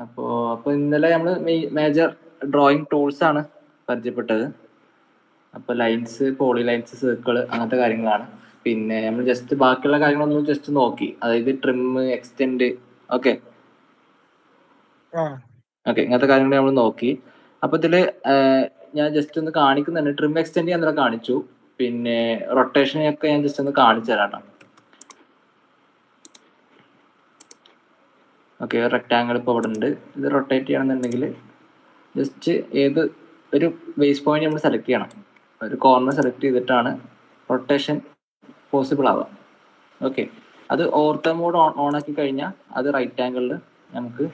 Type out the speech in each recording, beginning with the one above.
അപ്പോൾ ഇന്നലെ നമ്മൾ മേജർ ഡ്രോയിങ് ടൂൾസ് ആണ് പരിചയപ്പെട്ടത്. അപ്പോൾ ലൈൻസ്, പോളി ലൈൻസ്, സർക്കിൾ അങ്ങനത്തെ കാര്യങ്ങളാണ്. പിന്നെ നമ്മൾ ജസ്റ്റ് ബാക്കിയുള്ള കാര്യങ്ങളൊന്നും ജസ്റ്റ് നോക്കി, അതായത് ട്രിം, എക്സ്റ്റെൻഡ്, ഓക്കെ ഇങ്ങനത്തെ കാര്യങ്ങൾ നമ്മൾ നോക്കി. അപ്പോൾ ഇതിൽ ഞാൻ ജസ്റ്റ് ഒന്ന് കാണിക്കുന്നുണ്ട്. ട്രിം, എക്സ്റ്റെൻഡ് ഞാൻ ഇന്നലെ കാണിച്ചു. പിന്നെ റൊട്ടേഷനൊക്കെ ഞാൻ ജസ്റ്റ് ഒന്ന് കാണിച്ചു തരാം. ഓക്കെ, റെക്ടാങ്കിൾ ഇപ്പോൾ ഇവിടെ ഉണ്ട്. ഇത് റൊട്ടേറ്റ് ചെയ്യണമെന്നുണ്ടെങ്കിൽ ജസ്റ്റ് ഏത് ഒരു ബേസ് പോയിന്റ് നമ്മൾ സെലക്ട് ചെയ്യണം. ഒരു കോർണർ സെലക്ട് ചെയ്തിട്ടാണ് റൊട്ടേഷൻ പോസിബിൾ ആവുക. ഓക്കെ, അത് ഓർത്തോ മോഡ് ഓൺ ആക്കി കഴിഞ്ഞാൽ അത് റൈറ്റ് ആംഗിളിൽ നമുക്ക്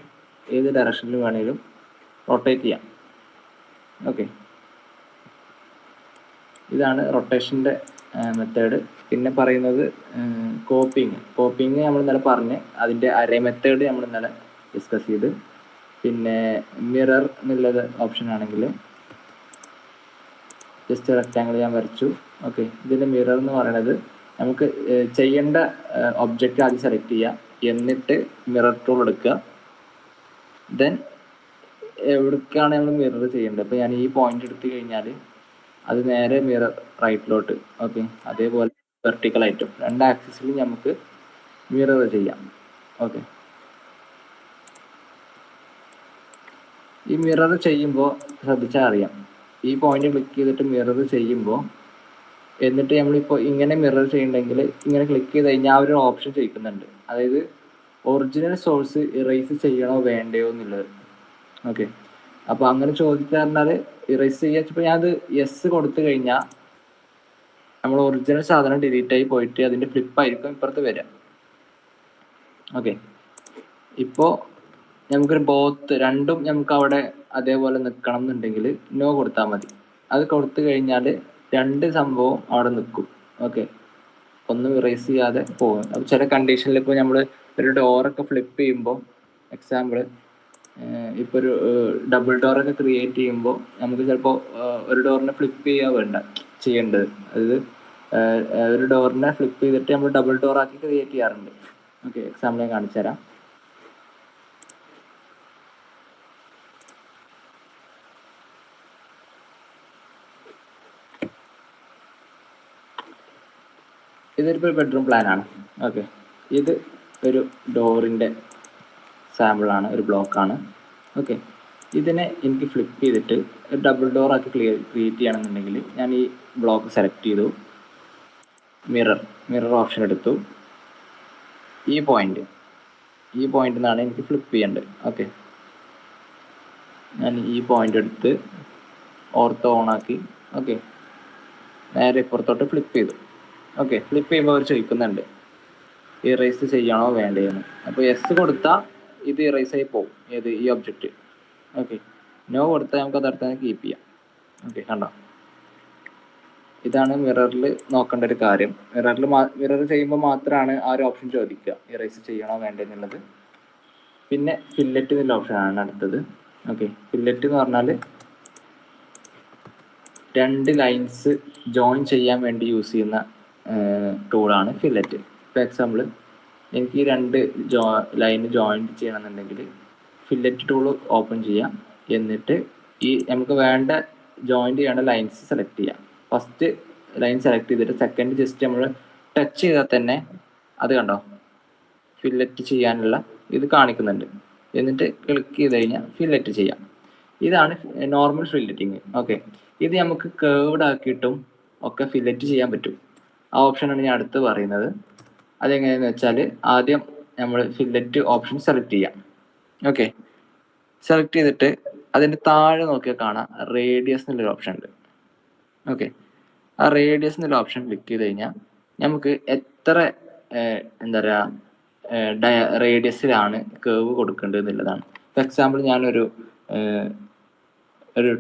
ഏത് ഡയറക്ഷനിൽ വേണമെങ്കിലും റൊട്ടേറ്റ് ചെയ്യാം. ഓക്കെ, ഇതാണ് റൊട്ടേഷൻ്റെ മെത്തേഡ്. പിന്നെ പറയുന്നത് കോപ്പിങ് നമ്മൾ ഇന്നലെ പറഞ്ഞ് അതിൻ്റെ അരേ മെത്തേഡ് നമ്മൾ ഇന്നലെ ഡിസ്കസ് ചെയ്ത്. പിന്നെ മിറർ എന്നുള്ളത് ഓപ്ഷൻ ആണെങ്കിൽ ജസ്റ്റ് റെക്റ്റാങ്കിൾ ഞാൻ വരച്ചു. ഓക്കെ, ഇതിൻ്റെ മിറർ എന്ന് പറയുന്നത് നമുക്ക് ചെയ്യേണ്ട ഒബ്ജക്റ്റ് ആദ്യം സെലക്ട് ചെയ്യുക, എന്നിട്ട് മിറർ ടൂൾ എടുക്കുക. ദെൻ എവിടേക്കാണ് നമ്മൾ മിറർ ചെയ്യേണ്ടത്. അപ്പോൾ ഞാൻ ഈ പോയിന്റ് എടുത്തു കഴിഞ്ഞാൽ അത് നേരെ മിറർ റൈറ്റിലോട്ട്. ഓക്കെ, അതേപോലെ വെർട്ടിക്കലായിട്ടും 2 ആക്സിസിലും നമുക്ക് മിറർ ചെയ്യാം. ഓക്കെ, ഈ മിറർ ചെയ്യുമ്പോൾ ശ്രദ്ധിച്ചാൽ അറിയാം, ഈ പോയിന്റ് ക്ലിക്ക് ചെയ്തിട്ട് മിറർ ചെയ്യുമ്പോൾ, എന്നിട്ട് നമ്മളിപ്പോൾ ഇങ്ങനെ മിറർ ചെയ്യണമെങ്കിൽ ഇങ്ങനെ ക്ലിക്ക് ചെയ്ത് കഴിഞ്ഞാൽ ആ ഒരു ഓപ്ഷൻ ചോദിക്കുന്നുണ്ട്, അതായത് ഒറിജിനൽ സോഴ്സ് ഇറേസ് ചെയ്യണോ വേണ്ടയോ എന്നുള്ളത്. ഓക്കെ, അപ്പോൾ അങ്ങനെ ചോദിച്ചു പറഞ്ഞാൽ ഇറേസ് ചെയ്യാച്ചപ്പോൾ ഞാൻ അത് യെസ് കൊടുത്തു കഴിഞ്ഞാൽ നമ്മൾ ഒറിജിനൽ സാധനം ഡിലീറ്റ് ആയി പോയിട്ട് അതിൻ്റെ ഫ്ലിപ്പായിരിക്കും ഇപ്പുറത്ത് വരിക. ഓക്കെ, ഇപ്പോൾ നമുക്കൊരു ബോത്ത് രണ്ടും നമുക്ക് അവിടെ അതേപോലെ നിൽക്കണം എന്നുണ്ടെങ്കിൽ നോ കൊടുത്താൽ മതി. അത് കൊടുത്തു കഴിഞ്ഞാൽ 2 സംഭവം അവിടെ നിൽക്കും. ഓക്കെ, ഒന്നും ഇറേസ് ചെയ്യാതെ പോകും. അപ്പോൾ ചില കണ്ടീഷനിൽ ഇപ്പോൾ നമ്മൾ ഒരു ഡോറൊക്കെ ഫ്ലിപ്പ് ചെയ്യുമ്പോൾ, എക്സാമ്പിൾ ഇപ്പോൾ ഒരു ഡബിൾ ഡോറൊക്കെ ക്രിയേറ്റ് ചെയ്യുമ്പോൾ നമുക്ക് ചിലപ്പോൾ ഒരു ഡോറിനെ ഫ്ലിപ്പ് ചെയ്യേണ്ടത്, അതായത് ഒരു ഡോറിനെ ഫ്ലിപ്പ് ചെയ്തിട്ട് നമ്മൾ ഡബിൾ ഡോറാക്കി ക്രിയേറ്റ് ചെയ്യാറുണ്ട്. ഓക്കെ, എക്സാമ്പിൾ ഞാൻ കാണിച്ചു തരാം. ഇതൊരു ബെഡ്റൂം പ്ലാനാണ്. ഓക്കെ, ഇത് ഒരു ഡോറിൻ്റെ സാമ്പിളാണ്, ഒരു ബ്ലോക്കാണ്. ഓക്കെ, ഇതിനെ എനിക്ക് ഫ്ലിപ്പ് ചെയ്തിട്ട് ഒരു ഡബിൾ ഡോറാക്കി ക്രിയേറ്റ് ചെയ്യണമെന്നുണ്ടെങ്കിൽ ഞാൻ ഈ ബ്ലോക്ക് സെലക്ട് ചെയ്തു, മിറർ ഓപ്ഷൻ എടുത്തു, ഈ പോയിന്റിൽ നിന്നാണ് എനിക്ക് ഫ്ലിപ്പ് ചെയ്യേണ്ടത്. ഓക്കെ, ഞാൻ ഈ പോയിന്റ് എടുത്ത് ഓർത്തോ ഓണാക്കി. ഓക്കെ, നേരെ ഇപ്പുറത്തോട്ട് ഫ്ലിപ്പ് ചെയ്തു. ഓക്കെ, ഫ്ലിപ്പ് ചെയ്യുമ്പോൾ അവർ ചോദിക്കുന്നുണ്ട് ഇറേസ് ചെയ്യണോ വേണ്ടതെന്ന്. അപ്പോൾ യെസ് കൊടുത്താൽ ഇത് ഇറേസ് ആയി പോകും, ഏത് ഈ ഒബ്ജക്റ്റ്. ഓക്കെ, നോ കൊടുത്താൽ നമുക്ക് അതടുത്ത് തന്നെ കീപ്പ് ചെയ്യാം. ഓക്കെ, കണ്ടോ, ഇതാണ് മിററിൽ നോക്കേണ്ട ഒരു കാര്യം. മിറർ ചെയ്യുമ്പോൾ മാത്രമാണ് ആ ഒരു ഓപ്ഷൻ ചോദിക്കുക, ഇറേസ് ചെയ്യണോ വേണ്ടതെന്നുള്ളത്. പിന്നെ ഫില്ലറ്റ് എന്നുള്ള ഓപ്ഷനാണ് അടുത്തത്. ഓക്കെ, ഫില്ലറ്റ് എന്ന് പറഞ്ഞാൽ 2 ലൈൻസ് ജോയിൻ ചെയ്യാൻ വേണ്ടി യൂസ് ചെയ്യുന്ന ടൂളാണ് ഫില്ലറ്റ്. ഫോർ എക്സാമ്പിൾ എനിക്ക് ഈ 2 ലൈൻ ജോയിൻ ചെയ്യണമെന്നുണ്ടെങ്കിൽ ഫില്ലറ്റ് ടൂൾ ഓപ്പൺ ചെയ്യാം, എന്നിട്ട് ഈ നമുക്ക് വേണ്ട ജോയിൻറ്റ് ചെയ്യേണ്ട ലൈൻസ് സെലക്ട് ചെയ്യാം. ഫസ്റ്റ് ലൈൻ സെലക്ട് ചെയ്തിട്ട് സെക്കൻഡ് ജസ്റ്റ് നമ്മൾ ടച്ച് ചെയ്താൽ തന്നെ അത് കണ്ടോ ഫില്ലറ്റ് ചെയ്യാനുള്ള ഇത് കാണിക്കുന്നുണ്ട്. എന്നിട്ട് ക്ലിക്ക് ചെയ്ത് കഴിഞ്ഞാൽ ഫില്ലറ്റ് ചെയ്യാം. ഇതാണ് നോർമൽ ഫില്ലറ്റിങ്. ഓക്കെ, ഇത് നമുക്ക് കേർവ്ഡ് ആക്കിയിട്ടും ഒക്കെ ഫില്ലറ്റ് ചെയ്യാൻ പറ്റും. ആ ഓപ്ഷനാണ് ഞാൻ അടുത്ത് പറയുന്നത്. അതെങ്ങനെയാണെന്ന് വെച്ചാൽ ആദ്യം നമ്മൾ ഫില്ലറ്റ് ഓപ്ഷൻ സെലക്ട് ചെയ്യാം. ഓക്കെ, സെലക്ട് ചെയ്തിട്ട് അതിൻ്റെ താഴെ നോക്കിയാൽ കാണാം റേഡിയസ് എന്നുള്ളൊരു ഓപ്ഷൻ ഉണ്ട്. ഓക്കെ, ആ റേഡിയസ് എന്നുള്ള ഓപ്ഷൻ ക്ലിക്ക് ചെയ്ത് കഴിഞ്ഞാൽ നമുക്ക് എത്ര എന്താ പറയുക റേഡിയസിലാണ് കേർവ് കൊടുക്കേണ്ടത് എന്നുള്ളതാണ്. ഫോർ എക്സാമ്പിൾ ഞാനൊരു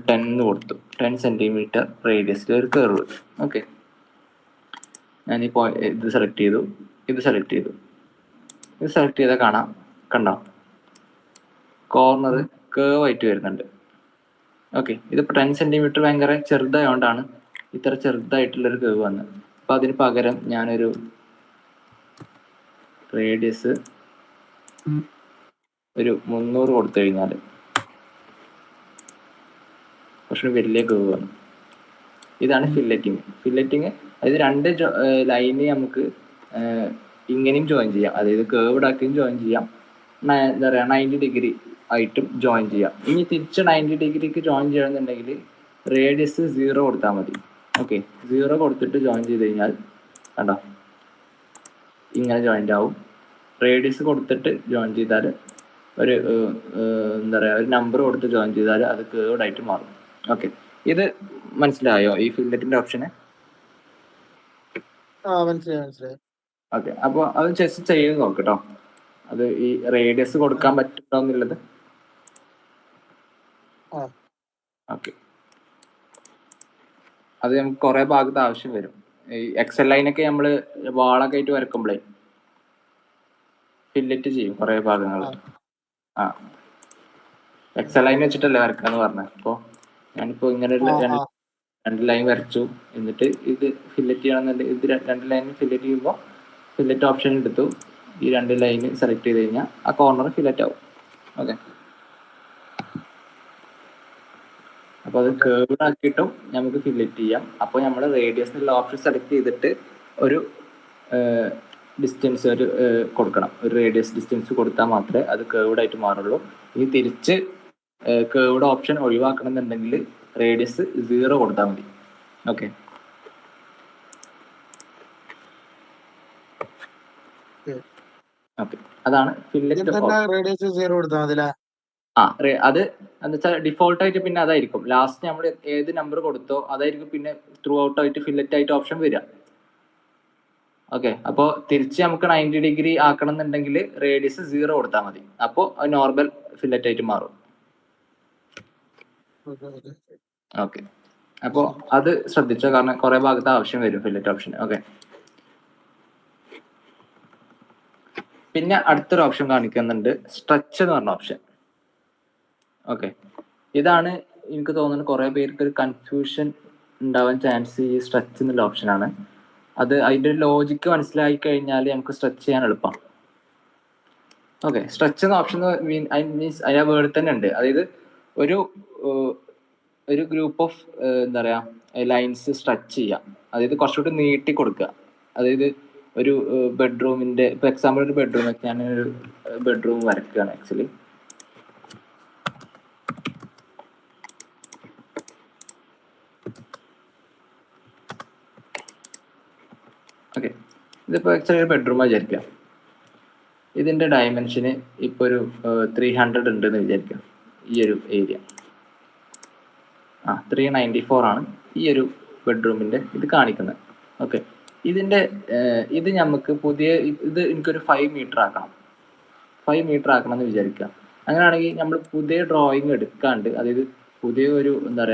10 കൊടുത്തു, 10 സെൻറ്റിമീറ്റർ റേഡിയസിൽ ഒരു കേർവ്. ഓക്കെ, ഞാനിപ്പോൾ ഇത് സെലക്ട് ചെയ്തു, ഇത് സെലക്ട് ചെയ്താൽ കാണാം, കണ്ടോ കോർണർ കേർവ് ആയിട്ട് വരുന്നുണ്ട്. ഓക്കെ, ഇതിപ്പോൾ 10 സെൻറ്റിമീറ്റർ ഭയങ്കര ചെറുതായതുകൊണ്ടാണ് ഇത്ര ചെറുതായിട്ടുള്ളൊരു കേർവ് വന്നത്. അപ്പോൾ അതിന് പകരം ഞാനൊരു റേഡിയസ് ഒരു 300 കൊടുത്തു കഴിഞ്ഞാൽ പക്ഷെ വലിയ കേവ് ആണ്. ഇതാണ് ഫില്ലറ്റിങ്. അതായത് രണ്ട് ലൈന് നമുക്ക് ഇങ്ങനെയും ജോയിൻ ചെയ്യാം, അതായത് കേർവ്ഡ് ആക്കിയും ജോയിൻ ചെയ്യാം, എന്താ പറയുക 90 ഡിഗ്രി ആയിട്ടും ജോയിൻ ചെയ്യാം. ഇനി തിരിച്ച് 90 ഡിഗ്രിക്ക് ജോയിൻ ചെയ്യണമെന്നുണ്ടെങ്കിൽ റേഡിയസ് 0 കൊടുത്താൽ മതി. ഓക്കെ, 0 കൊടുത്തിട്ട് ജോയിൻ ചെയ്ത് കഴിഞ്ഞാൽ കണ്ടോ ഇങ്ങനെ ജോയിൻ്റ് ആവും. റേഡിയസ് കൊടുത്തിട്ട് ജോയിൻ ചെയ്താൽ ഒരു എന്താ പറയുക ഒരു നമ്പർ കൊടുത്ത് ജോയിൻ ചെയ്താൽ അത് കേർവ്ഡ് ആയിട്ട് മാറും. ഓക്കെ, ഇത് മനസ്സിലായോ ഈ ഫില്ലറ്റിന്റെ ഓപ്ഷന്? മനസ്സിലായി. ഓക്കെ, അപ്പോൾ അത് ജസ്റ്റ് ചെയ്ത് നോക്കട്ടോ, അത് ഈ റേഡിയസ് കൊടുക്കാൻ പറ്റുമോ എന്നുള്ളത്. ഓക്കെ, അത് നമുക്ക് കുറെ ഭാഗത്ത് ആവശ്യം വരും. ഈ എക്സൽ ലൈനൊക്കെ നമ്മൾ വാളൊക്കെ ആയിട്ട് വരക്കുമ്പോഴേ ഫില്ലറ്റ് ചെയ്യും കുറെ ഭാഗങ്ങൾ. ആ, എക്സൽ ലൈൻ വെച്ചിട്ടല്ലേ വരക്കാന്ന് പറഞ്ഞത്. അപ്പോൾ ഞാനിപ്പോ ഇങ്ങനെ രണ്ട് ലൈൻ വരച്ചു, എന്നിട്ട് ഇത് ഫില്ലറ്റ് ചെയ്യണമെന്നുണ്ടെങ്കിൽ ഇത് രണ്ട് ലൈൻ ഫില്ലറ്റ് ചെയ്യുമ്പോൾ ഫില്ലറ്റ് ഓപ്ഷൻ എടുത്തു, ഈ രണ്ട് ലൈൻ സെലക്ട് ചെയ്ത് കഴിഞ്ഞാൽ ആ കോർണർ ഫില്ലറ്റ് ആവും. ഓക്കെ, അപ്പോൾ അത് കേർവ്ഡ് ആക്കിയിട്ടും നമുക്ക് ഫില്ലറ്റ് ചെയ്യാം. അപ്പോൾ നമ്മൾ റേഡിയസ് എന്നുള്ള ഓപ്ഷൻ സെലക്ട് ചെയ്തിട്ട് ഒരു ഡിസ്റ്റൻസ് ഒരു കൊടുക്കണം, ഒരു റേഡിയസ് ഡിസ്റ്റൻസ് കൊടുത്താൽ മാത്രമേ അത് കേർവ്ഡ് ആയിട്ട് മാറുള്ളൂ. ഇനി തിരിച്ച് കേർവ്ഡ് ഓപ്ഷൻ ഒഴിവാക്കണം എന്നുണ്ടെങ്കിൽ റേഡിയസ് 0 കൊടുത്താൽ മതി. ഓക്കെ, ഓക്കെ, അതാണ് ഫില്ലറ്റ്. അത് എന്താ വെച്ചാൽ ഡിഫോൾട്ട് ആയിട്ട് പിന്നെ അതായിരിക്കും ലാസ്റ്റ് നമ്മൾ ഏത് നമ്പർ കൊടുത്തോ അതായിരിക്കും പിന്നെ ത്രൂ ഔട്ട് ആയിട്ട് ഫില്ലറ്റ് ആയിട്ട് ഓപ്ഷൻ വരിക. ഓക്കെ, അപ്പോൾ തിരിച്ച് നമുക്ക് 90 ഡിഗ്രി ആക്കണം എന്നുണ്ടെങ്കിൽ റേഡിയസ് 0 കൊടുത്താൽ മതി, അപ്പോൾ നോർമൽ ഫില്ലറ്റ് ആയിട്ട് മാറും. ഓക്കെ, അപ്പോൾ അത് ശ്രദ്ധിച്ചോ, കാരണം കുറെ ഭാഗത്ത് ആവശ്യം വരും ഫില്ലറ്റ് ഓപ്ഷൻ. ഓക്കെ, പിന്നെ അടുത്തൊരു ഓപ്ഷൻ കാണിക്കുന്നുണ്ട്, സ്ട്രെച്ച് എന്ന് പറഞ്ഞ ഓപ്ഷൻ. ഓക്കെ, ഇതാണ് എനിക്ക് തോന്നുന്നത് കുറെ പേർക്ക് ഒരു കൺഫ്യൂഷൻ ഉണ്ടാവാൻ ചാൻസ് ഈ സ്ട്രെച്ച് എന്നുള്ള ഓപ്ഷനാണ്. അത് അതിന്റെ ലോജിക്ക് മനസ്സിലായി കഴിഞ്ഞാൽ നമുക്ക് സ്ട്രെച്ച് ചെയ്യാൻ എളുപ്പം. ഓക്കെ, സ്ട്രെച്ച് എന്ന ഓപ്ഷൻ മീൻസ് അതിന്റെ വേർഡ് തന്നെ ഉണ്ട്, അതായത് ഒരു ഗ്രൂപ്പ് ഓഫ് എന്താ പറയാ ലൈൻസ് സ്ട്രെച്ച് ചെയ്യാം, അതായത് കുറച്ചുകൂടി നീട്ടി കൊടുക്കുക. അതായത് ഒരു ബെഡ്റൂമിന്റെ ഇപ്പൊ എക്സാമ്പിൾ ഒരു ബെഡ്റൂം ഒക്കെ ഞാനൊരു ബെഡ്റൂം വരയ്ക്കുകയാണ് ആക്ച്വലി. ഓക്കെ, ഇതിപ്പോ ആക്ച്വലി ഒരു ബെഡ്റൂം വിചാരിക്കാം. ഇതിന്റെ ഡയമെൻഷന് ഇപ്പൊ ഒരു 300 ഉണ്ട് എന്ന് വിചാരിക്കാം. ഈ ഒരു ഏരിയ 394 ആണ് ഈ ഒരു ബെഡ്റൂമിന്റെ ഇത് കാണിക്കുന്നത്. ഓക്കെ, ഇത് നമുക്ക് ഇത് എനിക്കൊരു 5 മീറ്റർ ആക്കണം. 5 മീറ്റർ ആക്കണം എന്ന് വിചാരിക്കുക. അങ്ങനെയാണെങ്കിൽ നമ്മൾ പുതിയ ഡ്രോയിങ് എടുക്കാണ്ട്, അതായത് പുതിയ ഒരു എന്താ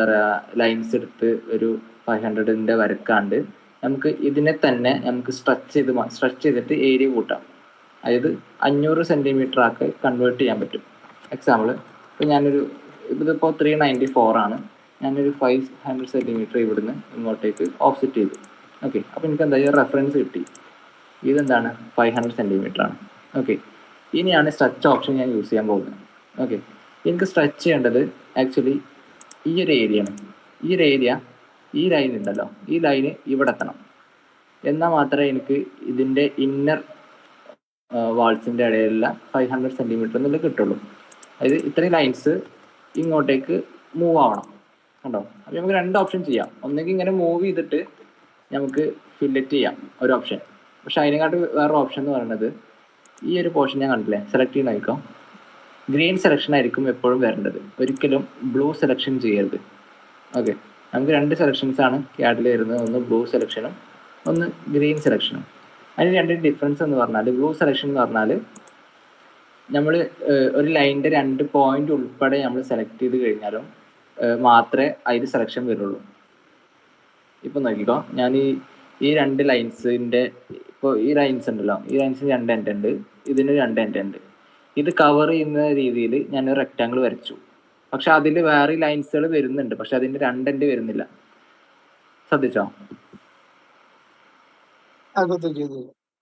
പറയാ ലൈൻസ് എടുത്ത് ഒരു 500ന്റെ വരക്കാണ്ട് നമുക്ക് ഇതിനെ തന്നെ നമുക്ക് സ്ട്രെച്ച് ചെയ്തിട്ട് ഏരിയ കൂട്ടാം. അതായത് 500 സെന്റിമീറ്റർ ആക്കി കൺവേർട്ട് ചെയ്യാൻ പറ്റും. എക്സാമ്പിൾ ഇപ്പോൾ ഇതിപ്പോൾ 394 ആണ്, ഞാനൊരു 500 സെന്റിമീറ്റർ ഇവിടുന്ന് ഇങ്ങോട്ടേക്ക് ഓഫ്സെറ്റ് ചെയ്തു. ഓക്കെ, അപ്പോൾ എനിക്ക് എന്തായാലും റെഫറൻസ് കിട്ടി, ഇതെന്താണ് 500 സെന്റിമീറ്റർ ആണ്. ഓക്കെ, ഇനിയാണ് സ്ട്രെച്ച് ഓപ്ഷൻ ഞാൻ യൂസ് ചെയ്യാൻ പോകുന്നത്. ഓക്കെ, എനിക്ക് സ്ട്രെച്ച് ചെയ്യേണ്ടത് ആക്ച്വലി ഈ ഒരു ഏരിയയാണ്. ഈ ഒരു ഏരിയ, ഈ ലൈൻ ഉണ്ടല്ലോ, ഈ ലൈന് ഇവിടെ എത്തണം, എന്നാൽ മാത്രമേ എനിക്ക് ഇതിന്റെ ഇന്നർ വാൾസിന്റെ ഇടയിലുള്ള 500 സെന്റിമീറ്റർ എന്നുള്ളത് കിട്ടുള്ളൂ. അതായത് ഇത്രയും ലൈൻസ് ഇങ്ങോട്ടേക്ക് മൂവ് ആവണം. കണ്ടോ? അപ്പോൾ നമുക്ക് രണ്ട് ഓപ്ഷൻ ചെയ്യാം. ഒന്നെങ്കിൽ ഇങ്ങനെ മൂവ് ചെയ്തിട്ട് നമുക്ക് ഫില്ലറ്റ് ചെയ്യാം ഒരു ഓപ്ഷൻ. പക്ഷെ അതിനെക്കാട്ട് വേറെ ഓപ്ഷൻ എന്ന് പറയുന്നത് ഈ ഒരു പോർഷൻ ഞാൻ കണ്ടില്ലേ, സെലക്ട് ചെയ്യുന്നതായിരിക്കും ഗ്രീൻ സെലക്ഷൻ ആയിരിക്കും എപ്പോഴും വരേണ്ടത്, ഒരിക്കലും ബ്ലൂ സെലക്ഷൻ ചെയ്യരുത്. ഓക്കെ, നമുക്ക് രണ്ട് സെലക്ഷൻസ് ആണ് ക്യാഡിൽ വരുന്നത്, ഒന്ന് ബ്ലൂ സെലക്ഷനും ഒന്ന് ഗ്രീൻ സെലക്ഷനും. അതിന് രണ്ട് ഡിഫറൻസ് എന്ന് പറഞ്ഞാൽ, ബ്ലൂ സെലക്ഷൻ എന്ന് പറഞ്ഞാൽ നമ്മൾ ഒരു ലൈനിന്റെ 2 പോയിന്റ് ഉൾപ്പെടെ നമ്മൾ സെലക്ട് ചെയ്ത് കഴിഞ്ഞാലും മാത്രമേ അതിൽ സെലക്ഷൻ വരുള്ളൂ. ഇപ്പൊ നോക്കിക്കോ, ഞാൻ ഈ രണ്ട് ലൈൻസിന്റെ ഇപ്പോൾ ഈ ലൈൻസ് ഉണ്ടല്ലോ, ഈ ലൈൻസിന് 2 എൻഡ് ഉണ്ട്, ഇതിന് 2 എൻഡ് ഉണ്ട്. ഇത് കവർ ചെയ്യുന്ന രീതിയിൽ ഞാൻ ഒരു റെക്റ്റാങ്കിൾ വരച്ചു. പക്ഷെ അതിൽ വേറെ ലൈൻസുകൾ വരുന്നുണ്ട്, പക്ഷെ അതിന്റെ 2 എൻഡ് വരുന്നില്ല. ശ്രദ്ധിച്ചോ?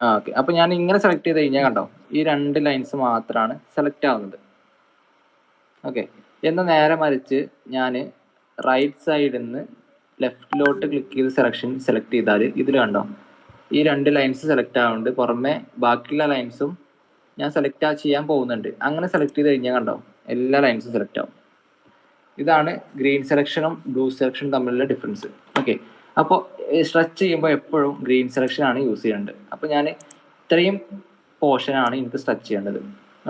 ഓക്കെ. അപ്പൊ ഞാൻ ഇങ്ങനെ സെലക്ട് ചെയ്ത് കഴിഞ്ഞാൽ കണ്ടോ, ഈ 2 ലൈൻസ് മാത്രമാണ് സെലക്ട് ആവുന്നത്. ഓക്കെ. എന്ന് നേരെ മറിച്ച് ഞാൻ റൈറ്റ് സൈഡിൽ നിന്ന് ലെഫ്റ്റിലോട്ട് ക്ലിക്ക് ചെയ്ത് സെലക്ട് ചെയ്താൽ ഇതിൽ കണ്ടോ, ഈ 2 ലൈൻസ് സെലക്ട് ആവുന്നുണ്ട്. പുറമെ ബാക്കിയുള്ള ലൈൻസും ഞാൻ സെലക്ട് ചെയ്യാൻ പോകുന്നുണ്ട്. അങ്ങനെ സെലക്ട് ചെയ്ത് കഴിഞ്ഞാൽ കണ്ടോ, എല്ലാ ലൈൻസും സെലക്ട് ആവും. ഇതാണ് ഗ്രീൻ സെലക്ഷനും ബ്ലൂ സെലക്ഷനും തമ്മിലുള്ള ഡിഫറൻസ്. ഓക്കെ. അപ്പോൾ സ്ട്രെച്ച് ചെയ്യുമ്പോൾ എപ്പോഴും ഗ്രീൻ സെലക്ഷൻ ആണ് യൂസ് ചെയ്യേണ്ടത്. അപ്പോൾ ഞാൻ ഇത്രയും പോർഷനാണ് എനിക്ക് സ്ട്രെച്ച് ചെയ്യേണ്ടത്.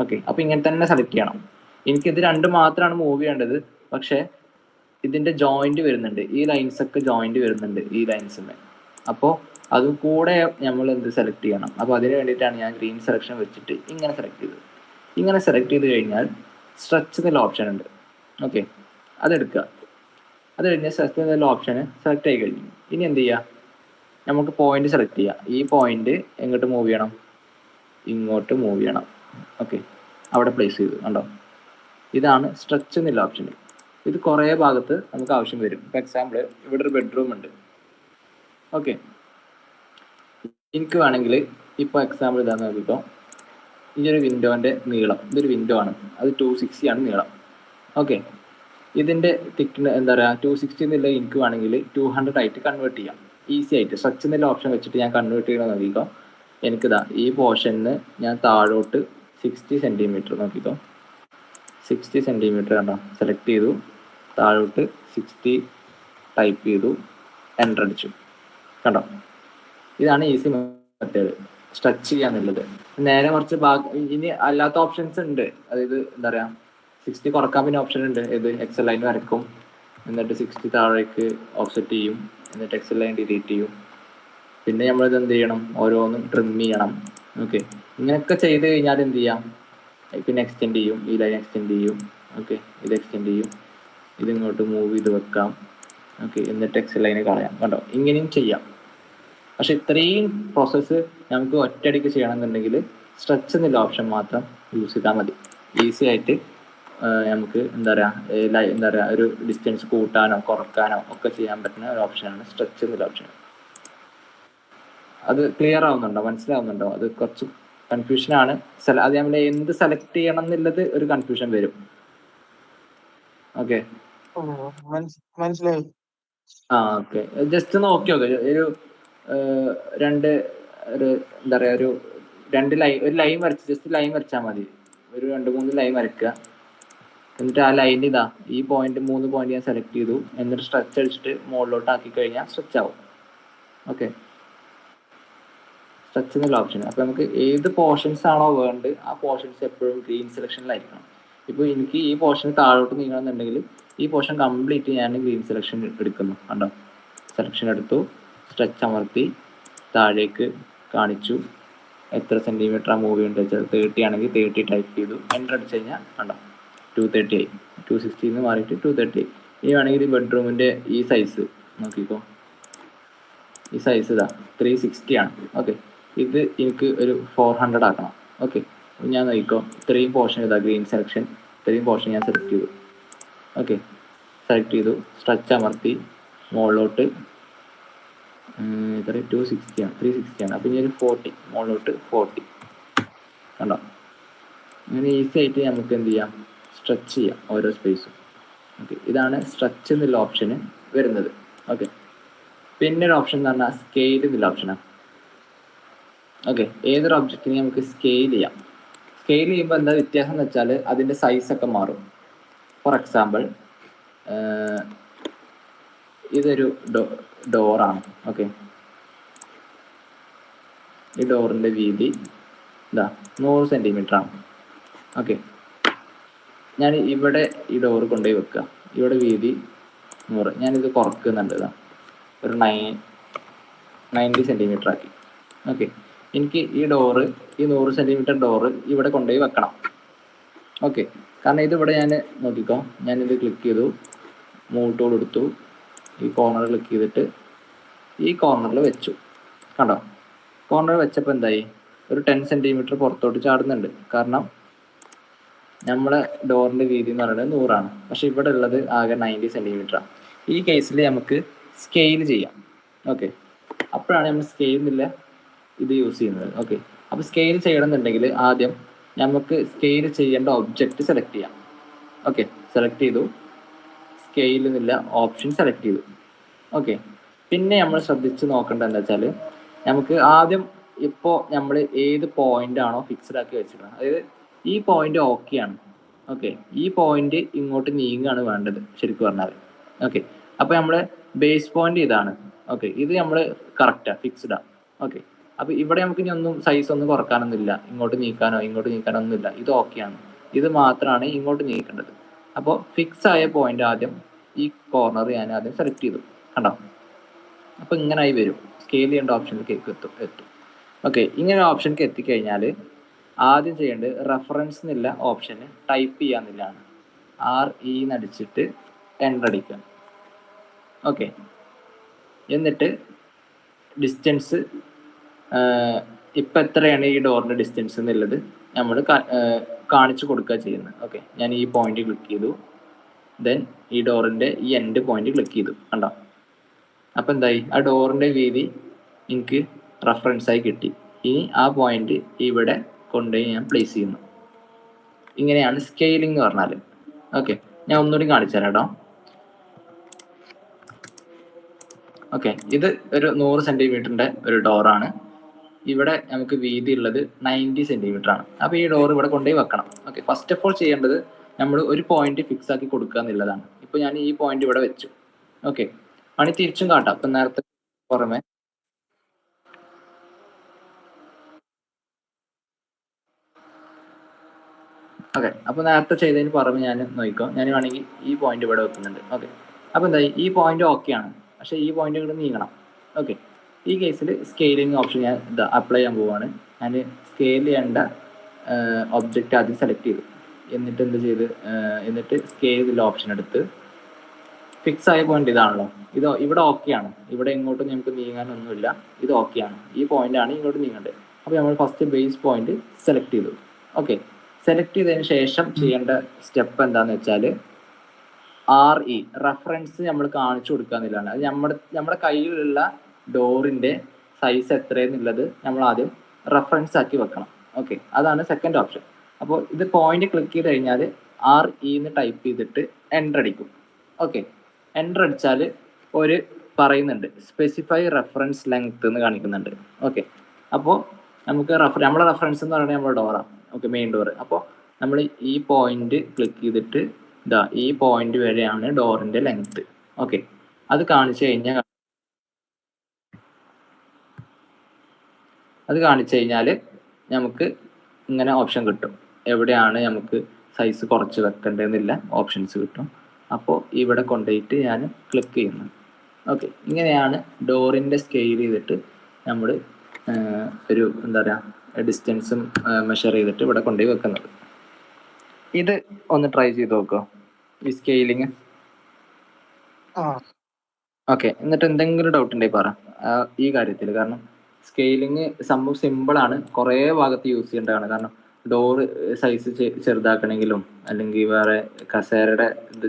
ഓക്കെ. അപ്പോൾ ഇങ്ങനെ തന്നെ സെലക്ട് ചെയ്യണം. എനിക്കിത് 2 മാത്രമാണ് മൂവ് ചെയ്യേണ്ടത്. പക്ഷേ ഇതിന്റെ ജോയിന്റ് വരുന്നുണ്ട്, ഈ ലൈൻസ് ഒക്കെ ജോയിന്റ് വരുന്നുണ്ട് ഈ ലൈൻസിന്. അപ്പോൾ അതും കൂടെ നമ്മൾ എന്ത് സെലക്ട് ചെയ്യണം. അപ്പോൾ അതിന് വേണ്ടിയിട്ടാണ് ഞാൻ ഗ്രീൻ സെലക്ഷൻ വെച്ചിട്ട് ഇങ്ങനെ സെലക്ട് ചെയ്തത്. ഇങ്ങനെ സെലക്ട് ചെയ്ത് കഴിഞ്ഞാൽ സ്ട്രെച്ച് എന്നുള്ള ഓപ്ഷൻ ഉണ്ട്. ഓക്കെ. അതെടുക്കുക. അത് കഴിഞ്ഞാൽ സ്ട്രെച്ച് എന്നുള്ള ഓപ്ഷന് സെലക്ട് ആയി കഴിഞ്ഞു. ഇനി എന്ത് ചെയ്യുക, നമുക്ക് പോയിന്റ് സെലക്ട് ചെയ്യുക. ഈ പോയിന്റ് എങ്ങോട്ട് മൂവ് ചെയ്യണം, ഇങ്ങോട്ട് മൂവ് ചെയ്യണം. ഓക്കെ. അവിടെ പ്ലേസ് ചെയ്തു. കണ്ടോ, ഇതാണ് സ്ട്രെച്ച് എന്നുള്ള ഓപ്ഷൻ. ഇത് കുറേ ഭാഗത്ത് നമുക്ക് ആവശ്യം വരും. ഫോർ എക്സാമ്പിൾ ഇവിടെ ഒരു ബെഡ്റൂം ഉണ്ട്. ഓക്കെ. എനിക്ക് വേണമെങ്കിൽ ഇപ്പോൾ എക്സാമ്പിൾ ഇതാന്ന് നോക്കിക്കോ, ഈ ഒരു വിൻഡോന്റെ നീളം, ഇതൊരു വിൻഡോ ആണ്, അത് 260 ആണ് നീളം. ഓക്കെ. ഇതിന്റെ തിക്നെസ് എന്താ പറയുക, 260 എന്നുള്ള എനിക്ക് വേണമെങ്കിൽ 200 ആയിട്ട് കൺവേർട്ട് ചെയ്യാം ഈസി ആയിട്ട്. സ്ട്രെച്ച് എന്നുള്ള ഓപ്ഷൻ വെച്ചിട്ട് ഞാൻ കൺവേർട്ട് ചെയ്യണമെന്ന് നോക്കിക്കോ, എനിക്കിതാ ഈ പോർഷനിൽ ഞാൻ താഴോട്ട് 60 സെൻറ്റിമീറ്റർ നോക്കിക്കോ, 60 സെൻറ്റിമീറ്റർ കണ്ടോ സെലക്ട് ചെയ്തു, താഴോട്ട് 60 ടൈപ്പ് ചെയ്തു, എൻ്റർ അടിച്ചു. കണ്ടോ, ഇതാണ് ഈസി മെത്തേഡ് സ്ട്രെച്ച് ചെയ്യാന്നുള്ളത്. നേരെ മറിച്ച് ഇനി അല്ലാത്ത ഓപ്ഷൻസ് ഉണ്ട്. അതായത് എന്താ പറയുക, 60 കുറക്കാൻ പിന്നെ ഓപ്ഷൻ ഉണ്ട്. ഇത് എക്സൽ ലൈൻ വരക്കും, എന്നിട്ട് 60 താഴേക്ക് ഓഫ്സെറ്റ് ചെയ്യും, എന്നിട്ട് എക്സൽ ലൈൻ ഡിലീറ്റ് ചെയ്യും. പിന്നെ നമ്മളിത് എന്ത് ചെയ്യണം, ഓരോന്നും ട്രിം ചെയ്യണം. ഓക്കെ. ഇങ്ങനെയൊക്കെ ചെയ്ത് കഴിഞ്ഞാൽ എന്ത് ചെയ്യാം, പിന്നെ എക്സ്റ്റെൻഡ് ചെയ്യും, ഈ ലൈൻ എക്സ്റ്റെൻഡ് ചെയ്യും. ഓക്കെ. ഇത് എക്സ്റ്റെൻഡ് ചെയ്യും, ഇതിങ്ങോട്ട് മൂവ് ചെയ്ത് വെക്കാം. ഓക്കെ. എന്നിട്ട് എക്സൽ ലൈന് കളയാം. കണ്ടോ, ഇങ്ങനെയും ചെയ്യാം. പക്ഷെ ഇത്രയും പ്രോസസ്സ് നമുക്ക് ഒറ്റയടിക്ക് ചെയ്യണമെന്നുണ്ടെങ്കിൽ സ്ട്രെച്ച് എന്നുള്ള ഓപ്ഷൻ മാത്രം യൂസ് ചെയ്താൽ മതി. ഈസി ആയിട്ട് നമുക്ക് എന്താ പറയുക ഒരു ഡിസ്റ്റൻസ് കൂട്ടാനോ കുറക്കാനോ ഒക്കെ ചെയ്യാൻ പറ്റുന്ന ഒരു ഓപ്ഷനാണ് സ്ട്രെച്ച് എന്നുള്ള ഓപ്ഷൻ. അത് ക്ലിയർ ആവുന്നുണ്ടോ, മനസ്സിലാവുന്നുണ്ടോ? അത് കുറച്ച് കൺഫ്യൂഷനാണ്. അത് നമ്മൾ എന്ത് സെലക്ട് ചെയ്യണം എന്നുള്ളത് ഒരു കൺഫ്യൂഷൻ വരും. ഓക്കെ. മനസ്സിലായി. ഓക്കെ. ജസ്റ്റ് ഒന്ന് ഓക്കെ ഒരു രണ്ട് ഒരു എന്താ പറയുക, ഒരു ലൈൻ വരച്ച് ജസ്റ്റ് ലൈൻ വരച്ചാൽ മതി. ഒരു 2-3 ലൈൻ വരയ്ക്കുക. എന്നിട്ട് ആ ലൈൻ ഇതാ ഈ പോയിന്റ് 3 പോയിന്റ് ഞാൻ സെലക്ട് ചെയ്തു, എന്നിട്ട് സ്ട്രെച്ച് അടിച്ചിട്ട് മുകളിലോട്ട് ആക്കി കഴിഞ്ഞാൽ സ്ട്രെച്ച് ആവും. ഓക്കെ. സ്ട്രെച്ച് എന്നുള്ള ഓപ്ഷൻ. അപ്പോൾ നമുക്ക് ഏത് പോർഷൻസ് ആണോ വേണ്ടത് ആ പോർഷൻസ് എപ്പോഴും ഗ്രീൻ സെലക്ഷനിലായിരിക്കണം. ഇപ്പോൾ എനിക്ക് ഈ പോർഷൻ താഴോട്ട് നീങ്ങണമെന്നുണ്ടെങ്കിൽ ഈ പോർഷൻ കംപ്ലീറ്റ് ഞാൻ ഗ്രീൻ സെലക്ഷൻ എടുക്കുന്നു. കണ്ടോ, സെലക്ഷൻ എടുത്തു, സ്ട്രെച്ച് അമർത്തി താഴേക്ക് കാണിച്ചു, എത്ര സെൻറ്റിമീറ്റർ മൂവ് ചെയ്യേണ്ടത് വെച്ചാൽ 30 ആണെങ്കിൽ 30 ടൈപ്പ് ചെയ്തു, എൻ്റർ അടിച്ച് കഴിഞ്ഞാൽ കണ്ടോ 230 ആയി. 260 മാറിയിട്ട് 230 ആയി. ഇനി വേണമെങ്കിൽ ഈ ബെഡ്റൂമിൻ്റെ ഈ സൈസ് നോക്കിക്കോ, ഈ സൈസ് ഇതാ 360 ആണ്. ഓക്കെ. ഇത് എനിക്ക് ഒരു 400 ആക്കണം. ഓക്കെ. ഞാൻ നോക്കിക്കോ, ഇത്രയും പോർഷൻ ഇതാ ഗ്രീൻ സെലക്ഷൻ, ഇത്രയും പോർഷൻ ഞാൻ സെലക്ട് ചെയ്തു. ഓക്കെ. സെലക്ട് ചെയ്തു, സ്ട്രെച്ച് അമർത്തി മുകളിലോട്ട് ഇത്ര 260 ആണ്, 360 ആണ്. അപ്പം ഇനി ഒരു 40 മുകളിലോട്ട് 40. കണ്ടോ, അങ്ങനെ ഈസി ആയിട്ട് നമുക്ക് എന്ത് ചെയ്യാം, സ്ട്രെച്ച് ചെയ്യാം ഓരോ സ്പേസും. ഓക്കെ. ഇതാണ് സ്ട്രെച്ച് എന്നുള്ള ഓപ്ഷന് വരുന്നത്. ഓക്കെ. പിന്നെ ഒരു ഓപ്ഷൻ എന്ന് പറഞ്ഞാൽ സ്കെയിൽ എന്നുള്ള ഓപ്ഷനാണ്. ഓക്കെ. ഏതൊരു ഒബ്ജക്റ്റിനെ നമുക്ക് സ്കെയിൽ ചെയ്യാം. സ്കെയിൽ ചെയ്യുമ്പോൾ എന്താ വ്യത്യാസം എന്ന് വെച്ചാൽ അതിൻ്റെ സൈസൊക്കെ മാറും. ഫോർ എക്സാമ്പിൾ ഇതൊരു ഡോറാണ്. ഓക്കെ. ഈ ഡോറിൻ്റെ വീതി ഇതാ 100 സെൻറ്റിമീറ്റർ ആണ്. ഓക്കെ. ഞാൻ ഇവിടെ ഈ ഡോറ് കൊണ്ടുപോയി വെക്കുക, ഇവിടെ വീതി 100, ഞാനിത് കുറക്കുന്നുണ്ട്, ഇതാ ഒരു 90 സെൻറ്റിമീറ്റർ ആക്കി. ഓക്കെ. എനിക്ക് ഈ 100 സെൻറ്റിമീറ്റർ ഡോറ് ഇവിടെ കൊണ്ടുപോയി വെക്കണം. ഓക്കെ. കാരണം ഇതിവിടെ ഞാൻ നോക്കിക്കോ, ഞാനിത് ക്ലിക്ക് ചെയ്തു, മൂവ് ടൂൾ എടുത്തു, ഈ കോർണർ ക്ലിക്ക് ചെയ്തിട്ട് ഈ കോർണറിൽ വെച്ചു. കണ്ടോ, കോർണർ വെച്ചപ്പോൾ എന്തായി, ഒരു 10 സെൻറ്റിമീറ്റർ പുറത്തോട്ട് ചാടുന്നുണ്ട്. കാരണം നമ്മളെ ഡോറിൻ്റെ വീതി എന്ന് പറയുന്നത് 100 ആണ്. പക്ഷെ ഇവിടെ ഉള്ളത് ആകെ 90 സെൻറ്റിമീറ്ററാണ്. ഈ കേസിൽ നമുക്ക് സ്കെയിൽ ചെയ്യാം. ഓക്കെ. അപ്പോഴാണ് നമ്മൾ സ്കെയിൽ എന്നുള്ള ഇത് യൂസ് ചെയ്യുന്നത്. ഓക്കെ, അപ്പോൾ സ്കെയിൽ ചെയ്യണമെന്നുണ്ടെങ്കിൽ ആദ്യം നമുക്ക് സ്കെയിൽ ചെയ്യേണ്ട ഒബ്ജക്റ്റ് സെലക്ട് ചെയ്യാം. ഓക്കെ, സെലക്ട് ചെയ്തു, സ്കെയിൽ എന്നുള്ള ഓപ്ഷൻ സെലക്ട് ചെയ്തു. ഓക്കെ, പിന്നെ നമ്മൾ ശ്രദ്ധിച്ച് നോക്കേണ്ടത് എന്താ വെച്ചാൽ നമുക്ക് ആദ്യം ഇപ്പോൾ നമ്മൾ ഏത് പോയിന്റ് ആണോ ഫിക്സ്ഡ് ആക്കി വെച്ചിരുന്നത്, അതായത് ഈ പോയിന്റ് ഓക്കെയാണ്. ഓക്കെ, ഈ പോയിന്റ് ഇങ്ങോട്ട് നീങ്ങുകയാണ് വേണ്ടത് ശരിക്കും പറഞ്ഞാൽ. ഓക്കെ, അപ്പോൾ നമ്മുടെ ബേസ് പോയിന്റ് ഇതാണ്. ഓക്കെ, ഇത് നമ്മൾ കറക്റ്റാണ്, ഫിക്സ്ഡാണ്. ഓക്കെ, അപ്പോൾ ഇവിടെ നമുക്ക് ഇനി ഒന്നും സൈസ് ഒന്നും കുറക്കാനൊന്നുമില്ല, ഇങ്ങോട്ട് നീക്കാനോ ഇങ്ങോട്ട് നീക്കാനോ ഒന്നുമില്ല, ഇത് ഓക്കെയാണ്. ഇത് മാത്രമാണ് ഇങ്ങോട്ട് നീക്കേണ്ടത്. അപ്പോൾ ഫിക്സ് ആയ പോയിന്റ് ആദ്യം ഈ കോർണർ ഞാൻ ആദ്യം സെലക്ട് ചെയ്തു, കണ്ടോ? അപ്പോൾ ഇങ്ങനെ ആയി വരും, സ്കെയിൽ ചെയ്യേണ്ട ഓപ്ഷനിലേക്ക് എത്തും. ഓക്കെ, ഇങ്ങനെ ഓപ്ഷനിലേക്ക് എത്തിക്കഴിഞ്ഞാൽ ആദ്യം ചെയ്യേണ്ടത് റെഫറൻസ് എന്നുള്ള ഓപ്ഷന് ടൈപ്പ് ചെയ്യാന്നുള്ളതാണ്. RE എന്നടിച്ചിട്ട് എൻ്റർ അടിക്കുക. ഓക്കെ, എന്നിട്ട് ഡിസ്റ്റൻസ് ഇപ്പം എത്രയാണ് ഈ ഡോറിൻ്റെ ഡിസ്റ്റൻസ് എന്നുള്ളത് നമ്മൾ കാണിച്ചു കൊടുക്കുക ചെയ്യുന്നത്. ഓക്കെ, ഞാൻ ഈ പോയിന്റ് ക്ലിക്ക് ചെയ്തു, ദെൻ ഈ ഡോറിൻ്റെ ഈ എൻഡ് പോയിന്റ് ക്ലിക്ക് ചെയ്തു, കണ്ടോ? അപ്പം എന്തായി, ആ ഡോറിൻ്റെ വീതി എനിക്ക് റെഫറൻസായി കിട്ടി. ഇനി ആ പോയിന്റ് ഇവിടെ കൊണ്ടുപോയി ഞാൻ പ്ലേസ് ചെയ്യുന്നു. ഇങ്ങനെയാണ് സ്കെയിലിംഗ് എന്ന് പറഞ്ഞാൽ. ഓക്കെ, ഞാൻ ഒന്നുകൂടി കാണിച്ചു തരാം കേട്ടോ. ഓക്കെ, ഇത് ഒരു 100 സെൻറ്റിമീറ്ററിൻ്റെ ഒരു ഡോറാണ്. ഇവിടെ നമുക്ക് വീതി ഉള്ളത് 90 സെൻറ്റിമീറ്റർ ആണ്. അപ്പോൾ ഈ ഡോർ ഇവിടെ കൊണ്ടുപോയി വെക്കണം. ഓക്കെ, ഫസ്റ്റ് ഓഫ് ഓൾ ചെയ്യേണ്ടത് നമ്മൾ ഒരു പോയിന്റ് ഫിക്സ് ആക്കി കൊടുക്കുക എന്നുള്ളതാണ്. ഇപ്പോൾ ഞാൻ ഈ പോയിന്റ് ഇവിടെ വെച്ചു. ഓക്കെ, പണി തിരിച്ചും കാട്ടാം. അപ്പം നേരത്തെ പുറമെ ഓക്കെ, അപ്പോൾ നേരത്തെ ചെയ്തതിന് പുറമെ ഞാൻ നോക്കിക്കോ, ഞാൻ വേണമെങ്കിൽ ഈ പോയിന്റ് ഇവിടെ വെക്കുന്നുണ്ട്. ഓക്കെ, അപ്പോൾ എന്തായി, ഈ പോയിന്റ് ഓക്കെയാണ്, പക്ഷേ ഈ പോയിന്റ് ഇവിടെ നീങ്ങണം. ഓക്കെ, ഈ കേസിൽ സ്കെയിലിംഗ് ഓപ്ഷൻ ഞാൻ അപ്ലൈ ചെയ്യാൻ പോവുകയാണ്. ഞാൻ സ്കെയിൽ ചെയ്യേണ്ട ഒബ്ജക്റ്റ് ആദ്യം സെലക്ട് ചെയ്തു, എന്നിട്ട് എന്ത് ചെയ്ത് എന്നിട്ട് സ്കെയിൽ ചെയ്തുള്ള ഓപ്ഷൻ എടുത്ത് ഫിക്സ് ആയ പോയിന്റ് ഇതാണല്ലോ, ഇത് ഇവിടെ ഓക്കെയാണ്, ഇവിടെ ഇങ്ങോട്ട് നമുക്ക് നീങ്ങാനൊന്നുമില്ല, ഇത് ഓക്കെയാണ്, ഈ പോയിന്റ് ആണ് ഇങ്ങോട്ട് നീങ്ങേണ്ടത്. അപ്പോൾ നമ്മൾ ഫസ്റ്റ് ബേസ് പോയിന്റ് സെലക്ട് ചെയ്തു. ഓക്കെ, സെലക്ട് ചെയ്തതിന് ശേഷം ചെയ്യേണ്ട സ്റ്റെപ്പ് എന്താണെന്ന് വെച്ചാൽ RE റെഫറൻസ് നമ്മൾ കാണിച്ചു കൊടുക്കുക എന്നുള്ളതാണ്. അത് നമ്മുടെ കയ്യിലുള്ള ഡോറിൻ്റെ സൈസ് എത്രയെന്നുള്ളത് നമ്മൾ ആദ്യം റെഫറൻസ് ആക്കി വെക്കണം. ഓക്കെ, അതാണ് സെക്കൻഡ് ഓപ്ഷൻ. അപ്പോൾ ഇത് പോയിന്റ് ക്ലിക്ക് ചെയ്ത് കഴിഞ്ഞാൽ RE എന്ന് ടൈപ്പ് ചെയ്തിട്ട് എൻ്റർ അടിക്കും. ഓക്കെ, എൻ്റർ അടിച്ചാൽ ഒരു പറയുന്നുണ്ട് സ്പെസിഫൈ റെഫറൻസ് ലെങ്ത് എന്ന് കാണിക്കുന്നുണ്ട്. ഓക്കെ, അപ്പോൾ നമുക്ക് നമ്മളെ റെഫറൻസ് എന്ന് പറയുന്നത് നമ്മുടെ ഡോറാണ്. Okay, main door. അപ്പോൾ നമ്മൾ ഈ പോയിന്റ് ക്ലിക്ക് ചെയ്തിട്ട് ഇതാ ഈ പോയിന്റ് വരെയാണ് ഡോറിന്റെ ലെങ്ത്. ഓക്കെ, അത് കാണിച്ചു കഴിഞ്ഞാൽ നമുക്ക് ഇങ്ങനെ ഓപ്ഷൻ കിട്ടും, എവിടെയാണ് നമുക്ക് സൈസ് കുറച്ച് വെക്കേണ്ടതെന്നില്ല ഓപ്ഷൻസ് കിട്ടും. അപ്പോൾ ഇവിടെ കൊണ്ടുപോയിട്ട് ഞാൻ ക്ലിക്ക് ചെയ്യുന്നു. ഓക്കെ, ഇങ്ങനെയാണ് ഡോറിൻ്റെ സ്കെയിൽ ചെയ്തിട്ട് നമ്മൾ ഒരു എന്താ പറയുക ഡിസ്റ്റൻസും മെഷർ ചെയ്തിട്ട് ഇവിടെ കൊണ്ടുപോയി വെക്കുന്നത്. ഇത് ഒന്ന് ട്രൈ ചെയ്ത് നോക്കുക, ഈ സ്കെയിലിങ്. ഓക്കെ, എന്നിട്ട് എന്തെങ്കിലും ഡൗട്ട് ഉണ്ടെങ്കിൽ പറ ഈ കാര്യത്തിൽ. കാരണം സ്കെയിലിങ് സംഭവം സിമ്പിളാണ്, കുറേ ഭാഗത്ത് യൂസ് ചെയ്യേണ്ടതാണ്. കാരണം ഡോറ് സൈസ് ചെറുതാക്കണമെങ്കിലും അല്ലെങ്കിൽ വേറെ കസേരയുടെ ഇത്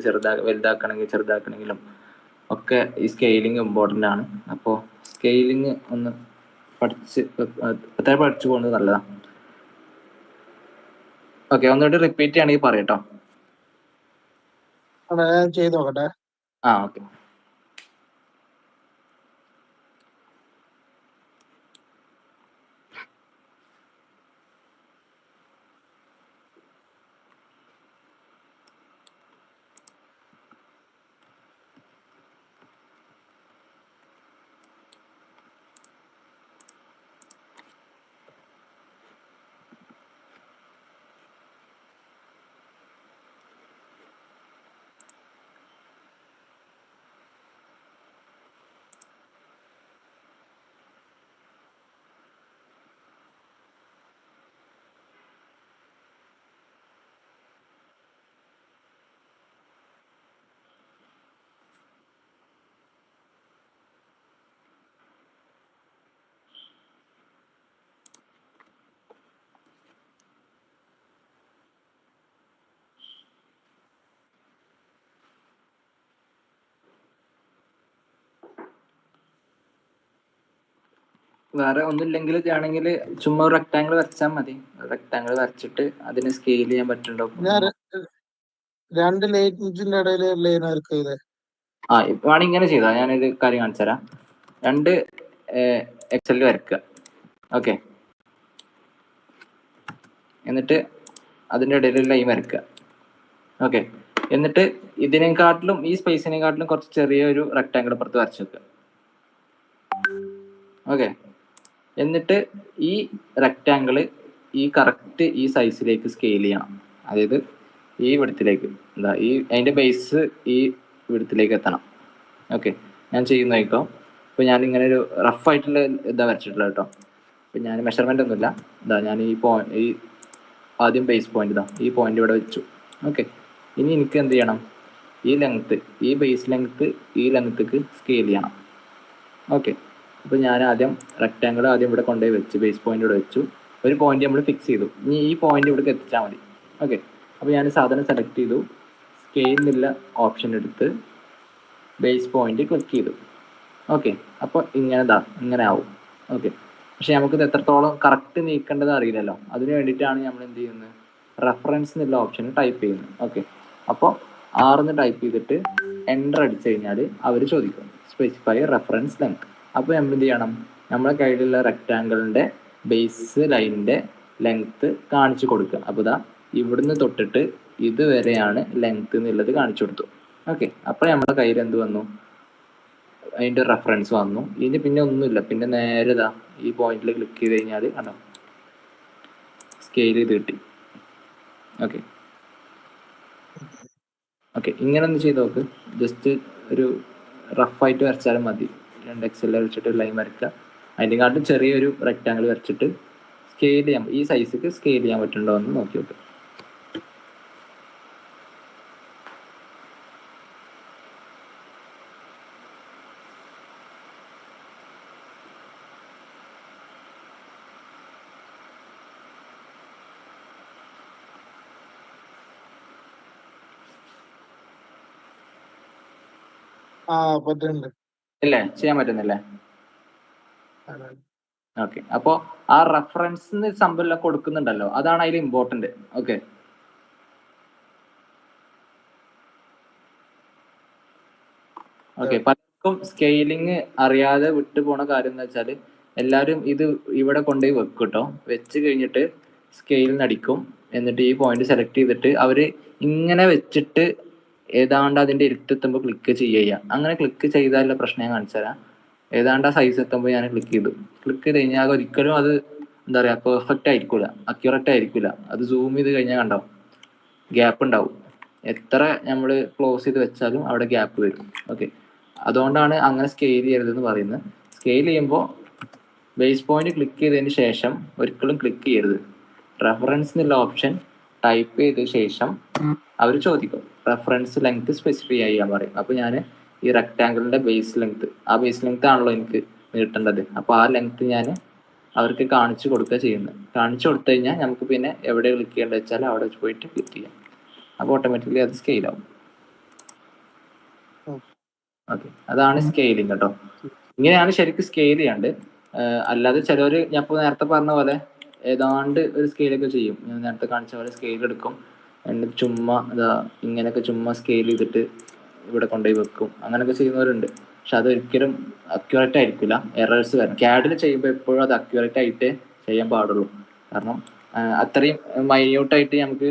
വലുതാക്കണമെങ്കിൽ ചെറുതാക്കണമെങ്കിലും ഒക്കെ ഈ സ്കെയിലിങ് ഇമ്പോർട്ടൻ്റ് ആണ്. അപ്പോൾ സ്കെയിലിങ് ഒന്ന് പഠിച്ചു പോകുന്നത് നല്ലതാണ്. ഓക്കെ, ഒന്നുകൂടി റിപ്പീറ്റ് ചെയ്യണമെങ്കിൽ പറയട്ടോ. ചെയ്ത് നോക്കട്ടെ. ഓക്കെ. വേറെ ഒന്നുമില്ലെങ്കിൽ ആണെങ്കിൽ ചുമ്മാ ഒരു റെക്ടാങ്കിൾ വരച്ചാൽ മതി. റെക്ടാങ്കിൾ വരച്ചിട്ട് അതിന് സ്കെയിൽ ചെയ്യാൻ പറ്റുന്നുണ്ടോ? ഞാൻ 2 ലൈൻസിന്റെ ഇടയിൽ ലൈൻ ആയിരിക്കും. ആ വേണമെങ്കിൽ ഇങ്ങനെ ചെയ്താൽ ഞാനൊരു കാര്യം കാണിച്ചു തരാം. 2 എക്സലിൽ വരക്കുക. ഓക്കെ, എന്നിട്ട് അതിൻ്റെ ഇടയിൽ ലൈൻ വരക്കുക. ഓക്കെ, എന്നിട്ട് ഇതിനെക്കാട്ടിലും ഈ സ്പേസിനെക്കാട്ടിലും കുറച്ച് ചെറിയൊരു റെക്ടാങ്കിൾ പുറത്ത് വരച്ചു വെക്കുക. ഓക്കെ, എന്നിട്ട് ഈ റെക്ടാങ്കിള് ഈ കറക്റ്റ് ഈ സൈസിലേക്ക് സ്കെയിൽ ചെയ്യണം. അതായത് ഈ വിടത്തിലേക്ക് എന്താ ഈ അതിൻ്റെ ബേസ് ഈ വിടത്തിലേക്ക് എത്തണം. ഓക്കെ, ഞാൻ ചെയ്യുന്നതായിക്കോ. ഇപ്പോൾ ഞാൻ ഇങ്ങനെ ഒരു റഫായിട്ടുള്ള ഇതാ വരച്ചിട്ടുള്ളത് കേട്ടോ. ഇപ്പം ഞാൻ മെഷർമെൻ്റ് ഒന്നുമില്ല. ഇതാ ഞാൻ ഈ ആദ്യം ബേസ് പോയിന്റ് ഇതാ ഈ പോയിന്റ് ഇവിടെ വെച്ചു. ഓക്കെ, ഇനി എനിക്ക് എന്ത് ചെയ്യണം? ഈ ലെങ്ത്ത്, ഈ ബേസ് ലെങ്ത്ത് ഈ ലെങ്ത്തേക്ക് സ്കെയിൽ ചെയ്യണം. ഓക്കെ, അപ്പോൾ ഞാൻ ആദ്യം റെക്ടാങ്കിൾ ആദ്യം ഇവിടെ കൊണ്ടുപോയി വെച്ച് ബേസ് പോയിന്റ് ഇവിടെ വെച്ചു. ഒരു പോയിന്റ് നമ്മൾ ഫിക്സ് ചെയ്തു. ഇനി ഈ പോയിന്റ് ഇവിടേക്ക് എത്തിച്ചാൽ മതി. ഓക്കെ, അപ്പോൾ ഞാൻ സാധനം സെലക്ട് ചെയ്തു, സ്കെയിൽ എന്നുള്ള ഓപ്ഷൻ എടുത്ത് ബേസ് പോയിന്റ് ക്ലിക്ക് ചെയ്തു. ഓക്കെ, അപ്പോൾ ഇങ്ങനെ ആവും. ഓക്കെ, പക്ഷെ നമുക്കിത് എത്രത്തോളം കറക്റ്റ് നീക്കേണ്ടത് അറിയില്ലല്ലോ. അതിന് വേണ്ടിയിട്ടാണ് നമ്മൾ എന്ത് ചെയ്യുന്നത്? റെഫറൻസ് എന്നുള്ള ഓപ്ഷൻ ടൈപ്പ് ചെയ്യുന്നത്. ഓക്കെ, അപ്പോൾ 6 ടൈപ്പ് ചെയ്തിട്ട് എൻ്റർ അടിച്ചു കഴിഞ്ഞാൽ അവർ ചോദിക്കും സ്പെസിഫൈ റെഫറൻസ് ലെങ്ത്. അപ്പോൾ നമ്മൾ എന്ത് ചെയ്യണം? നമ്മളെ കയ്യിലുള്ള റെക്ടാങ്കിളിൻ്റെ ബേസ് ലൈനിൻ്റെ ലെങ്ത്ത് കാണിച്ചു കൊടുക്കുക. അപ്പോൾ ഇതാ ഇവിടുന്ന് തൊട്ടിട്ട് ഇതുവരെയാണ് ലെങ്ത്ത് എന്നുള്ളത് കാണിച്ചു കൊടുത്തു. ഓക്കെ, അപ്പോൾ നമ്മുടെ കയ്യിൽ എന്ത് വന്നു? അതിൻ്റെ റെഫറൻസ് വന്നു. ഇനി പിന്നെ ഒന്നുമില്ല, പിന്നെ നേരെ ഇതാ ഈ പോയിന്റിൽ ക്ലിക്ക് ചെയ്ത് കഴിഞ്ഞാൽ കണ്ടോ സ്കെയിൽ ചെയ്ത് കിട്ടി. ഓക്കെ ഓക്കെ, ഇങ്ങനെ ഒന്ന് ചെയ്ത് നോക്ക്. ജസ്റ്റ് ഒരു റഫായിട്ട് വരച്ചാലും മതി. 2 എക്സൽ വരച്ചിട്ട് ലൈൻ വരയ്ക്കുക. അതിനെക്കാട്ടും ചെറിയൊരു റെക്ടാങ്കിൾ വരച്ചിട്ട് സ്കെയിൽ ചെയ്യാം. ഈ സൈസിക്ക് സ്കെയിൽ ചെയ്യാൻ പറ്റുന്നുണ്ടോ എന്ന് നോക്കി നോക്കുക. പറ്റുന്നുണ്ട്. ഇല്ലേ? ചെയ്യാൻ പറ്റുന്നില്ലേ? ഓക്കെ, അപ്പോൾ ആ റെഫറൻസ് സംഭവം കൊടുക്കുന്നുണ്ടല്ലോ, അതാണ് അതിൽ ഇമ്പോർട്ടന്റ്. ഓക്കെ, പലർക്കും സ്കെയിലിങ് അറിയാതെ വിട്ടു പോണ കാര്യം എന്ന് വെച്ചാൽ എല്ലാവരും ഇത് ഇവിടെ കൊണ്ടുപോയി വെക്കും കേട്ടോ. വെച്ച് കഴിഞ്ഞിട്ട് സ്കെയിലിന് അടിക്കും. എന്നിട്ട് ഈ പോയിന്റ് സെലക്ട് ചെയ്തിട്ട് അവർ ഇങ്ങനെ വെച്ചിട്ട് ഏതാണ്ട് അതിൻ്റെ ഇരുത്തെത്തുമ്പോൾ ക്ലിക്ക് ചെയ്യുക. അങ്ങനെ ക്ലിക്ക് ചെയ്താലുള്ള പ്രശ്നം ഞാൻ കാണിച്ചു തരാം. ഏതാണ്ട് ആ സൈസ് എത്തുമ്പോൾ ഞാൻ ക്ലിക്ക് ചെയ്ത് കഴിഞ്ഞാൽ ഒരിക്കലും അത് എന്താ പറയുക പെർഫെക്റ്റ് ആയിരിക്കില്ല, അക്യുറേറ്റ് ആയിരിക്കില്ല. അത് സൂം ചെയ്ത് കഴിഞ്ഞാൽ കണ്ടോ ഗ്യാപ്പ് ഉണ്ടാവും. എത്ര നമ്മൾ ക്ലോസ് ചെയ്ത് വെച്ചാലും അവിടെ ഗ്യാപ്പ് വരും. ഓക്കെ, അതുകൊണ്ടാണ് അങ്ങനെ സ്കെയിൽ ചെയ്യരുതെന്ന് പറയുന്നത്. സ്കെയിൽ ചെയ്യുമ്പോൾ ബേസ് പോയിന്റ് ക്ലിക്ക് ചെയ്തതിന് ശേഷം ഒരിക്കലും ക്ലിക്ക് ചെയ്യരുത്. റെഫറൻസ് എന്നുള്ള ഓപ്ഷൻ ടൈപ്പ് ചെയ്ത ശേഷം അവർ ചോദിക്കും റെഫറൻസ് ലെങ്ത് സ്പെസിഫൈ ചെയ്യാൻ പറയും. അപ്പോൾ ഞാൻ ഈ റെക്ടാങ്കിളിൻ്റെ ബേസ് ലെങ്ത്, ആ ബേസ് ലെങ്ത് ആണല്ലോ എനിക്ക് നീട്ടേണ്ടത്. അപ്പോൾ ആ ലെങ്ത് ഞാൻ അവർക്ക് കാണിച്ചു കൊടുക്കുക ചെയ്യുന്നത്. കാണിച്ചു കൊടുത്തു കഴിഞ്ഞാൽ നമുക്ക് പിന്നെ എവിടെ ക്ലിക്ക് ചെയ്യേണ്ടത് വെച്ചാൽ അവിടെ പോയിട്ട് ക്ലിക്ക് ചെയ്യാം. അപ്പോൾ ഓട്ടോമാറ്റിക്കലി അത് സ്കെയിൽ ആവും. ഓക്കെ, അതാണ് സ്കെയിലിംഗ് കേട്ടോ. ഇങ്ങനെയാണ് ശരിക്കും സ്കെയിൽ ചെയ്യാണ്ട്. അല്ലാതെ ചിലവർ ഞാൻ ഇപ്പോൾ നേരത്തെ പറഞ്ഞ പോലെ ഏതാണ്ട് ഒരു സ്കെയിലൊക്കെ ചെയ്യും. ഞാൻ നേരത്തെ കാണിച്ച പോലെ സ്കെയിൽ എടുക്കും, എന്നിട്ട് ചുമ്മാ ഇങ്ങനെയൊക്കെ ചുമ്മാ സ്കെയിൽ ചെയ്തിട്ട് ഇവിടെ കൊണ്ടുപോയി വെക്കും. അങ്ങനെയൊക്കെ ചെയ്യുന്നവരുണ്ട്. പക്ഷെ അതൊരിക്കലും അക്യുറേറ്റ് ആയിരിക്കില്ല, എറേഴ്സ് വരും. ക്യാഡിൽ ചെയ്യുമ്പോൾ എപ്പോഴും അത് അക്യുറേറ്റ് ആയിട്ട് ചെയ്യാൻ പാടുള്ളൂ. കാരണം അത്രയും മൈന്യൂട്ടായിട്ട് നമുക്ക്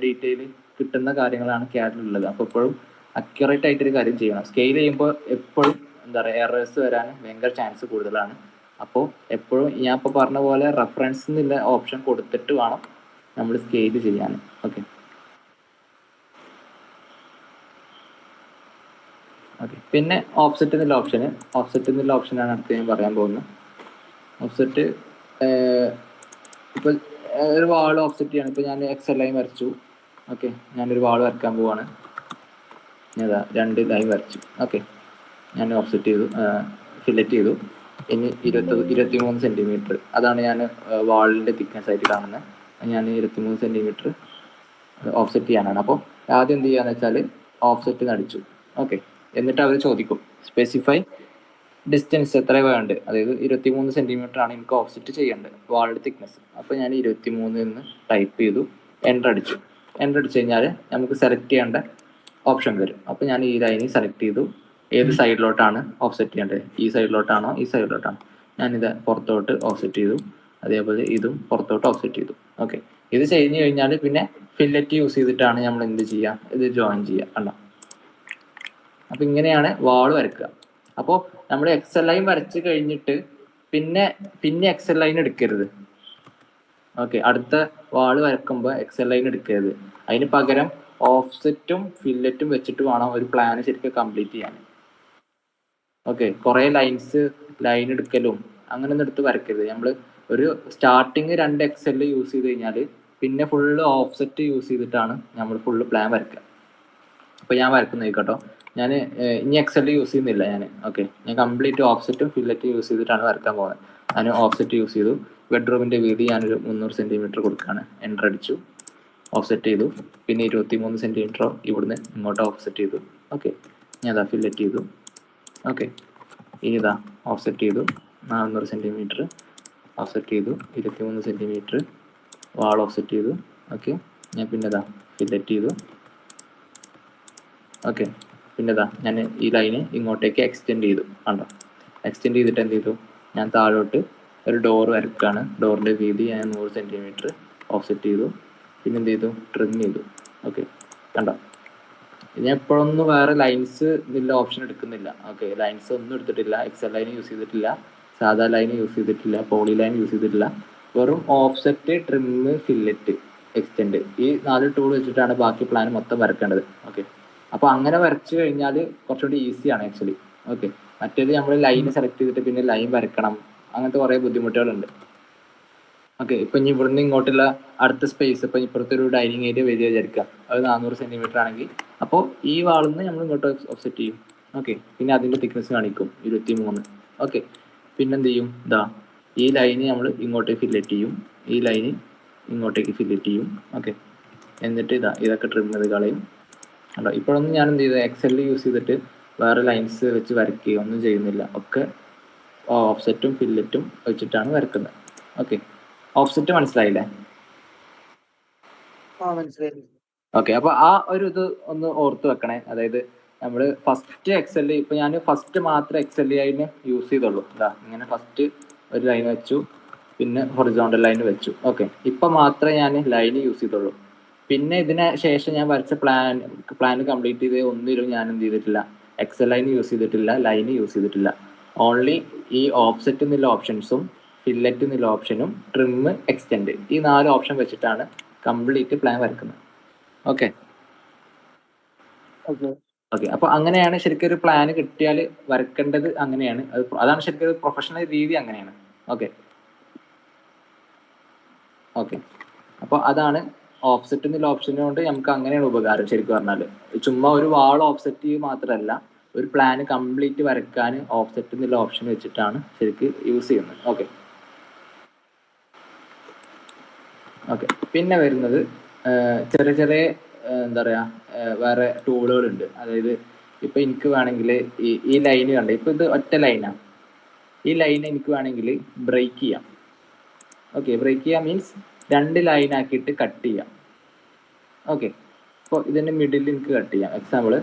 ഡീറ്റെയിൽ കിട്ടുന്ന കാര്യങ്ങളാണ് ക്യാഡിലുള്ളത്. അപ്പോൾ എപ്പോഴും അക്യുറേറ്റ് ആയിട്ടൊരു കാര്യം ചെയ്യണം. സ്കെയിൽ ചെയ്യുമ്പോൾ എപ്പോഴും എന്താ പറയുക എറേഴ്സ് വരാൻ ഭയങ്കര ചാൻസ് കൂടുതലാണ്. അപ്പോൾ എപ്പോഴും ഞാൻ ഇപ്പോൾ പറഞ്ഞ പോലെ റെഫറൻസ് എന്നുള്ള ഓപ്ഷൻ കൊടുത്തിട്ട് വേണം നമ്മൾ സ്കെയിൽ ചെയ്യാൻ. ഓക്കെ ഓക്കെ, പിന്നെ ഓഫ്സെറ്റ് എന്നുള്ള ഓപ്ഷനാണ് അടുത്ത് ഞാൻ പറയാൻ പോകുന്നത്. ഓഫ്സെറ്റ് ഇപ്പോൾ ഒരു വാൾ ഓഫ്സെറ്റ് ചെയ്യാണ്. ഇപ്പോൾ ഞാൻ എക്സൽ ലൈൻ വരച്ചു. ഓക്കെ, ഞാനൊരു വാൾ വരയ്ക്കാൻ പോവാണ്. ഏതാ 2 ലൈൻ വരച്ചു. ഓക്കെ, ഞാൻ ഓഫ്സെറ്റ് ചെയ്തു, ഫില്ലറ്റ് ചെയ്തു. ഇനി 23 സെൻറ്റിമീറ്റർ അതാണ് ഞാൻ വാളിൻ്റെ തിക്നെസ് ആയിട്ട് കാണുന്നത്. ഞാൻ 23 സെൻറ്റിമീറ്റർ ഓഫ്സെറ്റ് ചെയ്യാനാണ്. അപ്പോൾ ആദ്യം എന്ത് ചെയ്യാന്ന് വെച്ചാൽ ഓഫ്സെറ്റ് അടിച്ചു. ഓക്കെ, എന്നിട്ട് അവർ ചോദിക്കും സ്പെസിഫൈ ഡിസ്റ്റൻസ് എത്ര വേണ്ട, അതായത് 23 സെൻറ്റിമീറ്റർ ആണ് എനിക്ക് ഓഫ്സെറ്റ് ചെയ്യേണ്ടത് വാളിൻ്റെ തിക്നെസ്. അപ്പോൾ ഞാൻ 23 എന്ന് ടൈപ്പ് ചെയ്തു, എൻ്റർ അടിച്ചു. എൻ്റർ അടിച്ചു കഴിഞ്ഞാൽ നമുക്ക് സെലക്ട് ചെയ്യേണ്ട ഓപ്ഷൻ വരും. അപ്പോൾ ഞാൻ ഈ ലൈനിൽ സെലക്ട് ചെയ്തു, ഏത് സൈഡിലോട്ടാണ് ഓഫ്സെറ്റ് ചെയ്യേണ്ടത്, ഈ സൈഡിലോട്ടാണോ ഈ സൈഡിലോട്ടാണോ. ഞാനിത് പുറത്തോട്ട് ഓഫ്സെറ്റ് ചെയ്തു, അതേപോലെ ഇതും പുറത്തോട്ട് ഓഫ്സെറ്റ് ചെയ്തു. ഓക്കെ, ഇത് കഴിഞ്ഞ് കഴിഞ്ഞാൽ പിന്നെ ഫില്ലറ്റ് യൂസ് ചെയ്തിട്ടാണ് നമ്മൾ എന്ത് ചെയ്യുക, ഇത് ജോയിൻ ചെയ്യുക. കണ്ടോ? അപ്പോൾ ഇങ്ങനെയാണ് വാൾ വരയ്ക്കുക. അപ്പോൾ നമ്മൾ എക്സൽ ലൈൻ വരച്ച് കഴിഞ്ഞിട്ട് പിന്നെ എക്സൽ ലൈൻ എടുക്കരുത്. ഓക്കെ, അടുത്ത വാൾ വരക്കുമ്പോൾ എക്സൽ ലൈൻ എടുക്കരുത്. അതിന് പകരം ഓഫ്സെറ്റും ഫില്ലറ്റും വെച്ചിട്ട് വേണം ഒരു പ്ലാൻ ശരിക്കും കംപ്ലീറ്റ് ചെയ്യാൻ. ഓക്കെ, കുറേ ലൈൻ എടുക്കലും അങ്ങനെ ഒന്നും എടുത്ത് വരക്കരുത്. നമ്മൾ ഒരു സ്റ്റാർട്ടിങ് 2 എക്സൽ യൂസ് ചെയ്ത് കഴിഞ്ഞാൽ പിന്നെ ഫുള്ള് ഓഫ്സെറ്റ് യൂസ് ചെയ്തിട്ടാണ് നമ്മൾ ഫുള്ള് പ്ലാൻ വരക്കുക. അപ്പോൾ ഞാൻ വരക്കുന്നത് കേട്ടോ, ഞാൻ ഇനി എക്സൽ യൂസ് ചെയ്യുന്നില്ല ഞാൻ. ഓക്കെ, ഞാൻ കംപ്ലീറ്റ് ഓഫ്സെറ്റും ഫില്ലറ്റും യൂസ് ചെയ്തിട്ടാണ് വരക്കാൻ പോകുന്നത്. ഞാൻ ഓഫ്സെറ്റ് യൂസ് ചെയ്തു. ബെഡ്റൂമിൻ്റെ വീതി ഞാനൊരു 300 സെൻറ്റിമീറ്റർ കൊടുക്കുകയാണ്. എൻ്റർ അടിച്ചു, ഓഫ്സെറ്റ് ചെയ്തു. പിന്നെ 23 സെൻറ്റിമീറ്റർ ഇവിടുന്ന് ഇങ്ങോട്ട് ഓഫ്സെറ്റ് ചെയ്തു. ഓക്കെ, ഞാൻ അതാ ഫില്ലറ്റ് ചെയ്തു. ഓക്കെ, ഇനി ഇതാ ഓഫ്സെറ്റ് ചെയ്തു, 400 സെൻറ്റിമീറ്റർ ഓഫ്സെറ്റ് ചെയ്തു, 23 സെൻറ്റിമീറ്റർ വാൾ ഓഫ്സെറ്റ് ചെയ്തു. ഓക്കെ, ഞാൻ പിന്നെ ഇതാ ഫില്ലറ്റ് ചെയ്തു. ഓക്കെ, പിന്നെ ഇതാ ഞാൻ ഈ ലൈന് ഇങ്ങോട്ടേക്ക് എക്സ്റ്റെൻഡ് ചെയ്തു. കണ്ടോ? എക്സ്റ്റെൻഡ് ചെയ്തിട്ട് എന്ത് ചെയ്തു, ഞാൻ താഴോട്ട് ഒരു ഡോർ വരക്കുകയാണ്. ഡോറിൻ്റെ വീതി ഞാൻ 100 സെൻറ്റിമീറ്റർ ഓഫ്സെറ്റ് ചെയ്തു. പിന്നെ എന്ത് ചെയ്തു, ട്രിം ചെയ്തു. ഓക്കെ, കണ്ടോ? ഞാൻ എപ്പോഴൊന്നും വേറെ ലൈൻസ് ഇതില്ല ഓപ്ഷൻ എടുക്കുന്നില്ല. ഓക്കെ, ലൈൻസ് ഒന്നും എടുത്തിട്ടില്ല, എക്സൽ ലൈൻ യൂസ് ചെയ്തിട്ടില്ല, സാധാ ലൈൻ യൂസ് ചെയ്തിട്ടില്ല, പോളി ലൈൻ യൂസ് ചെയ്തിട്ടില്ല. വെറും ഓഫ്സെറ്റ്, ട്രിം, ഫില്ലറ്റ്, എക്സ്റ്റെൻഡ്, ഈ 4 ടൂൾ വെച്ചിട്ടാണ് ബാക്കി പ്ലാൻ മൊത്തം വരക്കേണ്ടത്. ഓക്കെ, അപ്പോൾ അങ്ങനെ വരച്ചു കഴിഞ്ഞാൽ കുറച്ചുകൂടി ഈസിയാണ് ആക്ച്വലി. ഓക്കെ, മറ്റേത് നമ്മൾ ലൈൻ സെലക്ട് ചെയ്തിട്ട് പിന്നെ ലൈൻ വരക്കണം, അങ്ങനത്തെ കുറേ ബുദ്ധിമുട്ടുകളുണ്ട്. ഓക്കെ, ഇപ്പം ഇനി ഇവിടുന്ന് ഇങ്ങോട്ടുള്ള അടുത്ത സ്പേസ്, ഇപ്പം ഇപ്പുറത്തെ ഒരു ഡൈനിങ് ഏരിയ വരിക വിചാരിക്കുക, അത് 400 സെൻറ്റിമീറ്റർ ആണെങ്കിൽ അപ്പോൾ ഈ വാളിൽ നിന്ന് നമ്മൾ ഇങ്ങോട്ട് ഓഫ്സെറ്റ് ചെയ്യും. ഓക്കെ, പിന്നെ അതിൻ്റെ തിക്നെസ് കാണിക്കും 23. ഓക്കെ, പിന്നെന്ത് ചെയ്യും, ഇതാ ഈ ലൈന് നമ്മൾ ഇങ്ങോട്ടേക്ക് ഫില്ലറ്റ് ചെയ്യും, ഈ ലൈന് ഇങ്ങോട്ടേക്ക് ഫില്ലറ്റ് ചെയ്യും. ഓക്കെ, എന്നിട്ട് ഇതൊക്കെ ട്രിം ചെയ്ത് കളയും. അല്ലോ, ഇപ്പോഴൊന്നും ഞാൻ എന്ത് ചെയ്തു, എക്സൽ യൂസ് ചെയ്തിട്ട് വേറെ ലൈൻസ് വെച്ച് വരയ്ക്കുകയോ ഒന്നും ചെയ്യുന്നില്ല. ഒക്കെ ഓഫ്സെറ്റും ഫില്ലറ്റും വെച്ചിട്ടാണ് വരക്കുന്നത്. ഓക്കെ, ഓഫ്സെറ്റ് മനസ്സിലായില്ലേ? ഓക്കെ, അപ്പോൾ ആ ഒരു ഇത് ഒന്ന് ഓർത്ത് വെക്കണേ. അതായത് നമ്മൾ ഫസ്റ്റ് എക്സൽ, ഇപ്പം ഞാൻ ഫസ്റ്റ് മാത്രം എക്സൽ ലൈന് യൂസ് ചെയ്തുള്ളൂ. ഇങ്ങനെ ഫസ്റ്റ് ഒരു ലൈൻ വെച്ചു, പിന്നെ ഹൊറിസോണ്ടൽ ലൈൻ വെച്ചു. ഓക്കെ, ഇപ്പം മാത്രമേ ഞാൻ ലൈൻ യൂസ് ചെയ്തുള്ളൂ. പിന്നെ ഇതിന് ശേഷം ഞാൻ വരച്ച പ്ലാൻ കംപ്ലീറ്റ് ചെയ്ത് ഒന്നിലും ഞാൻ എന്ത് ചെയ്തിട്ടില്ല, എക്സൽ ലൈൻ യൂസ് ചെയ്തിട്ടില്ല, ലൈൻ യൂസ് ചെയ്തിട്ടില്ല. ഓൺലി ഈ ഓഫ്സെറ്റ് എന്നുള്ള ഓപ്ഷൻസും ഫില്ലറ്റ് എന്നുള്ള ഓപ്ഷനും ട്രിം, എക്സ്റ്റെൻഡ്, ഈ 4 ഓപ്ഷൻ വെച്ചിട്ടാണ് കംപ്ലീറ്റ് പ്ലാൻ വരക്കുന്നത്. ഓക്കെ ഓക്കെ, അപ്പോൾ അങ്ങനെയാണ് ശരിക്കും ഒരു പ്ലാൻ കിട്ടിയാൽ വരക്കേണ്ടത്. അങ്ങനെയാണ് അതാണ് ശരിക്കും ഒരു പ്രൊഫഷണൽ രീതി, അങ്ങനെയാണ്. ഓക്കെ ഓക്കെ, അപ്പോൾ അതാണ് ഓഫ്സെറ്റ് എന്നുള്ള ഓപ്ഷൻ കൊണ്ട് നമുക്ക് അങ്ങനെയാണ് ഉപകാരം. ശരിക്കും പറഞ്ഞാൽ ചുമ്മാ ഒരു വാൾ ഓഫ്സെറ്റ് മാത്രമല്ല, ഒരു പ്ലാൻ കംപ്ലീറ്റ് വരക്കാൻ ഓഫ്സെറ്റ് എന്നുള്ള ഓപ്ഷൻ വെച്ചിട്ടാണ് ശരിക്കും യൂസ് ചെയ്യുന്നത്. ഓക്കെ ഓക്കെ, പിന്നെ വരുന്നത് ചെറിയ ചെറിയ എന്താ പറയുക, വേറെ ടൂളുകളുണ്ട്. അതായത് ഇപ്പം എനിക്ക് വേണമെങ്കിൽ ഈ ലൈന് കണ്ട, ഇപ്പം ഇത് ഒറ്റ ലൈനാണ്, ഈ ലൈൻ എനിക്ക് വേണമെങ്കിൽ ബ്രേക്ക് ചെയ്യാം. ഓക്കെ, ബ്രേക്ക് ചെയ്യാം മീൻസ് 2 ലൈനാക്കിയിട്ട് കട്ട് ചെയ്യാം. ഓക്കെ, അപ്പോൾ ഇതിൻ്റെ മിഡിൽ എനിക്ക് കട്ട് ചെയ്യാം. എക്സാമ്പിൾ,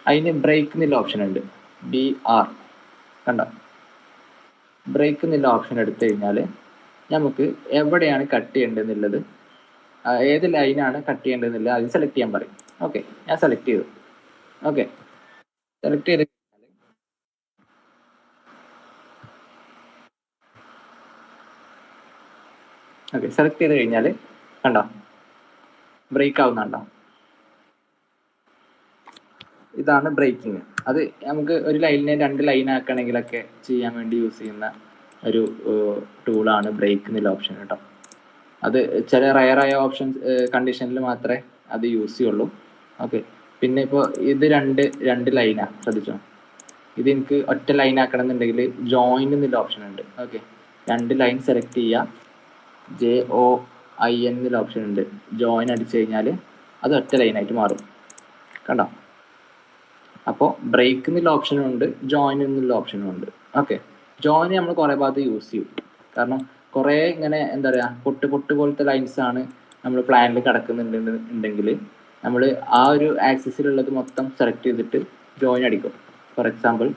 അതിന് ബ്രേക്ക് എന്നുള്ള ഓപ്ഷൻ ഉണ്ട്, BR, കണ്ടോ? ബ്രേക്ക് എന്നുള്ള ഓപ്ഷൻ എടുത്തു കഴിഞ്ഞാൽ നമുക്ക് എവിടെയാണ് കട്ട് ചെയ്യേണ്ടതെന്നുള്ളത്, ഏത് ലൈനാണ് കട്ട് ചെയ്യേണ്ടതെന്നുള്ളത് അത് സെലക്ട് ചെയ്യാൻ പറയും. ഓക്കെ, ഞാൻ സെലക്ട് ചെയ്തു. ഓക്കെ, സെലക്ട് ചെയ്ത് സെലക്ട് ചെയ്ത് കഴിഞ്ഞാൽ കണ്ടോ ബ്രേക്ക് ആവുന്നുണ്ടോ? ഇതാണ് ബ്രേക്കിങ്. അത് നമുക്ക് ഒരു ലൈനിനെ 2 ലൈൻ ആക്കണമെങ്കിലൊക്കെ ചെയ്യാൻ വേണ്ടി യൂസ് ചെയ്യുന്ന ഒരു ടൂളാണ് ബ്രേക്ക് എന്നുള്ള ഓപ്ഷൻ കേട്ടോ. അത് ചില റയറായ ഓപ്ഷൻസ് കണ്ടീഷനിൽ മാത്രമേ അത് യൂസ് ചെയ്യുള്ളൂ. ഓക്കെ, പിന്നെ ഇപ്പോൾ ഇത് രണ്ട് ലൈനാണ്, ശ്രദ്ധിച്ചോ. ഇത് എനിക്ക് ഒറ്റ ലൈൻ ആക്കണം എന്നുണ്ടെങ്കിൽ ജോയിൻ എന്നുള്ള ഓപ്ഷൻ ഉണ്ട്. ഓക്കെ, 2 ലൈൻ സെലക്ട് ചെയ്യുക, JOIN എന്നുള്ള ഓപ്ഷൻ ഉണ്ട്, ജോയിൻ അടിച്ചു കഴിഞ്ഞാൽ അത് ഒറ്റ ലൈനായിട്ട് മാറും. കണ്ടോ? അപ്പോൾ ബ്രേക്ക് എന്നുള്ള ഓപ്ഷനും ഉണ്ട്, ജോയിൻ എന്നുള്ള ഓപ്ഷനും ഉണ്ട്. ഓക്കെ, ജോയിൻ നമ്മൾ കുറേ ഭാഗത്ത് യൂസ് ചെയ്യും. കാരണം കുറേ ഇങ്ങനെ എന്താ പറയുക പൊട്ട് പോലത്തെ ലൈൻസ് ആണ് നമ്മൾ പ്ലാനിൽ കിടക്കുന്നുണ്ടെങ്കിൽ നമ്മൾ ആ ഒരു ആക്സിസിലുള്ളത് മൊത്തം സെലക്ട് ചെയ്തിട്ട് ജോയിൻ അടിക്കും. ഫോർ എക്സാമ്പിൾ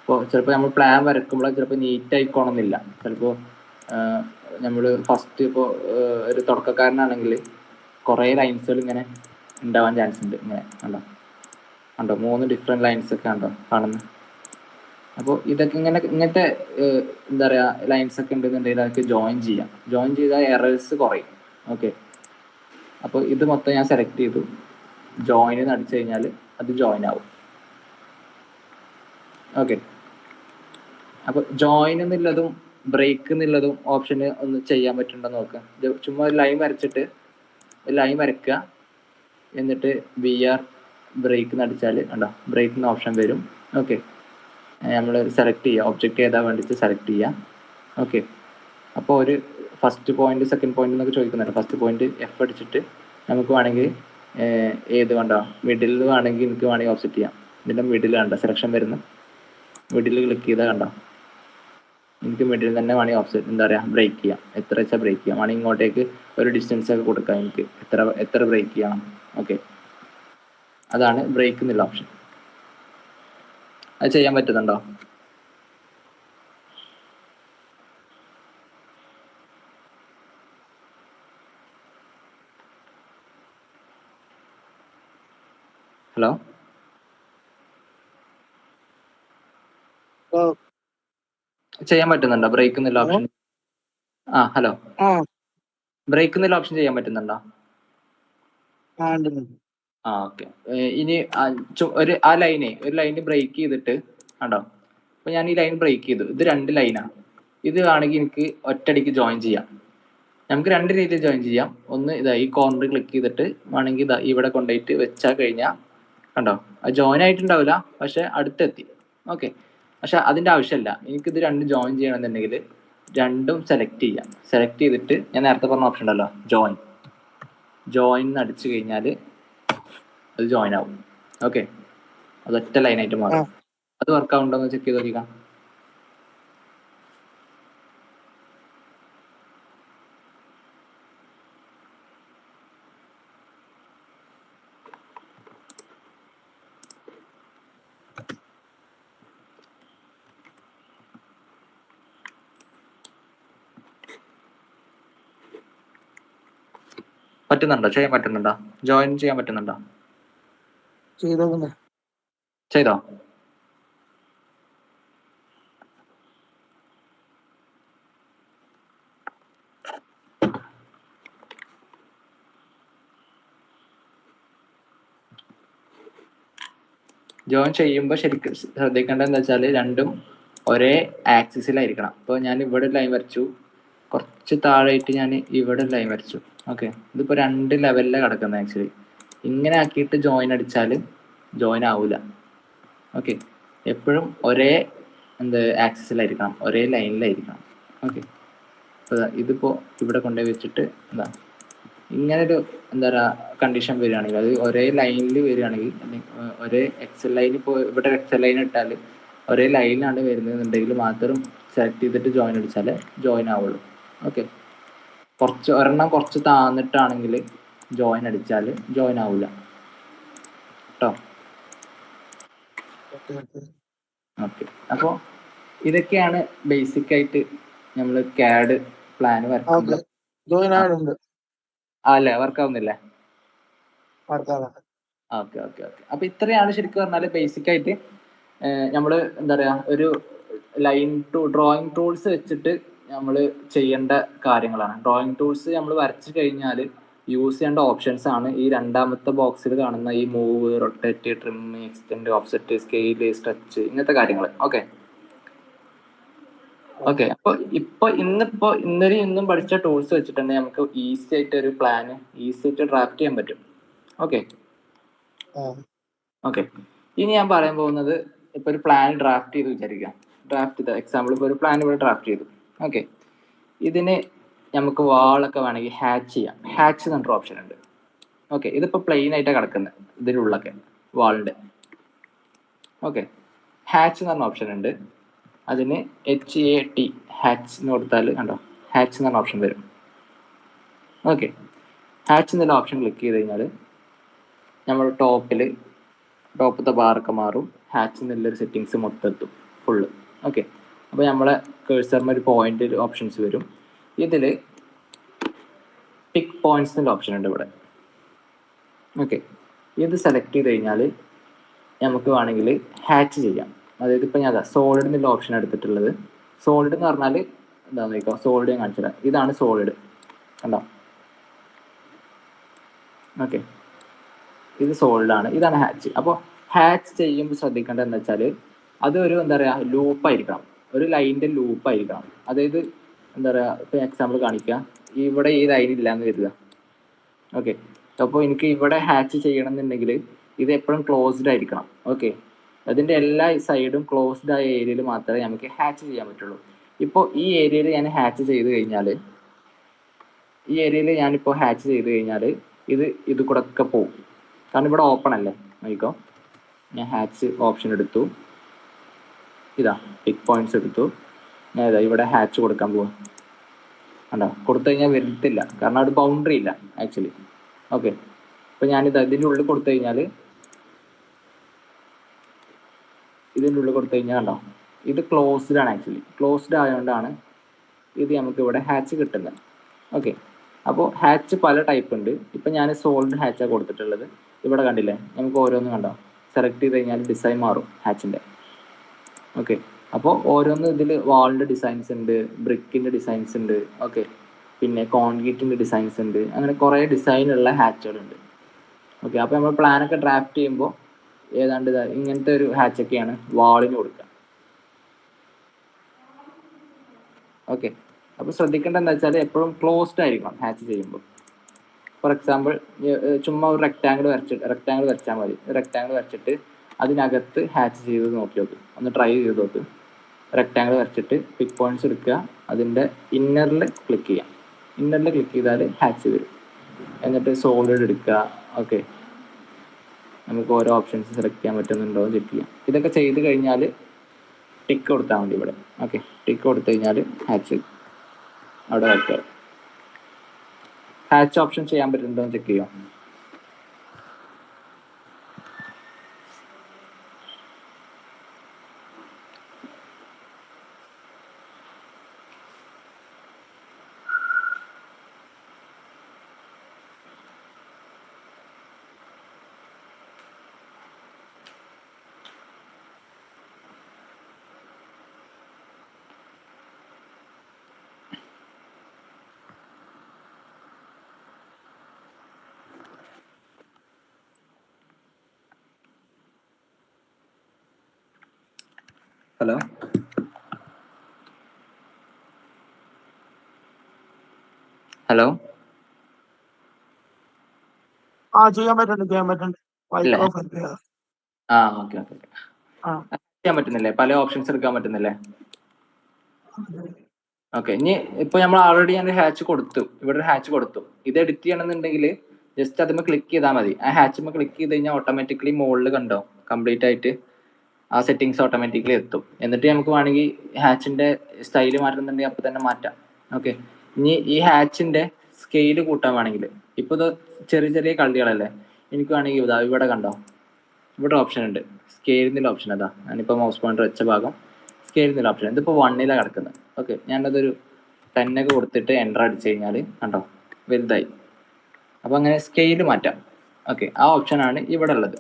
ഇപ്പോൾ ചിലപ്പോൾ നമ്മൾ പ്ലാൻ വരക്കുമ്പോൾ ചിലപ്പോൾ നീറ്റ് ആയിക്കോണമെന്നില്ല. ചിലപ്പോൾ നമ്മൾ ഫസ്റ്റ് ഇപ്പോൾ ഒരു തുടക്കക്കാരനാണെങ്കിൽ കുറേ ലൈൻസുകൾ ഇങ്ങനെ ഉണ്ടാവാൻ ചാൻസ് ഉണ്ട്. ഇങ്ങനെ കണ്ടോ 3 ഡിഫറെൻറ്റ് ലൈൻസ് ഒക്കെ കണ്ടോ കാണുന്നത്. അപ്പോൾ ഇതൊക്കെ ഇങ്ങനത്തെ എന്താ പറയുക ലൈൻസ് ഒക്കെ ഉണ്ടെന്നുണ്ടെങ്കിൽ അതൊക്കെ ജോയിൻ ചെയ്യാം. ജോയിൻ ചെയ്താൽ എറേഴ്സ് കുറയും. ഓക്കെ, അപ്പോൾ ഇത് മൊത്തം ഞാൻ സെലക്ട് ചെയ്തു, ജോയിൻ എന്ന് അടിച്ചു കഴിഞ്ഞാൽ അത് ജോയിൻ ആവും. ഓക്കെ, അപ്പോൾ ജോയിൻ എന്നുള്ളതും ബ്രേക്ക് എന്നുള്ളതും ഓപ്ഷന് ഒന്ന് ചെയ്യാൻ പറ്റുന്നുണ്ടോ നോക്കാം. ചുമ്മാ ഒരു ലൈൻ വരച്ചിട്ട് ലൈൻ വരയ്ക്കുക, എന്നിട്ട് BR ബ്രേക്ക് അടിച്ചാൽ കണ്ടോ ബ്രേക്ക് എന്ന ഓപ്ഷൻ വരും. ഓക്കെ, നമ്മൾ സെലക്ട് ചെയ്യുക, ഒബ്ജക്റ്റ് ഏതാ വേണ്ടിയിട്ട് സെലക്ട് ചെയ്യുക. ഓക്കെ, അപ്പോൾ ഒരു ഫസ്റ്റ് പോയിന്റ് സെക്കൻഡ് പോയിന്റ് എന്നൊക്കെ ചോദിക്കുന്നുണ്ട്. ഫസ്റ്റ് പോയിന്റ് F അടിച്ചിട്ട് നമുക്ക് വേണമെങ്കിൽ ഏത് കണ്ടോ മിഡിലിൽ വേണമെങ്കിൽ എനിക്ക് വേണമെങ്കിൽ ഓഫ്സെറ്റ് ചെയ്യാം. ഇതിൻ്റെ മിഡിൽ കണ്ടോ സെലക്ഷൻ വരുന്നു, മിഡിൽ ക്ലിക്ക് ചെയ്താൽ കണ്ടോ എനിക്ക് മിഡിൽ തന്നെ വേണമെങ്കിൽ ഓഫ്സെറ്റ് എന്താ പറയുക ബ്രേക്ക് ചെയ്യാം. എത്ര വെച്ചാൽ ബ്രേക്ക് ചെയ്യാം. വേണമെങ്കിൽ ഇങ്ങോട്ടേക്ക് ഒരു ഡിസ്റ്റൻസ് ഒക്കെ കൊടുക്കാം എനിക്ക് എത്ര ബ്രേക്ക് ചെയ്യണം. ഓക്കെ, അതാണ് ബ്രേക്ക് എന്നുള്ള ഓപ്ഷൻ. അത് ചെയ്യാൻ പറ്റുന്നുണ്ടോ? ഹലോ ചെയ്യാൻ പറ്റുന്നുണ്ടോ ബ്രേക്ക് എന്നുള്ള ഓപ്ഷൻ? ഹലോ, ബ്രേക്ക് എന്നുള്ള ഓപ്ഷൻ ചെയ്യാൻ പറ്റുന്നുണ്ടോ? ഓക്കെ, ഇനി ഒരു ലൈന് ബ്രേക്ക് ചെയ്തിട്ട് കണ്ടോ. അപ്പൊ ഞാൻ ഈ ലൈൻ ബ്രേക്ക് ചെയ്തു. ഇത് 2 ലൈനാണ്. ഇത് ആണെങ്കിൽ എനിക്ക് ഒറ്റയടിക്ക് ജോയിൻ ചെയ്യാം. നമുക്ക് 2 രീതിയിൽ ജോയിൻ ചെയ്യാം. ഒന്ന് ഇതാ ഈ കോർണർ ക്ലിക്ക് ചെയ്തിട്ട് വേണമെങ്കിൽ ഇതാ ഇവിടെ കൊണ്ടുപോയിട്ട് വെച്ചാൽ കഴിഞ്ഞാൽ കണ്ടോ അത് ജോയിൻ ആയിട്ടുണ്ടാവില്ല, പക്ഷെ അടുത്തെത്തി. ഓക്കെ, പക്ഷെ അതിൻ്റെ ആവശ്യമില്ല. എനിക്കിത് 2 ജോയിൻ ചെയ്യണമെന്നുണ്ടെങ്കിൽ 2ഉം സെലക്ട് ചെയ്യാം. സെലക്ട് ചെയ്തിട്ട് ഞാൻ നേരത്തെ പറഞ്ഞ ഓപ്ഷൻ ഉണ്ടല്ലോ ജോയിൻ അടിച്ചു കഴിഞ്ഞാൽ അത് ജോയിൻ ആവും. ഓക്കെ, അത് ഒറ്റ ലൈനായിട്ട് മാറും. അത് വർക്ക് ആവുന്നുണ്ടോ എന്ന് ചെക്ക് ചെയ്ത് നോക്കിക്കാം. പറ്റുന്നുണ്ടോ? ചെയ്യാൻ പറ്റുന്നുണ്ടോ? ജോയിൻ ചെയ്യാൻ പറ്റുന്നുണ്ടോ? ചെയ്തോ? ജോയിൻ ചെയ്യുമ്പോൾ ശരിക്കും ശ്രദ്ധിക്കേണ്ടത് എന്താ വെച്ചാൽ 2ഉം ഒരേ ആക്സിസിലായിരിക്കണം. ഇപ്പോൾ ഞാൻ ഇവിടെ ലൈൻ വരച്ചു, കുറച്ച് താഴെയായിട്ട് ഞാൻ ഇവിടെ ലൈൻ വരച്ചു. ഓക്കെ, ഇതിപ്പോൾ 2 ലെവലിലാണ് കിടക്കുന്നത്. ആക്ച്വലി ഇങ്ങനെ ആക്കിയിട്ട് ജോയിൻ അടിച്ചാൽ ജോയിൻ ആവില്ല. ഓക്കെ, എപ്പോഴും ഒരേ ആക്സിസിലായിരിക്കണം, ഒരേ ലൈനിലായിരിക്കണം. ഓക്കെ, അപ്പോൾ ഇതിപ്പോൾ ഇവിടെ കൊണ്ടുപോയി വെച്ചിട്ട് ഇങ്ങനൊരു എന്താ പറയുക കണ്ടീഷൻ വരികയാണെങ്കിൽ, അത് ഒരേ ലൈനിൽ വരികയാണെങ്കിൽ, ഒരേ എക്സൽ ലൈൻ, ഇപ്പോൾ ഇവിടെ എക്സൽ ലൈൻ ഇട്ടാൽ ഒരേ ലൈനാണ് വരുന്നതെന്നുണ്ടെങ്കിൽ മാത്രം സെലക്ട് ചെയ്തിട്ട് ജോയിൻ അടിച്ചാൽ ജോയിൻ ആവുള്ളൂ. ഓക്കെ, ഒരെണ്ണം കുറച്ച് താന്നിട്ടാണെങ്കിൽ ജോയിൻ അടിച്ചാൽ ജോയിൻ ആവില്ല കേട്ടോ. ഓക്കെ, അപ്പോൾ ഇതൊക്കെയാണ് ബേസിക് ആയിട്ട് നമ്മൾ CAD പ്ലാൻ വരയ്ക്കുന്നത്. അല്ലേ, വർക്ക് ആവുന്നില്ലേ? ഓക്കെ ഓക്കെ ഓക്കെ അപ്പൊ ഇത്രയാണ് ശരിക്കും പറഞ്ഞാൽ ബേസിക് ആയിട്ട് നമ്മൾ എന്താ പറയാ ഒരു ഡ്രോയിങ് ടൂൾസ് വെച്ചിട്ട് നമ്മൾ ചെയ്യേണ്ട കാര്യങ്ങളാണ്. ഡ്രോയിങ് ടൂൾസ് നമ്മൾ വരച്ചു കഴിഞ്ഞാൽ യൂസ് ചെയ്യേണ്ട ഓപ്ഷൻസ് ആണ് ഈ രണ്ടാമത്തെ ബോക്സിൽ കാണുന്ന ഈ move, rotate, trim, extend, offset, scale, stretch, ഇങ്ങനത്തെ കാര്യങ്ങൾ. ഓക്കെ ഓക്കെ അപ്പൊ ഇന്നും പഠിച്ച ടൂൾസ് വെച്ചിട്ട് തന്നെ നമുക്ക് ഈസി ആയിട്ട് ഒരു പ്ലാൻ ഈസി ആയിട്ട് ഡ്രാഫ്റ്റ് ചെയ്യാൻ പറ്റും. ഓക്കെ ഓക്കെ ഇനി ഞാൻ പറയാൻ പോകുന്നത്, ഇപ്പൊ ഒരു പ്ലാൻ ഡ്രാഫ്റ്റ് ചെയ്ത് വിചാരിക്കാം. ഡ്രാഫ്റ്റ് ചെയ്ത എക്സാമ്പിൾ ഇപ്പോൾ ഒരു പ്ലാൻ ഇവിടെ ഡ്രാഫ്റ്റ് ചെയ്തു. ഓക്കെ, ഇതിന് നമുക്ക് വാളൊക്കെ വേണമെങ്കിൽ ഹാച്ച് ചെയ്യാം. ഹാച്ച് എന്ന് പറഞ്ഞൊരു ഓപ്ഷൻ ഉണ്ട്. ഇതിപ്പോ പ്ലെയിൻ ആയിട്ടാണ് കിടക്കുന്നത് ഇതിലുള്ളൊക്കെ വാളിന്റെ. ഓക്കെ, ഹാച്ച് എന്ന് പറഞ്ഞ ഓപ്ഷൻ ഉണ്ട്. അതിന് HAT ഹാച്ച് എന്ന് കൊടുത്താൽ കണ്ടോ ഹാച്ച് എന്ന് പറഞ്ഞ ഓപ്ഷൻ വരും. ഓക്കെ, ഹാച്ച് എന്നുള്ള ഓപ്ഷൻ ക്ലിക്ക് ചെയ്ത് കഴിഞ്ഞാൽ നമ്മൾ ടോപ്പത്തെ ബാറൊക്കെ മാറും. ഹാച്ച് എന്നുള്ളൊരു സെറ്റിങ്സ് മൊത്തം എത്തും ഫുള്ള്. ഓക്കെ, അപ്പോൾ നമ്മളെ കേഴ്സറിന് ഒരു പോയിന്റ് ഓപ്ഷൻസ് വരും. ഇതിൽ പിക്ക് പോയിന്റ്സ് എന്നുള്ള ഓപ്ഷൻ ഉണ്ട് ഇവിടെ. ഓക്കെ, ഇത് സെലക്ട് ചെയ്ത് കഴിഞ്ഞാൽ നമുക്ക് വേണമെങ്കിൽ ഹാച്ച് ചെയ്യാം. അതായത് ഇപ്പം ഞാൻ സോളിഡ് എന്നുള്ള ഓപ്ഷൻ എടുത്തിട്ടുള്ളത്. സോളിഡ് എന്ന് പറഞ്ഞാൽ എന്താണെന്ന് നോക്കാം, സോളിഡ് ഞാൻ കാണിച്ചു തരാം. ഇതാണ് സോളിഡ്, കണ്ടോ? ഓക്കെ, ഇത് സോൾഡാണ്, ഇതാണ് ഹാച്ച്. അപ്പോൾ ഹാച്ച് ചെയ്യുമ്പോൾ ശ്രദ്ധിക്കേണ്ടത് എന്താ വെച്ചാൽ അതൊരു എന്താ പറയുക ലൂപ്പായിരിക്കണം, ഒരു ലൈനിൻ്റെ ലൂപ്പായിരിക്കണം. അതായത് എന്താ പറയുക, ഇപ്പോൾ എക്സാമ്പിൾ കാണിക്കുക, ഇവിടെ ഈ ലൈൻ ഇല്ലയെന്ന് കരുതുക. ഓക്കെ, അപ്പോൾ എനിക്ക് ഇവിടെ ഹാച്ച് ചെയ്യണം എന്നുണ്ടെങ്കിൽ ഇത് എപ്പോഴും ക്ലോസ്ഡ് ആയിരിക്കണം. ഓക്കെ, അതിൻ്റെ എല്ലാ സൈഡും ക്ലോസ്ഡ് ആയ ഏരിയയിൽ മാത്രമേ നമുക്ക് ഹാച്ച് ചെയ്യാൻ പറ്റുള്ളൂ. ഇപ്പോൾ ഈ ഏരിയയിൽ ഞാൻ ഹാച്ച് ചെയ്ത് കഴിഞ്ഞാൽ ഇത് കൂടെ ഒക്കെ പോകും. കാരണം ഇവിടെ ഓപ്പൺ അല്ലേ. നോക്കിക്കോ, ഞാൻ ഹാച്ച് ഓപ്ഷൻ എടുത്തു, ഇതാ പിക്ക് പോയിന്റ്സ് എടുത്തു, ഞാൻ ഇതാ ഇവിടെ ഹാച്ച് കൊടുക്കാൻ പോവാം. കണ്ടോ, കൊടുത്തു കഴിഞ്ഞാൽ വരത്തില്ല, കാരണം അവിടെ ബൗണ്ടറി ഇല്ല ആക്ച്വലി. ഓക്കെ, അപ്പോൾ ഞാനിത് ഇതിൻ്റെ ഉള്ളിൽ കൊടുത്തു കഴിഞ്ഞാൽ കണ്ടോ ഇത് ക്ലോസ്ഡ് ആണ്. ആക്ച്വലി ക്ലോസ്ഡ് ആയതുകൊണ്ടാണ് ഇത് നമുക്ക് ഇവിടെ ഹാച്ച് കിട്ടുന്നത്. ഓക്കെ, അപ്പോൾ ഹാച്ച് പല ടൈപ്പ് ഉണ്ട്. ഇപ്പം ഞാൻ സോൾഡ് ഹാച്ചാണ് കൊടുത്തിട്ടുള്ളത്. ഇവിടെ കണ്ടില്ലേ, നമുക്ക് ഓരോന്നും കണ്ടോ സെലക്ട് ചെയ്ത് കഴിഞ്ഞാൽ ഡിസൈൻ മാറും ഹാച്ചിൻ്റെ. ഓക്കെ, അപ്പോൾ ഓരോന്ന് ഇതിൽ വാളിൻ്റെ ഡിസൈൻസ് ഉണ്ട്, ബ്രിക്കിൻ്റെ ഡിസൈൻസ് ഉണ്ട്. ഓക്കെ, പിന്നെ കോൺക്രീറ്റിൻ്റെ ഡിസൈൻസ് ഉണ്ട്. അങ്ങനെ കുറേ ഡിസൈനുള്ള ഹാച്ചുകളുണ്ട്. ഓക്കെ, അപ്പോൾ നമ്മൾ പ്ലാനൊക്കെ ഡ്രാഫ്റ്റ് ചെയ്യുമ്പോൾ ഏതാണ്ട് ഇങ്ങനത്തെ ഒരു ഹാച്ചൊക്കെയാണ് വാളിന് കൊടുക്കുക. ഓക്കെ, അപ്പോൾ ശ്രദ്ധിക്കേണ്ടത് എന്താ വെച്ചാൽ എപ്പോഴും ക്ലോസ്ഡ് ആയിരിക്കണം ഹാച്ച് ചെയ്യുമ്പോൾ. ഫോർ എക്സാമ്പിൾ ചുമ്മാ ഒരു റെക്റ്റാങ്കിൾ വരച്ചാൽ മതി. റെക്റ്റാങ്കിൾ വരച്ചിട്ട് അതിനകത്ത് ഹാച്ച് ചെയ്ത് നോക്കി നോക്ക്, ഒന്ന് ട്രൈ ചെയ്ത് നോക്ക്. റെക്റ്റാങ്കിൾ വരച്ചിട്ട് പിക്ക് പോയിന്റ്സ് എടുക്കുക, അതിൻ്റെ ഇന്നറിൽ ക്ലിക്ക് ചെയ്യാം. ഇന്നറിൽ ക്ലിക്ക് ചെയ്താൽ ഹാച്ച് വരും. എന്നിട്ട് സോളിഡ് എടുക്കുക. ഓക്കെ, നമുക്ക് ഓരോ ഓപ്ഷൻസ് സെലക്ട് ചെയ്യാൻ പറ്റുന്നുണ്ടോ എന്ന് ചെക്ക് ചെയ്യാം. ഇതൊക്കെ ചെയ്ത് കഴിഞ്ഞാൽ ടിക്ക് കൊടുത്താൽ മതി ഇവിടെ. ഓക്കെ, ടിക്ക് കൊടുത്തു കഴിഞ്ഞാൽ ഹാച്ച് അവിടെ വയ്ക്കുക. ഹാച്ച് ഓപ്ഷൻ ചെയ്യാൻ പറ്റുന്നുണ്ടോ എന്ന് ചെക്ക് ചെയ്യാം. ഹലോ ഹലോ ചെയ്യാൻ പറ്റുന്നുണ്ട്. ഓക്കെ ചെയ്യാൻ പറ്റുന്നില്ലേ? പല ഓപ്ഷൻസ് എടുക്കാൻ പറ്റുന്നില്ലേ? ഓക്കെ, ഇനി ഇപ്പൊ നമ്മൾ ആൾറെഡി ഞാൻ ഹാച്ച് കൊടുത്തു, ഇവിടെ ഒരു ഹാച്ച് കൊടുത്തു. ഇത് എഡിറ്റ് ചെയ്യണമെന്നുണ്ടെങ്കിൽ ജസ്റ്റ് അതിന് ക്ലിക്ക് ചെയ്താൽ മതി. ആ ഹാച്ചിന് ക്ലിക്ക് ചെയ്ത് കഴിഞ്ഞാൽ ഓട്ടോമാറ്റിക്കലി മുകളിൽ കണ്ടോ കംപ്ലീറ്റ് ആയിട്ട് ആ സെറ്റിങ്സ് ഓട്ടോമാറ്റിക്കലി എത്തും. എന്നിട്ട് നമുക്ക് വേണമെങ്കിൽ ഹാച്ചിന്റെ സ്റ്റൈല് മാറ്റുന്നുണ്ടെങ്കിൽ അപ്പൊ തന്നെ മാറ്റാം. ഓക്കെ, ഇനി ഈ ഹാച്ചിന്റെ സ്കെയില് കൂട്ടാൻ വേണമെങ്കിൽ ഇപ്പൊ ഇത് ചെറിയ ചെറിയ കളികളല്ലേ, എനിക്ക് വേണമെങ്കിൽ ഇതാ ഇവിടെ കണ്ടോ ഇവിടെ ഓപ്ഷൻ ഉണ്ട്, സ്കെയിലിനുള്ള ഓപ്ഷൻ. അതാ ഞാനിപ്പോ മൗസ് പോയിന്റർ വെച്ച ഭാഗം സ്കെയിലിനുള്ള ഓപ്ഷൻ. ഇതിപ്പോ 1 കിടക്കുന്നത്. ഓക്കെ, ഞാനതൊരു 10 ഒക്കെ കൊടുത്തിട്ട് എൻ്റർ അടിച്ചു കഴിഞ്ഞാൽ കണ്ടോ വലുതായി. അപ്പൊ അങ്ങനെ സ്കെയില് മാറ്റാം. ഓക്കെ, ആ ഓപ്ഷനാണ് ഇവിടെ ഉള്ളത്.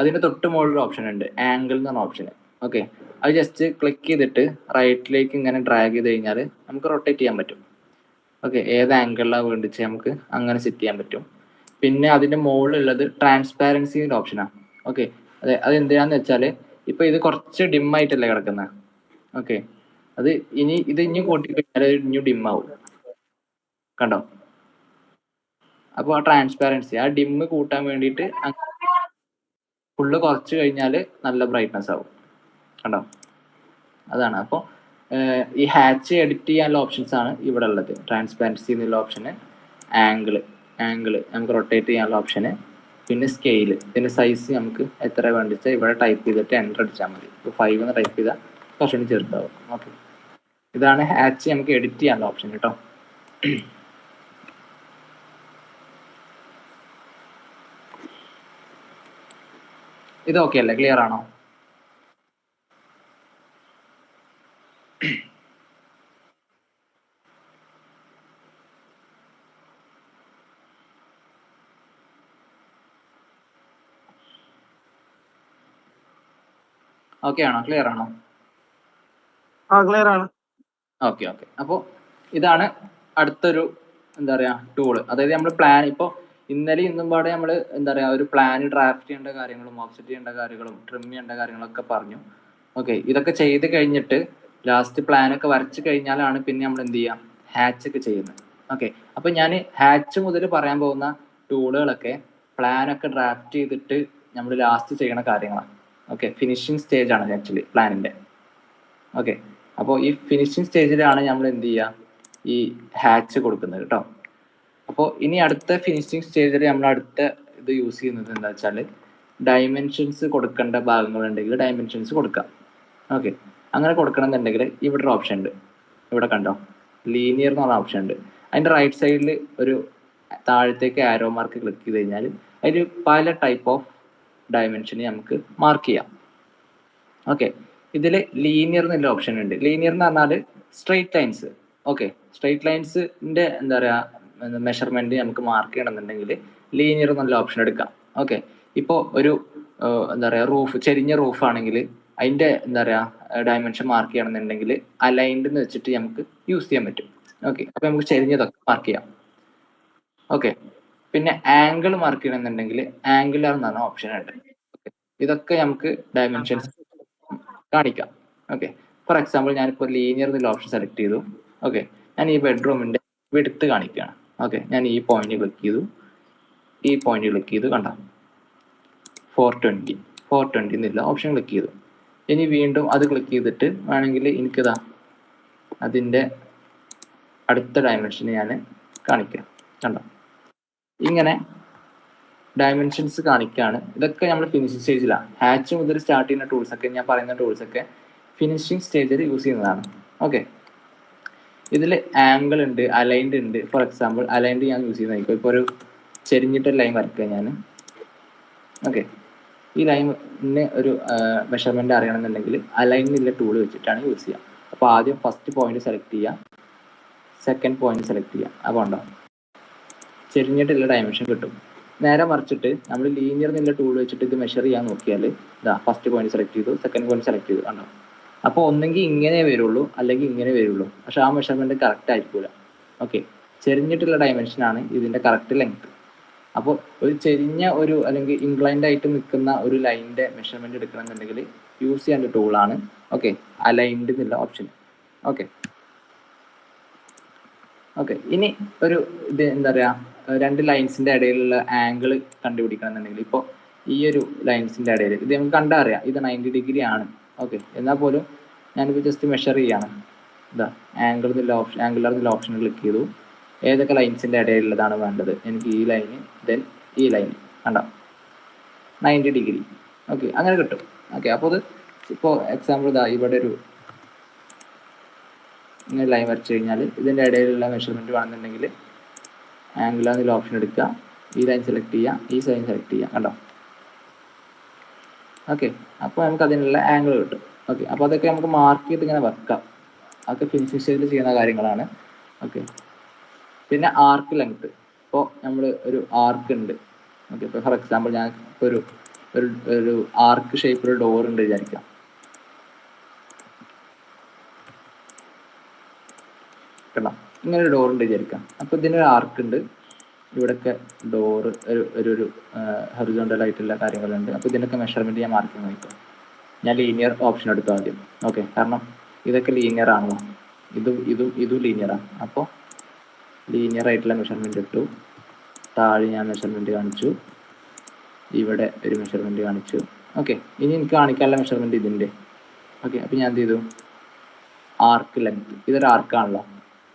അതിന്റെ തൊട്ട് മുകളിൽ ഓപ്ഷൻ ഉണ്ട് ആംഗിൾ എന്ന് പറഞ്ഞ ഓപ്ഷൻ. ഓക്കെ, അത് ജസ്റ്റ് ക്ലിക്ക് ചെയ്തിട്ട് റൈറ്റിലേക്ക് ഇങ്ങനെ ഡ്രാഗ് ചെയ്ത് കഴിഞ്ഞാൽ നമുക്ക് റൊട്ടേറ്റ് ചെയ്യാൻ പറ്റും. ഓക്കെ, ഏത് ആംഗിളിലാണ് വേണ്ടിച്ച് നമുക്ക് അങ്ങനെ സെറ്റ് ചെയ്യാൻ പറ്റും. പിന്നെ അതിന്റെ മുകളിലുള്ളത് ട്രാൻസ്പാരൻസിന്റെ ഓപ്ഷനാണ്. ഓക്കെ, അത് എന്തിനാന്ന് വെച്ചാൽ ഇപ്പൊ ഇത് കുറച്ച് ഡിം ആയിട്ടല്ലേ കിടക്കുന്നത്. ഓക്കെ, അത് ഇനി കൂട്ടി കഴിഞ്ഞാൽ ഇനി ഡിം ആവും, കണ്ടോ? അപ്പോൾ ആ ട്രാൻസ്പാരൻസി ആ ഡിമ്മ് കൂട്ടാൻ വേണ്ടിയിട്ട് ഫുള്ള് കുറച്ച് കഴിഞ്ഞാൽ നല്ല ബ്രൈറ്റ്നസ് ആവും, കണ്ടോ? അതാണ്. അപ്പോൾ ഈ ഹാച്ച് എഡിറ്റ് ചെയ്യാനുള്ള ഓപ്ഷൻസ് ആണ് ഇവിടെ ഉള്ളത്. ട്രാൻസ്പാരൻസി എന്നുള്ള ഓപ്ഷന്, ആംഗിള് നമുക്ക് റൊട്ടേറ്റ് ചെയ്യാനുള്ള ഓപ്ഷന്, പിന്നെ സ്കെയില്, പിന്നെ സൈസ് നമുക്ക് എത്ര വേണ്ടിച്ചാൽ ഇവിടെ ടൈപ്പ് ചെയ്തിട്ട് എൻ്റർ അടിച്ചാൽ മതി. ഇപ്പോൾ 5 എന്ന് ടൈപ്പ് ചെയ്താൽ കുറച്ചുകൂടി ചെറുതാവും. ഓക്കെ, ഇതാണ് ഹാച്ച് നമുക്ക് എഡിറ്റ് ചെയ്യാനുള്ള ഓപ്ഷൻ കേട്ടോ. ഇത് ഓക്കെ അല്ലേ? ക്ലിയർ ആണോ? ഓക്കെ ആണോ? ക്ലിയർ ആണോ? ക്ലിയർ ആണ്. Okay okay. അപ്പോൾ ഇതാണ് അടുത്തൊരു എന്താ പറയുക ടൂള്. അതായത് നമ്മൾ പ്ലാൻ ഇപ്പോൾ ഇന്നലെ ഇന്നും പാടെ നമ്മൾ എന്താ പറയുക ഒരു പ്ലാൻ ഡ്രാഫ്റ്റ് ചെയ്യേണ്ട കാര്യങ്ങളും ഓഫ്സെറ്റ് ചെയ്യേണ്ട കാര്യങ്ങളും ട്രിം ചെയ്യേണ്ട കാര്യങ്ങളൊക്കെ പറഞ്ഞു. ഓക്കെ, ഇതൊക്കെ ചെയ്ത് കഴിഞ്ഞിട്ട് ലാസ്റ്റ് പ്ലാനൊക്കെ വരച്ച് കഴിഞ്ഞാലാണ് പിന്നെ നമ്മൾ എന്ത് ചെയ്യുക, ഹാച്ച് ഒക്കെ ചെയ്യുന്നത്. ഓക്കെ, അപ്പോൾ ഞാൻ ഹാച്ച് മുതൽ പറയാൻ പോകുന്ന ടൂളുകളൊക്കെ പ്ലാനൊക്കെ ഡ്രാഫ്റ്റ് ചെയ്തിട്ട് നമ്മൾ ലാസ്റ്റ് ചെയ്യണ കാര്യങ്ങളാണ്. ഓക്കെ, ഫിനിഷിങ് സ്റ്റേജ് ആണ് ആക്ച്വലി പ്ലാനിൻ്റെ. ഓക്കെ, അപ്പോൾ ഈ ഫിനിഷിങ് സ്റ്റേജിലാണ് നമ്മൾ എന്ത് ചെയ്യുക, ഈ ഹാച്ച് കൊടുക്കുന്നത് കേട്ടോ. അപ്പോൾ ഇനി അടുത്ത ഫിനിഷിങ് സ്റ്റേജിൽ നമ്മൾ അടുത്ത ഇത് യൂസ് ചെയ്യുന്നത് എന്താ വെച്ചാൽ ഡയമെൻഷൻസ് കൊടുക്കേണ്ട ഭാഗങ്ങളുണ്ടെങ്കിൽ ഡയമെൻഷൻസ് കൊടുക്കാം. ഓക്കെ, അങ്ങനെ കൊടുക്കണമെന്നുണ്ടെങ്കിൽ ഇവിടെ ഒരു ഓപ്ഷൻ ഉണ്ട്, ഇവിടെ കണ്ടോ ലീനിയർ എന്ന് പറഞ്ഞ ഓപ്ഷൻ ഉണ്ട്. അതിൻ്റെ റൈറ്റ് സൈഡിൽ ഒരു താഴത്തേക്ക് ആരോ മാർക്ക് ക്ലിക്ക് ചെയ്ത് കഴിഞ്ഞാൽ അതിൽ പല ടൈപ്പ് ഓഫ് ഡയമെൻഷന് നമുക്ക് മാർക്ക് ചെയ്യാം. ഓക്കെ, ഇതിൽ ലീനിയർ എന്നുള്ള ഓപ്ഷൻ ഉണ്ട്. ലീനിയർ എന്ന് പറഞ്ഞാൽ സ്ട്രെയിറ്റ് ലൈൻസ്. ഓക്കെ, സ്ട്രെയിറ്റ് ലൈൻസിൻ്റെ എന്താ പറയുക മെഷർമെൻറ്റ് നമുക്ക് മാർക്ക് ചെയ്യണമെന്നുണ്ടെങ്കിൽ ലീനിയർ എന്നുള്ള ഓപ്ഷൻ എടുക്കാം. ഓക്കെ, ഇപ്പോൾ ഒരു എന്താ പറയുക റൂഫ്, ചെരിഞ്ഞ റൂഫ് ആണെങ്കിൽ അതിൻ്റെ എന്താ പറയുക ഡയമെൻഷൻ മാർക്ക് ചെയ്യണമെന്നുണ്ടെങ്കിൽ അലൈൻഡ് എന്ന് വെച്ചിട്ട് നമുക്ക് യൂസ് ചെയ്യാൻ പറ്റും. ഓക്കെ, അപ്പോൾ നമുക്ക് ചെരിഞ്ഞതൊക്കെ മാർക്ക് ചെയ്യാം. ഓക്കെ, പിന്നെ ആംഗിൾ മാർക്ക് ചെയ്യണമെന്നുണ്ടെങ്കിൽ ആംഗുലർ എന്ന് പറഞ്ഞ ഓപ്ഷൻ ഉണ്ട്. ഇതൊക്കെ നമുക്ക് ഡയമെൻഷൻസ് കാണിക്കാം. ഓക്കെ, ഫോർ എക്സാമ്പിൾ ഞാനിപ്പോൾ ലീനിയർ എന്നുള്ള ഓപ്ഷൻ സെലക്ട് ചെയ്തു. ഓക്കെ, ഞാൻ ഈ ബെഡ്റൂമിൻ്റെ വിഡ്ത്ത് കാണിക്കുകയാണ്. ഓക്കെ, ഞാൻ ഈ പോയിന്റ് ക്ലിക്ക് ചെയ്തു, ഈ പോയിന്റ് ക്ലിക്ക് ചെയ്തു, കണ്ടോ 420 എന്നുള്ള ഓപ്ഷൻ ക്ലിക്ക് ചെയ്തു. ഇനി വീണ്ടും അത് ക്ലിക്ക് ചെയ്തിട്ട് വേണമെങ്കിൽ എനിക്കിതാ അതിൻ്റെ അടുത്ത ഡയമെൻഷൻ ഞാൻ കാണിക്കാം. കണ്ടോ, ഇങ്ങനെ ഡയമെൻഷൻസ് കാണിക്കുകയാണ്. ഇതൊക്കെ നമ്മൾ ഫിനിഷിംഗ് സ്റ്റേജിലാണ്. ഹാച്ച് മുതൽ സ്റ്റാർട്ട് ചെയ്യുന്ന ടൂൾസൊക്കെ, ഞാൻ പറയുന്ന ടൂൾസൊക്കെ ഫിനിഷിംഗ് സ്റ്റേജിൽ യൂസ് ചെയ്യുന്നതാണ്. ഓക്കെ, ഇതിൽ ആംഗിൾ ഉണ്ട്, അലൈൻഡ് ഉണ്ട്. ഫോർ എക്സാമ്പിൾ അലൈൻഡ് ഞാൻ യൂസ് ചെയ്യുന്നതായിരിക്കും. ഇപ്പോൾ ഒരു ചെരിഞ്ഞിട്ടൊരു ലൈൻ വരയ്ക്കുക ഞാൻ. ഓക്കെ, ഈ ലൈനിന് ഒരു മെഷർമെൻറ്റ് അറിയണമെന്നുണ്ടെങ്കിൽ അലൈൻ എന്നുള്ള ടൂൾ വെച്ചിട്ടാണ് യൂസ് ചെയ്യുക. അപ്പോൾ ആദ്യം ഫസ്റ്റ് പോയിന്റ് സെലക്ട് ചെയ്യുക, സെക്കൻഡ് പോയിന്റ് സെലക്ട് ചെയ്യുക. അപ്പോൾ ഉണ്ടോ ചെരിഞ്ഞിട്ടുള്ള ഡയമെൻഷൻ കിട്ടും. നേരെ മറിച്ചിട്ട് നമ്മൾ ലീനിയർ എന്നുള്ള ടൂൾ വെച്ചിട്ട് ഇത് മെഷർ ചെയ്യാൻ നോക്കിയാൽ ഇതാ ഫസ്റ്റ് പോയിന്റ് സെലക്ട് ചെയ്തു, സെക്കൻഡ് പോയിന്റ് സെലക്ട് ചെയ്തു, കണ്ടോ. അപ്പോൾ ഒന്നെങ്കിൽ ഇങ്ങനെ വരുള്ളൂ അല്ലെങ്കിൽ ഇങ്ങനെ വരുള്ളൂ, പക്ഷെ ആ മെഷർമെൻറ്റ് കറക്റ്റ് ആയിരിക്കില്ല. ഓക്കെ, ചെരിഞ്ഞിട്ടുള്ള ഡയമെൻഷനാണ് ഇതിൻ്റെ കറക്റ്റ് ലെങ്ത്. അപ്പോൾ ഒരു ചെരിഞ്ഞ ഒരു അല്ലെങ്കിൽ ഇൻക്ലൈൻഡ് ആയിട്ട് നിൽക്കുന്ന ഒരു ലൈനിൻ്റെ മെഷർമെൻറ്റ് എടുക്കണമെന്നുണ്ടെങ്കിൽ യൂസ് ചെയ്യേണ്ട ടൂളാണ് ഓക്കെ അലൈൻഡ് എന്നുള്ള ഓപ്ഷൻ. ഓക്കെ ഓക്കെ, ഇനി ഒരു ഇത് എന്താ പറയുക രണ്ട് ലൈൻസിൻ്റെ ഇടയിലുള്ള ആംഗിൾ കണ്ടുപിടിക്കണമെന്നുണ്ടെങ്കിൽ ഇപ്പോൾ ഈ ഒരു ലൈൻസിൻ്റെ ഇടയിൽ ഇത് നമുക്ക് കണ്ടറിയാം ഇത് 90 ഡിഗ്രി ആണ്. ഓക്കെ, എന്നാൽ പോലും ഞാനിപ്പോൾ ജസ്റ്റ് മെഷർ ചെയ്യാണ്. ഇതാ ആംഗിൾ എന്നുള്ള ഓപ്ഷൻ, ആംഗുലർ എന്നുള്ള ഓപ്ഷൻ ക്ലിക്ക് ചെയ്തു. ഏതൊക്കെ ലൈൻസിൻ്റെ ഇടയിലുള്ളതാണ് വേണ്ടത്, എനിക്ക് ഈ ലൈന് ദെൻ ഈ ലൈന് കണ്ടോ 90 ഡിഗ്രി. ഓക്കെ, അങ്ങനെ കിട്ടും. ഓക്കെ, അപ്പോൾ അത് ഇപ്പോൾ എക്സാമ്പിൾ ഇതാ ഇവിടെ ഒരു ഇങ്ങനെ ലൈൻ വരച്ച് കഴിഞ്ഞാൽ ഇതിൻ്റെ ഇടയിലുള്ള മെഷർമെൻറ്റ് വേണമെന്നുണ്ടെങ്കിൽ ആംഗുലർ എന്നുള്ള ഓപ്ഷൻ എടുക്കുക, ഈ ലൈൻ സെലക്ട് ചെയ്യുക, ഈ ലൈൻ സെലക്ട് ചെയ്യുക, കണ്ടോ. ഓക്കെ, അപ്പോൾ നമുക്ക് അതിനുള്ള ആംഗിൾ കിട്ടും. ഓക്കെ, അപ്പോൾ അതൊക്കെ നമുക്ക് മാർക്ക് ചെയ്ത് ഇങ്ങനെ വെക്കാം. അതൊക്കെ ഫിനിഷിംഗ് സ്റ്റേജിൽ ചെയ്യുന്ന കാര്യങ്ങളാണ്. ഓക്കെ, പിന്നെ ആർക്ക് ലെങ്ത്. ഇപ്പോൾ നമ്മൾ ഒരു ആർക്ക് ഉണ്ട്. ഓക്കെ, ഇപ്പോൾ ഫോർ എക്സാമ്പിൾ ഞാൻ ഇപ്പോൾ ഒരു ആർക്ക് ഷേപ്പിൽ ഡോർ ഉണ്ട് വിചാരിക്കാം. കേട്ടോ, ഇങ്ങനെ ഒരു ഡോർ ഉണ്ട് വിചാരിക്കാം. അപ്പോൾ ഇതിനൊരു ആർക്ക് ഉണ്ട്, ഇവിടെയൊക്കെ ഡോറ് ഒരു ഹൊറിസോണ്ടൽ ആയിട്ടുള്ള കാര്യങ്ങളുണ്ട്. അപ്പോൾ ഇതിനൊക്കെ മെഷർമെൻറ്റ് ഞാൻ മാർക്ക് നോക്കാം. ഞാൻ ലീനിയർ ഓപ്ഷൻ എടുത്തു ആദ്യം. ഓക്കെ, കാരണം ഇതൊക്കെ ലീനിയർ ആണല്ലോ, ഇതും ലീനിയറാണ്. അപ്പോൾ ലീനിയർ ആയിട്ടുള്ള മെഷർമെൻറ്റ് ഇട്ടു. താഴെ ഞാൻ മെഷർമെൻറ്റ് കാണിച്ചു, ഇവിടെ ഒരു മെഷർമെൻറ്റ് കാണിച്ചു. ഓക്കെ, ഇനി എനിക്ക് കാണിക്കാനുള്ള മെഷർമെൻറ്റ് ഇതിൻ്റെ. ഓക്കെ, അപ്പോൾ ഞാൻ എന്ത് ചെയ്തു, ആർക്ക് ലെങ്ത്, ഇതൊരു ആർക്കാണല്ലോ.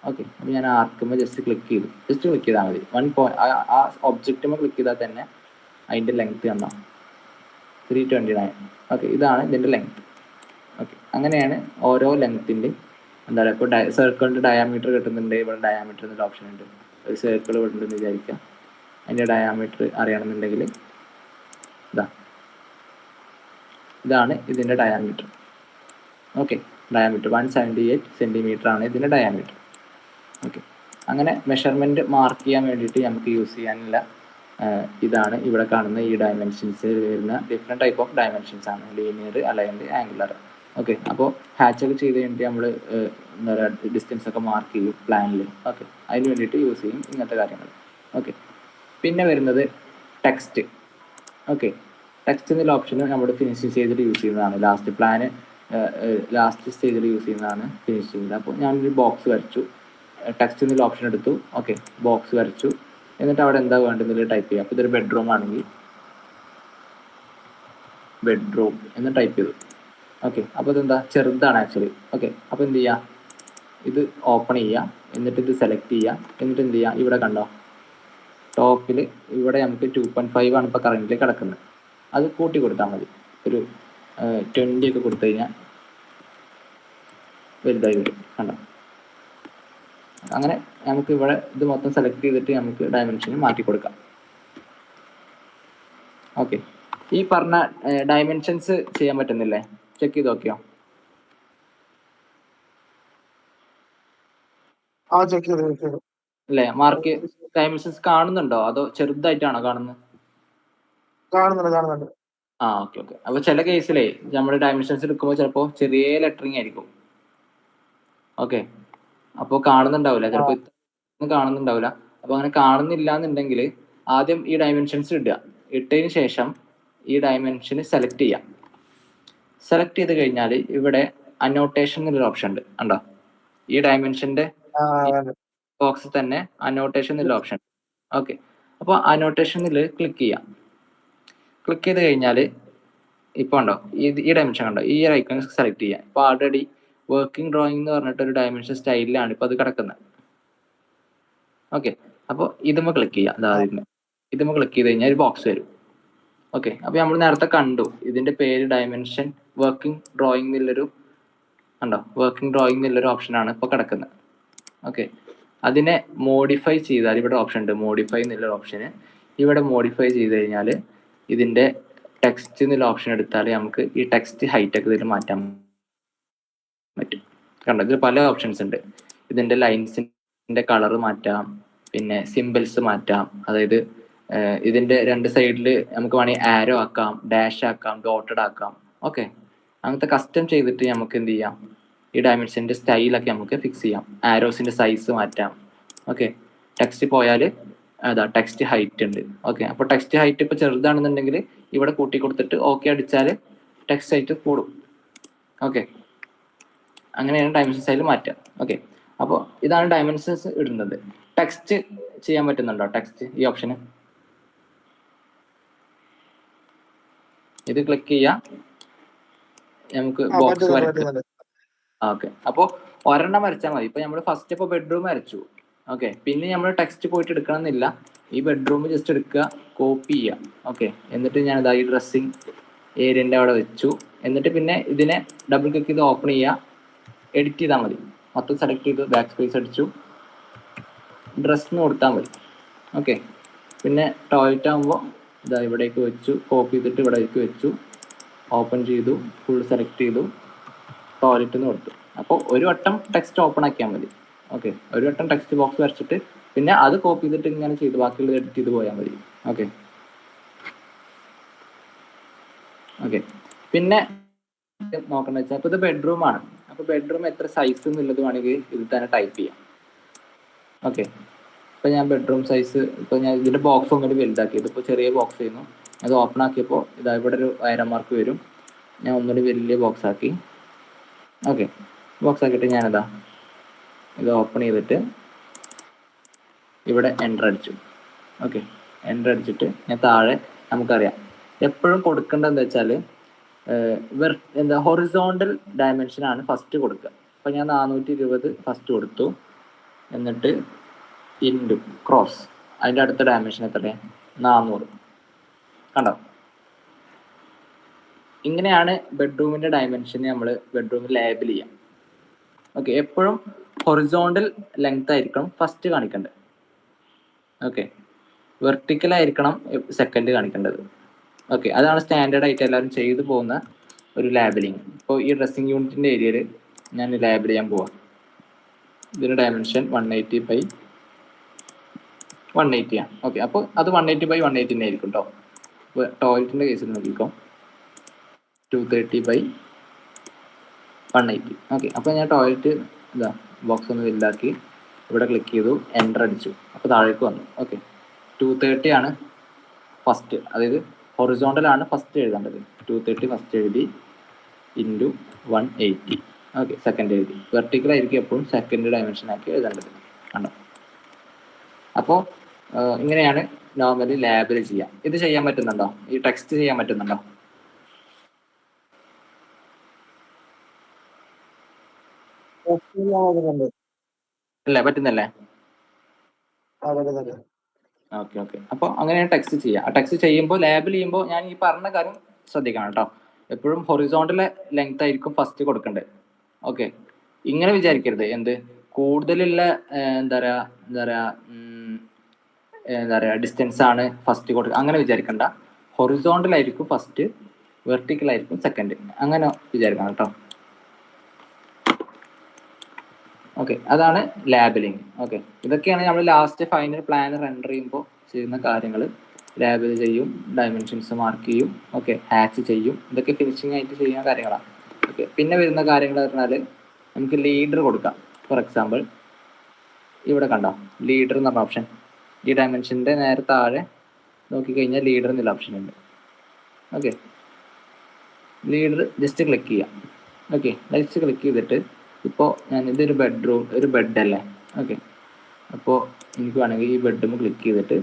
ഓക്കെ, അപ്പോൾ ഞാൻ ആർക്കുമ്പോൾ ജസ്റ്റ് ക്ലിക്ക് ചെയ്തു. ജസ്റ്റ് ക്ലിക്ക് ചെയ്താൽ മതി. ആ ഒബ്ജക്റ്റുമ്പോൾ ക്ലിക്ക് ചെയ്താൽ തന്നെ അതിൻ്റെ ലെങ്ത് കണ്ടോ 329. ഓക്കെ, ഇതാണ് ഇതിൻ്റെ ലെങ്ത്. ഓക്കെ, അങ്ങനെയാണ് ഓരോ ലെങ്ത്തിൻ്റെ എന്താ പറയുക. ഇപ്പോൾ സർക്കിളിൻ്റെ ഡയാമീറ്റർ കിട്ടുന്നുണ്ട്, ഇവിടെ ഡയാമീറ്റർ എന്നൊരു ഓപ്ഷൻ ഉണ്ട്. ഒരു സർക്കിൾ വിടുന്നുണ്ടെന്ന് വിചാരിക്കുക, അതിൻ്റെ ഡയാമീറ്റർ അറിയണമെന്നുണ്ടെങ്കിൽ ഇതാണ് ഇതിൻ്റെ ഡയാമീറ്റർ. ഓക്കെ, ഡയാമീറ്റർ 178 സെൻറ്റിമീറ്റർ ആണ് ഇതിൻ്റെ ഡയാമീറ്റർ. ഓക്കെ, അങ്ങനെ മെഷർമെൻറ്റ് മാർക്ക് ചെയ്യാൻ വേണ്ടിയിട്ട് നമുക്ക് യൂസ് ചെയ്യാനുള്ള ഇതാണ് ഇവിടെ കാണുന്ന ഈ ഡയമെൻഷൻസ് വരുന്ന ഡിഫറെൻറ്റ് ടൈപ്പ് ഓഫ് ഡയമെൻഷൻസ് ആണ്. Linear, aligned, angular. ഓക്കെ, അപ്പോൾ ഹാച്ചൊക്കെ ചെയ്ത് കഴിഞ്ഞിട്ട് നമ്മൾ എന്താ പറയുക ഡിസ്റ്റൻസ് ഒക്കെ മാർക്ക് ചെയ്യും പ്ലാനിൽ. ഓക്കെ, അതിന് വേണ്ടിയിട്ട് യൂസ് ചെയ്യും ഇങ്ങനത്തെ കാര്യങ്ങൾ. ഓക്കെ, പിന്നെ വരുന്നത് ടെക്സ്റ്റ്. ഓക്കെ, ടെക്സ്റ്റ് എന്നുള്ള ഓപ്ഷൻ നമ്മൾ ഫിനിഷ് ചെയ്തിട്ട് യൂസ് ചെയ്യുന്നതാണ്. ലാസ്റ്റ് പ്ലാന് ലാസ്റ്റ് സ്റ്റേജിൽ യൂസ് ചെയ്യുന്നതാണ് ഫിനിഷ് ചെയ്യുന്നത്. അപ്പോൾ ഞാനൊരു ബോക്സ് വരച്ചു, ടെക്സ്റ്റ് എന്നുള്ള ഓപ്ഷൻ എടുത്തു. ഓക്കെ, ബോക്സ് വരച്ചു, എന്നിട്ട് അവിടെ എന്താ വേണ്ടതെന്ന് ടൈപ്പ് ചെയ്യാം. അപ്പോൾ ഇതൊരു ബെഡ്റൂം ആണെങ്കിൽ ബെഡ്റൂം എന്ന് ടൈപ്പ് ചെയ്തു. ഓക്കെ, അപ്പോൾ ഇതെന്താ ചെറുതാണ് ആക്ച്വലി. ഓക്കെ, അപ്പോൾ എന്ത് ചെയ്യുക, ഇത് ഓപ്പൺ ചെയ്യുക, എന്നിട്ട് ഇത് സെലക്ട് ചെയ്യുക, എന്നിട്ട് എന്ത് ചെയ്യുക, ഇവിടെ കണ്ടോ ടോപ്പിൽ ഇവിടെ നമുക്ക് 2.5 ആണ് ഇപ്പോൾ കറൻറ്റിൽ കിടക്കുന്നത്. അത് കൂട്ടി കൊടുത്താൽ മതി. ഒരു 20 ഒക്കെ കൊടുത്തു കഴിഞ്ഞാൽ വലുതായി വരും, കണ്ടോ. അങ്ങനെ നമുക്ക് ഇവിടെ ഇത് മൊത്തം സെലക്ട് ചെയ്തിട്ട് നമുക്ക് ഡയമെൻഷന് മാറ്റി കൊടുക്കാം. ഓക്കെ, ഈ പറഞ്ഞ ഡയമെൻഷൻസ് ചെയ്യാൻ പറ്റുന്നില്ലേ? ചെക്ക് ചെയ്ത് നോക്കിയോ? അല്ലേ, മാർക്ക് ഡയമെൻഷൻസ് കാണുന്നുണ്ടോ അതോ ചെറുതായിട്ടാണോ കാണുന്നത്? കാണുന്നുണ്ട്. ആ, ഓക്കെ. അപ്പോൾ ചില കേസിലേ നമ്മൾ ഡയമെൻഷൻസ് എടുക്കുമ്പോൾ ചിലപ്പോൾ ചെറിയ ലെറ്ററിങ് ആയിരിക്കും. ഓക്കെ, അപ്പോൾ കാണുന്നുണ്ടാവില്ല, ചിലപ്പോൾ ഇതൊന്നും കാണുന്നുണ്ടാവില്ല. അപ്പോൾ അങ്ങനെ കാണുന്നില്ല എന്നുണ്ടെങ്കിൽ ആദ്യം ഈ ഡയമെൻഷൻസ് ഇടുക. ഇട്ടതിന് ശേഷം ഈ ഡയമെൻഷന് സെലക്ട് ചെയ്യാം. സെലക്ട് ചെയ്ത് കഴിഞ്ഞാൽ ഇവിടെ അനോട്ടേഷൻ എന്നൊരു ഓപ്ഷൻ ഉണ്ട്, കണ്ടോ. ഈ ഡയമെൻഷന്റെ ബോക്സിൽ തന്നെ അനോട്ടേഷൻ എന്നുള്ള ഓപ്ഷൻ. ഓക്കെ, അപ്പോൾ അനോട്ടേഷനിൽ ക്ലിക്ക് ചെയ്യാം. ക്ലിക്ക് ചെയ്ത് കഴിഞ്ഞാൽ ഇപ്പോൾ ഉണ്ടോ ഈ ഡയമെൻഷൻ കണ്ടോ, ഈ ഐക്കൺ സെലക്ട് ചെയ്യാം. ഇപ്പോൾ ആൾറെഡി വർക്കിംഗ് ഡ്രോയിങ് എന്ന് പറഞ്ഞിട്ട് ഒരു ഡയമെൻഷൻ സ്റ്റൈലിലാണ് ഇപ്പോൾ അത് കിടക്കുന്നത്. ഓക്കെ, അപ്പോൾ ഇതുമ്പോൾ ക്ലിക്ക് ചെയ്യാം. ഇതുമ്പോൾ ക്ലിക്ക് ചെയ്ത് കഴിഞ്ഞാൽ ഒരു ബോക്സ് വരും. ഓക്കെ, അപ്പോൾ നമ്മൾ നേരത്തെ കണ്ടു ഇതിൻ്റെ പേര് ഡയമെൻഷൻ വർക്കിംഗ് ഡ്രോയിങ് എന്നുള്ളൊരു കണ്ടോ, വർക്കിംഗ് ഡ്രോയിങ് എന്നുള്ളൊരു ഓപ്ഷനാണ് ഇപ്പോൾ കിടക്കുന്നത്. ഓക്കെ, അതിനെ മോഡിഫൈ ചെയ്താൽ ഇവിടെ ഓപ്ഷൻ ഉണ്ട്, മോഡിഫൈ എന്നുള്ള ഓപ്ഷന്. ഇവിടെ മോഡിഫൈ ചെയ്ത് കഴിഞ്ഞാൽ ഇതിൻ്റെ ടെക്സ്റ്റ് എന്നുള്ള ഓപ്ഷൻ എടുത്താൽ നമുക്ക് ഈ ടെക്സ്റ്റ് ഹൈറ്റ് ഒക്കെ ഇതിൽ മാറ്റാൻ പറ്റും. കണ്ടോ, ഇതിൽ പല ഓപ്ഷൻസ് ഉണ്ട്. ഇതിൻ്റെ ലൈൻസിൻ്റെ കളർ മാറ്റാം, പിന്നെ സിമ്പിൾസ് മാറ്റാം. അതായത് ഇതിൻ്റെ രണ്ട് സൈഡിൽ നമുക്ക് വേണമെങ്കിൽ ആരോ ആക്കാം, ഡാഷ് ആക്കാം, ഡോട്ടഡ് ആക്കാം. ഓക്കെ, അങ്ങനത്തെ കസ്റ്റം ചെയ്തിട്ട് നമുക്ക് എന്ത് ചെയ്യാം, ഈ ഡയമെൻഷൻ്റെ സ്റ്റൈലൊക്കെ നമുക്ക് ഫിക്സ് ചെയ്യാം. ആരോസിൻ്റെ സൈസ് മാറ്റാം. ഓക്കെ, ടെക്സ്റ്റ് പോയാൽ അതാ ടെക്സ്റ്റ് ഹൈറ്റ് ഉണ്ട്. ഓക്കെ, അപ്പോൾ ടെക്സ്റ്റ് ഹൈറ്റ് ഇപ്പോൾ ചെറുതാണെന്നുണ്ടെങ്കിൽ ഇവിടെ കൂട്ടി കൊടുത്തിട്ട് ഓക്കെ അടിച്ചാൽ ടെക്സ്റ്റ് ഹൈറ്റ് കൂടും. ഓക്കെ, അങ്ങനെയാണ് ഡയമെൻഷൻ സ്റ്റൈൽ മാറ്റുക. ഓക്കെ, അപ്പോൾ ഇതാണ് ഡയമെൻഷൻസ് ഇടുന്നത്. ടെക്സ്റ്റ് ചെയ്യാൻ പറ്റുന്നുണ്ടോ? ടെക്സ്റ്റ് ഈ ഓപ്ഷന് ഇത് ക്ലിക്ക് ചെയ്യാം, നമുക്ക് ബോക്സ് വരയ്ക്കാം. ഓക്കെ, അപ്പോൾ ഒരെണ്ണം വരച്ചാൽ മതി. ഇപ്പോൾ നമ്മൾ ഫസ്റ്റ് ഇപ്പോൾ ബെഡ്റൂം വരച്ചു. ഓക്കെ, പിന്നെ നമ്മൾ ടെക്സ്റ്റ് പോയിട്ട് എടുക്കണമെന്നില്ല. ഈ ബെഡ്റൂം ജസ്റ്റ് എടുക്കുക, കോപ്പി ചെയ്യുക. ഓക്കെ, എന്നിട്ട് ഞാനിതാ ഈ ഡ്രസ്സിങ് ഏരിയൻ്റെ അവിടെ വെച്ചു. എന്നിട്ട് പിന്നെ ഇതിനെ ഡബിൾ ക്ലിക്ക് ചെയ്ത് ഓപ്പൺ ചെയ്യുക, എഡിറ്റ് ചെയ്താൽ മതി. മൊത്തം സെലക്ട് ചെയ്ത് ബാക്ക് സ്പേസ് അടിച്ചു, ഡ്രസ്സിന് കൊടുത്താൽ മതി. ഓക്കെ, പിന്നെ ടോയ്ലറ്റ് ആകുമ്പോൾ ഇതാ ഇവിടേക്ക് വെച്ചു, കോപ്പി ചെയ്തിട്ട് ഇവിടേക്ക് വെച്ചു, ഓപ്പൺ ചെയ്തു, ഫുൾ സെലക്ട് ചെയ്തു, ടോയ്ലറ്റ് എന്ന് കൊടുത്തു. അപ്പോൾ ഒരു വട്ടം ടെക്സ്റ്റ് ഓപ്പൺ ആക്കിയാൽ മതി. ഓക്കെ, ഒരു വട്ടം ടെക്സ്റ്റ് ബോക്സ് വരച്ചിട്ട് പിന്നെ അത് കോപ്പി ചെയ്തിട്ട് ഇങ്ങനെ ചെയ്ത് ബാക്കിയുള്ളത് എഡിറ്റ് ചെയ്ത് പോയാൽ മതി. ഓക്കെ, പിന്നെ നോക്കണമെന്ന് വെച്ചാൽ ഇപ്പോൾ ഇത് ബെഡ്റൂം ആണ്. അപ്പോൾ ബെഡ്റൂം എത്ര സൈസ് എന്നുള്ളത് വേണമെങ്കിൽ ഇതിൽ തന്നെ ടൈപ്പ് ചെയ്യാം. ഓക്കെ, ഇപ്പോൾ ഞാൻ ബെഡ്റൂം സൈസ് ഇപ്പോൾ ഞാൻ ഇതിൻ്റെ ബോക്സ് ഒന്നുകൂടി വലുതാക്കി. ഇതിപ്പോൾ ചെറിയ ബോക്സ് ആയിരുന്നു, അത് ഓപ്പൺ ആക്കിയപ്പോൾ ഇതാ ഇവിടെ ഒരു വയറം മാർക്ക് വരും. ഞാൻ ഒന്നുകൂടി വലിയ ബോക്സ് ആക്കി. ഓക്കെ, ബോക്സ് ആക്കിയിട്ട് ഞാനിതാ ഇത് ഓപ്പൺ ചെയ്തിട്ട് ഇവിടെ എൻ്റർ അടിച്ചു. ഓക്കെ, എൻ്റർ അടിച്ചിട്ട് ഞാൻ താഴെ നമുക്കറിയാം എപ്പോഴും കൊടുക്കേണ്ടത് എന്താ വെച്ചാൽ ഹൊറിസോണ്ടൽ ഡയമെൻഷനാണ് ഫസ്റ്റ് കൊടുക്കുക. അപ്പോൾ ഞാൻ 420 ഫസ്റ്റ് കൊടുത്തു. എന്നിട്ട് ഇൻറ്റു ക്രോസ് അതിൻ്റെ അടുത്ത ഡയമെൻഷൻ എത്രയാണ് 400. കണ്ടോ? ഇങ്ങനെയാണ് ബെഡ്റൂമിന്റെ ഡയമെൻഷൻ നമ്മൾ ബെഡ്റൂമിൽ ലേബിൾ ചെയ്യാം. ഓക്കെ, എപ്പോഴും ഹൊറിസോണ്ടൽ ലെങ്ത് ആയിരിക്കണം ഫസ്റ്റ് കാണിക്കേണ്ടത്. ഓക്കെ, വെർട്ടിക്കൽ ആയിരിക്കണം സെക്കൻഡ് കാണിക്കേണ്ടത്. ഓക്കെ, അതാണ് സ്റ്റാൻഡേർഡ് ആയിട്ട് എല്ലാവരും ചെയ്തു പോകുന്ന ഒരു ലാബിലിങ്. ഇപ്പോൾ ഈ ഡ്രസ്സിങ് യൂണിറ്റിന്റെ ഏരിയയിൽ ഞാൻ ലാബിൽ ചെയ്യാൻ പോവാം. ഇതിന് ഡയമെൻഷൻ 180/180 ആണ്. ഓക്കെ, അപ്പോൾ അത് 180/180 തന്നെ ആയിരിക്കും കേട്ടോ. ഇപ്പോൾ ടോയ്ലറ്റിന്റെ കേസിൽ നോക്കിക്കോ 230/180. ഓക്കെ, അപ്പോൾ ഞാൻ ടോയ്ലറ്റ് ഇതാ ബോക്സ് ഒന്ന് വലുതാക്കി ഇവിടെ ക്ലിക്ക് ചെയ്തു, എൻ്റർ അടിച്ചു, അപ്പോൾ താഴേക്ക് വന്നു. ഓക്കെ, 230 ആണ് ഫസ്റ്റ്, അതായത് ഹൊറിസോണ്ടൽ ആണ് ഫസ്റ്റ് എഴുതേണ്ടത്. 230 ഫസ്റ്റ് എഴുതി ഇൻറ്റു 180. ഓക്കെ, സെക്കൻഡ് എഴുതി. വെർട്ടിക്കൽ ആയിരിക്കും എപ്പോഴും സെക്കൻഡ് ഡയമെൻഷൻ ആക്കി എഴുതേണ്ടത്. കണ്ടോ? അപ്പോൾ ഇങ്ങനെയാണ് നോർമലി ലാബിൽ ചെയ്യാം. ഇത് ചെയ്യാൻ പറ്റുന്നുണ്ടോ? ഈ ടെക്സ്റ്റ് ചെയ്യാൻ പറ്റുന്നുണ്ടോ? അല്ലേ, പറ്റുന്നല്ലേ? ഓക്കെ ഓക്കെ, അപ്പോൾ അങ്ങനെയാണ് ടെക്സ്റ്റ് ചെയ്യുക. ആ ടെക്സ്റ്റ് ചെയ്യുമ്പോൾ ലേബിൾ ചെയ്യുമ്പോൾ ഞാൻ ഈ പറഞ്ഞ കാര്യം ശ്രദ്ധിക്കണം കേട്ടോ. എപ്പോഴും ഹൊറിസോണ്ടൽ ലെങ്ത് ആയിരിക്കും ഫസ്റ്റ് കൊടുക്കേണ്ടത്. ഓക്കെ, ഇങ്ങനെ വിചാരിക്കരുത് എന്ത് കൂടുതലുള്ള എന്താ പറയുക ഡിസ്റ്റൻസ് ആണ് ഫസ്റ്റ് കൊടുക്കുക, അങ്ങനെ വിചാരിക്കണ്ട. ഹൊറിസോണ്ടൽ ആയിരിക്കും ഫസ്റ്റ്, വെർട്ടിക്കൽ ആയിരിക്കും സെക്കൻഡ്, അങ്ങനെ വിചാരിക്കണം കേട്ടോ. ഓക്കെ, അതാണ് ലാബിലിങ്. ഓക്കെ, ഇതൊക്കെയാണ് നമ്മൾ ലാസ്റ്റ് ഫൈനൽ പ്ലാൻ റെൻഡർ ചെയ്യുമ്പോൾ ചെയ്യുന്ന കാര്യങ്ങൾ. ലാബിൽ ചെയ്യും, ഡയമെൻഷൻസ് മാർക്ക് ചെയ്യും, ഓക്കെ, ഹാച്ച് ചെയ്യും. ഇതൊക്കെ ഫിനിഷിംഗ് ആയിട്ട് ചെയ്യുന്ന കാര്യങ്ങളാണ്. ഓക്കെ, പിന്നെ വരുന്ന കാര്യങ്ങൾ പറഞ്ഞാൽ നമുക്ക് ലീഡർ കൊടുക്കാം. ഫോർ എക്സാമ്പിൾ ഇവിടെ കണ്ടോ ലീഡർ എന്ന് പറഞ്ഞ ഓപ്ഷൻ, ഈ ഡയമെൻഷൻ്റെ നേരെ താഴെ നോക്കിക്കഴിഞ്ഞാൽ ലീഡർ എന്നുള്ള ഓപ്ഷൻ ഉണ്ട്. ഓക്കെ, ലീഡർ ജസ്റ്റ് ക്ലിക്ക് ചെയ്യാം. ഓക്കെ, ജസ്റ്റ് ക്ലിക്ക് ചെയ്തിട്ട് ഇപ്പോൾ ഞാൻ ഇതൊരു ബെഡ്റൂം, ഒരു ബെഡ് അല്ലേ? ഓക്കെ, അപ്പോൾ എനിക്ക് വേണമെങ്കിൽ ഈ ബെഡ്റൂം ക്ലിക്ക് ചെയ്തിട്ട്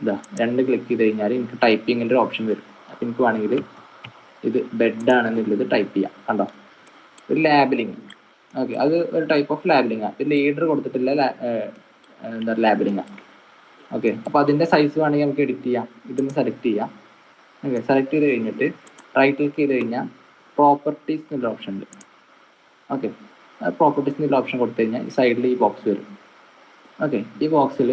ഇതാ 2 ക്ലിക്ക് ചെയ്ത് കഴിഞ്ഞാൽ എനിക്ക് ടൈപ്പിങ്ങിൻ്റെ ഒരു ഓപ്ഷൻ വരും. അപ്പോൾ എനിക്ക് വേണമെങ്കിൽ ഇത് ബെഡാണെന്നുള്ളത് ടൈപ്പ് ചെയ്യാം. കണ്ടോ? ഒരു ലാബിലിങ്. ഓക്കെ, അത് ഒരു ടൈപ്പ് ഓഫ് ലാബിലിംഗ് ആണ്. ഇത് ലീഡർ കൊടുത്തിട്ടില്ല എന്താ ലാബിലിംഗ് ആണ്. ഓക്കെ, അപ്പോൾ അതിൻ്റെ സൈസ് വേണമെങ്കിൽ നമുക്ക് എഡിറ്റ് ചെയ്യാം. ഇതൊന്ന് സെലക്ട് ചെയ്യാം. ഓക്കെ, സെലക്ട് ചെയ്ത് കഴിഞ്ഞിട്ട് റൈറ്റ് ക്ലിക്ക് ചെയ്ത് കഴിഞ്ഞാൽ പ്രോപ്പർട്ടീസ് എന്നുള്ള ഓപ്ഷൻ ഉണ്ട്. ഓക്കെ, പ്രോപ്പർട്ടീസ് എന്നുള്ള ഓപ്ഷൻ കൊടുത്തു കഴിഞ്ഞാൽ ഈ സൈഡിൽ ഈ ബോക്സ് വരും. ഓക്കെ, ഈ ബോക്സിൽ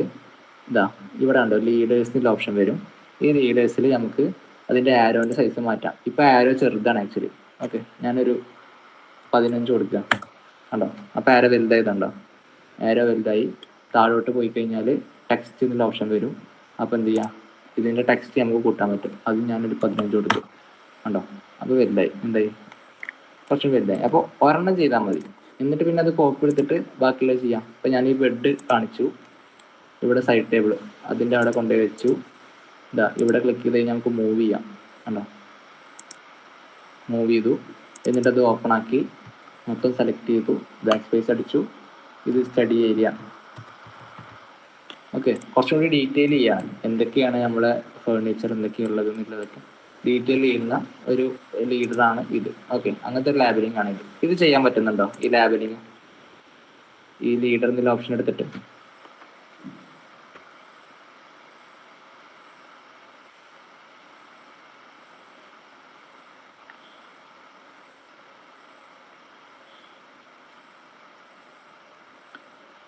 ഇതാ ഇവിടെ ഉണ്ടോ ലീഡേഴ്സ് എന്നുള്ള ഓപ്ഷൻ വരും. ഈ ലീഡേഴ്സിൽ നമുക്ക് അതിൻ്റെ ആരോൻ്റെ സൈസ് മാറ്റാം. ഇപ്പോൾ ആരോ ചെറുതാണ് ആക്ച്വലി. ഓക്കെ, ഞാനൊരു 15 കൊടുക്കുക. കണ്ടോ? അപ്പോൾ ആരോ വലുതായതുണ്ടോ? ആരോ വലുതായി താഴോട്ട് പോയി കഴിഞ്ഞാൽ ടെക്സ്റ്റ് എന്നുള്ള ഓപ്ഷൻ വരും. അപ്പോൾ എന്ത് ചെയ്യുക, ഇതിൻ്റെ ടെക്സ്റ്റ് നമുക്ക് കൂട്ടാൻ പറ്റും. അത് ഞാനൊരു 15 കൊടുക്കും. കണ്ടോ? അപ്പോൾ വലുതായി, എന്തായി, കുറച്ചും വലുതായി. അപ്പോൾ ഒരെണ്ണം ചെയ്താൽ മതി. എന്നിട്ട് പിന്നെ അത് കോപ്പി എടുത്തിട്ട് ബാക്കിയുള്ളത് ചെയ്യാം. അപ്പോൾ ഞാൻ ഈ ബെഡ് കാണിച്ചു, ഇവിടെ സൈഡ് ടേബിൾ അതിൻ്റെ അവിടെ കൊണ്ടുപോയി വെച്ചു. ഇതാ ഇവിടെ ക്ലിക്ക് ചെയ്ത് കഴിഞ്ഞാൽ നമുക്ക് മൂവ് ചെയ്യാം. കണ്ടോ? മൂവ് ചെയ്തു, എന്നിട്ടത് ഓപ്പൺ ആക്കി മൊത്തം സെലക്ട് ചെയ്തു, ബാക്ക് സ്പേസ് അടിച്ചു. ഇത് സ്റ്റഡി ഏരിയ. ഓക്കെ, കുറച്ചും കൂടി ഡീറ്റെയിൽ ചെയ്യാൻ എന്തൊക്കെയാണ് നമ്മളെ ഫേർണിച്ചർ എന്തൊക്കെയുള്ളത് എന്നുള്ളതൊക്കെ ഡീറ്റെയിൽ ചെയ്യുന്ന ഒരു ലീഡറാണ് ഇത്. ഓക്കെ, അങ്ങനത്തെ ഒരു ലാബിലിംഗ് ആണ് ഇത്. ഇത് ചെയ്യാൻ പറ്റുന്നുണ്ടോ ഈ ലാബിലിംഗ്? ഈ ലീഡർ എന്നുള്ള ഓപ്ഷൻ എടുത്തിട്ട്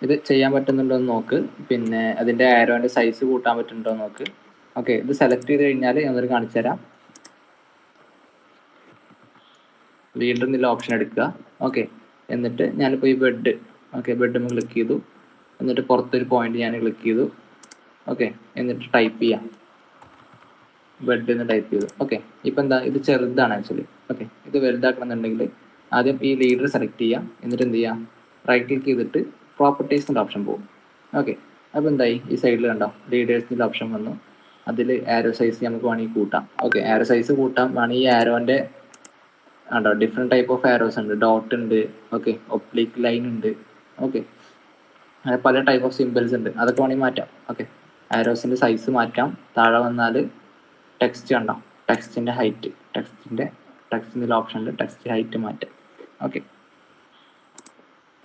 ഇത് ചെയ്യാൻ പറ്റുന്നുണ്ടോ എന്ന് നോക്ക്. പിന്നെ അതിൻ്റെ ആരോൻ്റെ സൈസ് കൂട്ടാൻ പറ്റുന്നുണ്ടോ എന്ന് നോക്ക്. ഓക്കെ, ഇത് സെലക്ട് ചെയ്ത് കഴിഞ്ഞാൽ ഞാനൊരു കാണിച്ചു തരാം. ലീഡർ എന്നുള്ള ഓപ്ഷൻ എടുക്കുക. ഓക്കെ, എന്നിട്ട് ഞാനിപ്പോൾ ഈ ബെഡ്, ഓക്കെ, ബെഡ് ക്ലിക്ക് ചെയ്തു. എന്നിട്ട് പുറത്തൊരു പോയിന്റ് ഞാൻ ക്ലിക്ക് ചെയ്തു. ഓക്കെ, എന്നിട്ട് ടൈപ്പ് ചെയ്യാം, ബെഡ് എന്ന് ടൈപ്പ് ചെയ്തു. ഓക്കെ, ഇപ്പം എന്താ, ഇത് ചെറുതാണ് ആക്ച്വലി. ഓക്കെ, ഇത് വലുതാക്കണമെന്നുണ്ടെങ്കിൽ ആദ്യം ഈ ലീഡർ സെലക്ട് ചെയ്യാം. എന്നിട്ട് എന്ത് ചെയ്യാം, റൈറ്റ് ക്ലിക്ക് ചെയ്തിട്ട് പ്രോപ്പർട്ടീസിൻ്റെ ഓപ്ഷൻ പോകും. ഓക്കെ, അപ്പോൾ എന്തായി, ഈ സൈഡിൽ കണ്ടോ ലീഡേഴ്സിൻ്റെ ഓപ്ഷൻ വന്നു. അതിൽ ആരോ സൈസ് നമുക്ക് വേണമെങ്കിൽ കൂട്ടാം. ഓക്കെ, ആരോ സൈസ് കൂട്ടാം വേണമെങ്കിൽ ഈ ആരോൻ്റെ ഉണ്ടോ ഡിഫറെൻറ്റ് ടൈപ്പ് ഓഫ് ആരോസ് ഉണ്ട്. ഡോട്ട് ഉണ്ട്, ഓക്കെ, ഒബ്ലിക് ലൈൻ ഉണ്ട്, ഓക്കെ, അങ്ങനെ പല ടൈപ്പ് ഓഫ് സിമ്പിൾസ് ഉണ്ട്. അതൊക്കെ വേണമെങ്കിൽ മാറ്റാം. ഓക്കെ, ആരോസിൻ്റെ സൈസ് മാറ്റാം. താഴെ വന്നാൽ ടെക്സ്റ്റ് കണ്ടോ, ടെക്സ്റ്റിൻ്റെ ഹൈറ്റ്, ടെക്സ്റ്റിൻ്റെ ഓപ്ഷൻ ഉണ്ട്, ടെക്സ്റ്റ് ഹൈറ്റ് മാറ്റാം. ഓക്കെ,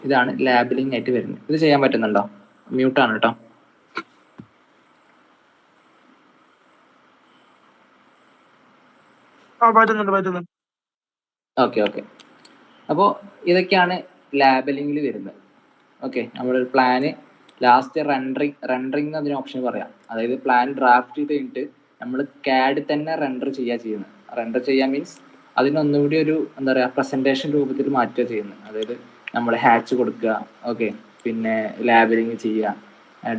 ഇതാണ് ലാബിലിംഗ് ആയിട്ട് വരുന്നത്. ഇത് ചെയ്യാൻ പറ്റുന്നുണ്ടോ? മ്യൂട്ടാണ് കേട്ടോ. പറ്റുന്നുണ്ട്. ഓക്കെ. അപ്പോൾ ഇതൊക്കെയാണ് ലാബലിംഗിൽ വരുന്നത്. ഓക്കെ, നമ്മളൊരു പ്ലാന് ലാസ്റ്റ് റെൻഡറിങ് അതിന് ഓപ്ഷൻ പറയാം. അതായത് പ്ലാൻ ഡ്രാഫ്റ്റ് ചെയ്ത് കഴിഞ്ഞിട്ട് നമ്മൾ CAD തന്നെ റെൻഡർ ചെയ്യുന്നത്. റെൻഡർ ചെയ്യാൻ മീൻസ് അതിനൊന്നുകൂടി ഒരു എന്താ പറയുക പ്രസൻറ്റേഷൻ രൂപത്തിൽ മാറ്റുക ചെയ്യുന്നത്. അതായത് നമ്മൾ ഹാച്ച് കൊടുക്കുക, ഓക്കെ, പിന്നെ ലാബലിംഗ് ചെയ്യുക,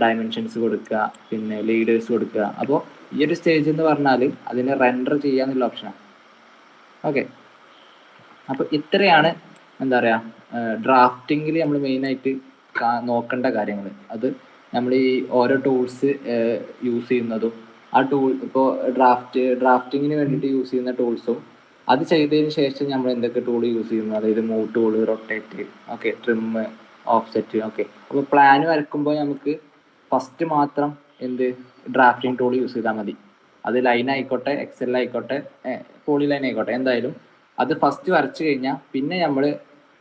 ഡയമെൻഷൻസ് കൊടുക്കുക, പിന്നെ ലീഡേഴ്സ് കൊടുക്കുക. അപ്പോൾ ഈ ഒരു സ്റ്റേജ് എന്ന് പറഞ്ഞാൽ അതിനെ റെൻഡർ ചെയ്യുക എന്നുള്ള ഓപ്ഷനാണ്. ഓക്കെ, അപ്പോൾ ഇത്രയാണ് എന്താ പറയുക ഡ്രാഫ്റ്റിങ്ങിൽ നമ്മൾ മെയിനായിട്ട് നോക്കേണ്ട കാര്യങ്ങൾ. അത് നമ്മൾ ഈ ഓരോ ടൂൾസ് യൂസ് ചെയ്യുന്നതും ആ ടൂൾ ഇപ്പോൾ ഡ്രാഫ്റ്റിങ്ങിന് വേണ്ടിയിട്ട് യൂസ് ചെയ്യുന്ന ടൂൾസും അത് ചെയ്തതിന് ശേഷം നമ്മൾ എന്തൊക്കെ ടൂൾ യൂസ് ചെയ്യുന്നു, അതായത് move tool, rotate, okay, trim, offset. Okay, അപ്പോൾ പ്ലാൻ വരക്കുമ്പോൾ നമുക്ക് ഫസ്റ്റ് മാത്രം എന്ത് ഡ്രാഫ്റ്റിംഗ് ടൂൾ യൂസ് ചെയ്താൽ മതി. അത് ലൈൻ ആയിക്കോട്ടെ, എക്സൽ ആയിക്കോട്ടെ, പോളി ലൈൻ ആയിക്കോട്ടെ, എന്തായാലും അത് ഫസ്റ്റ് വരച്ചു കഴിഞ്ഞാൽ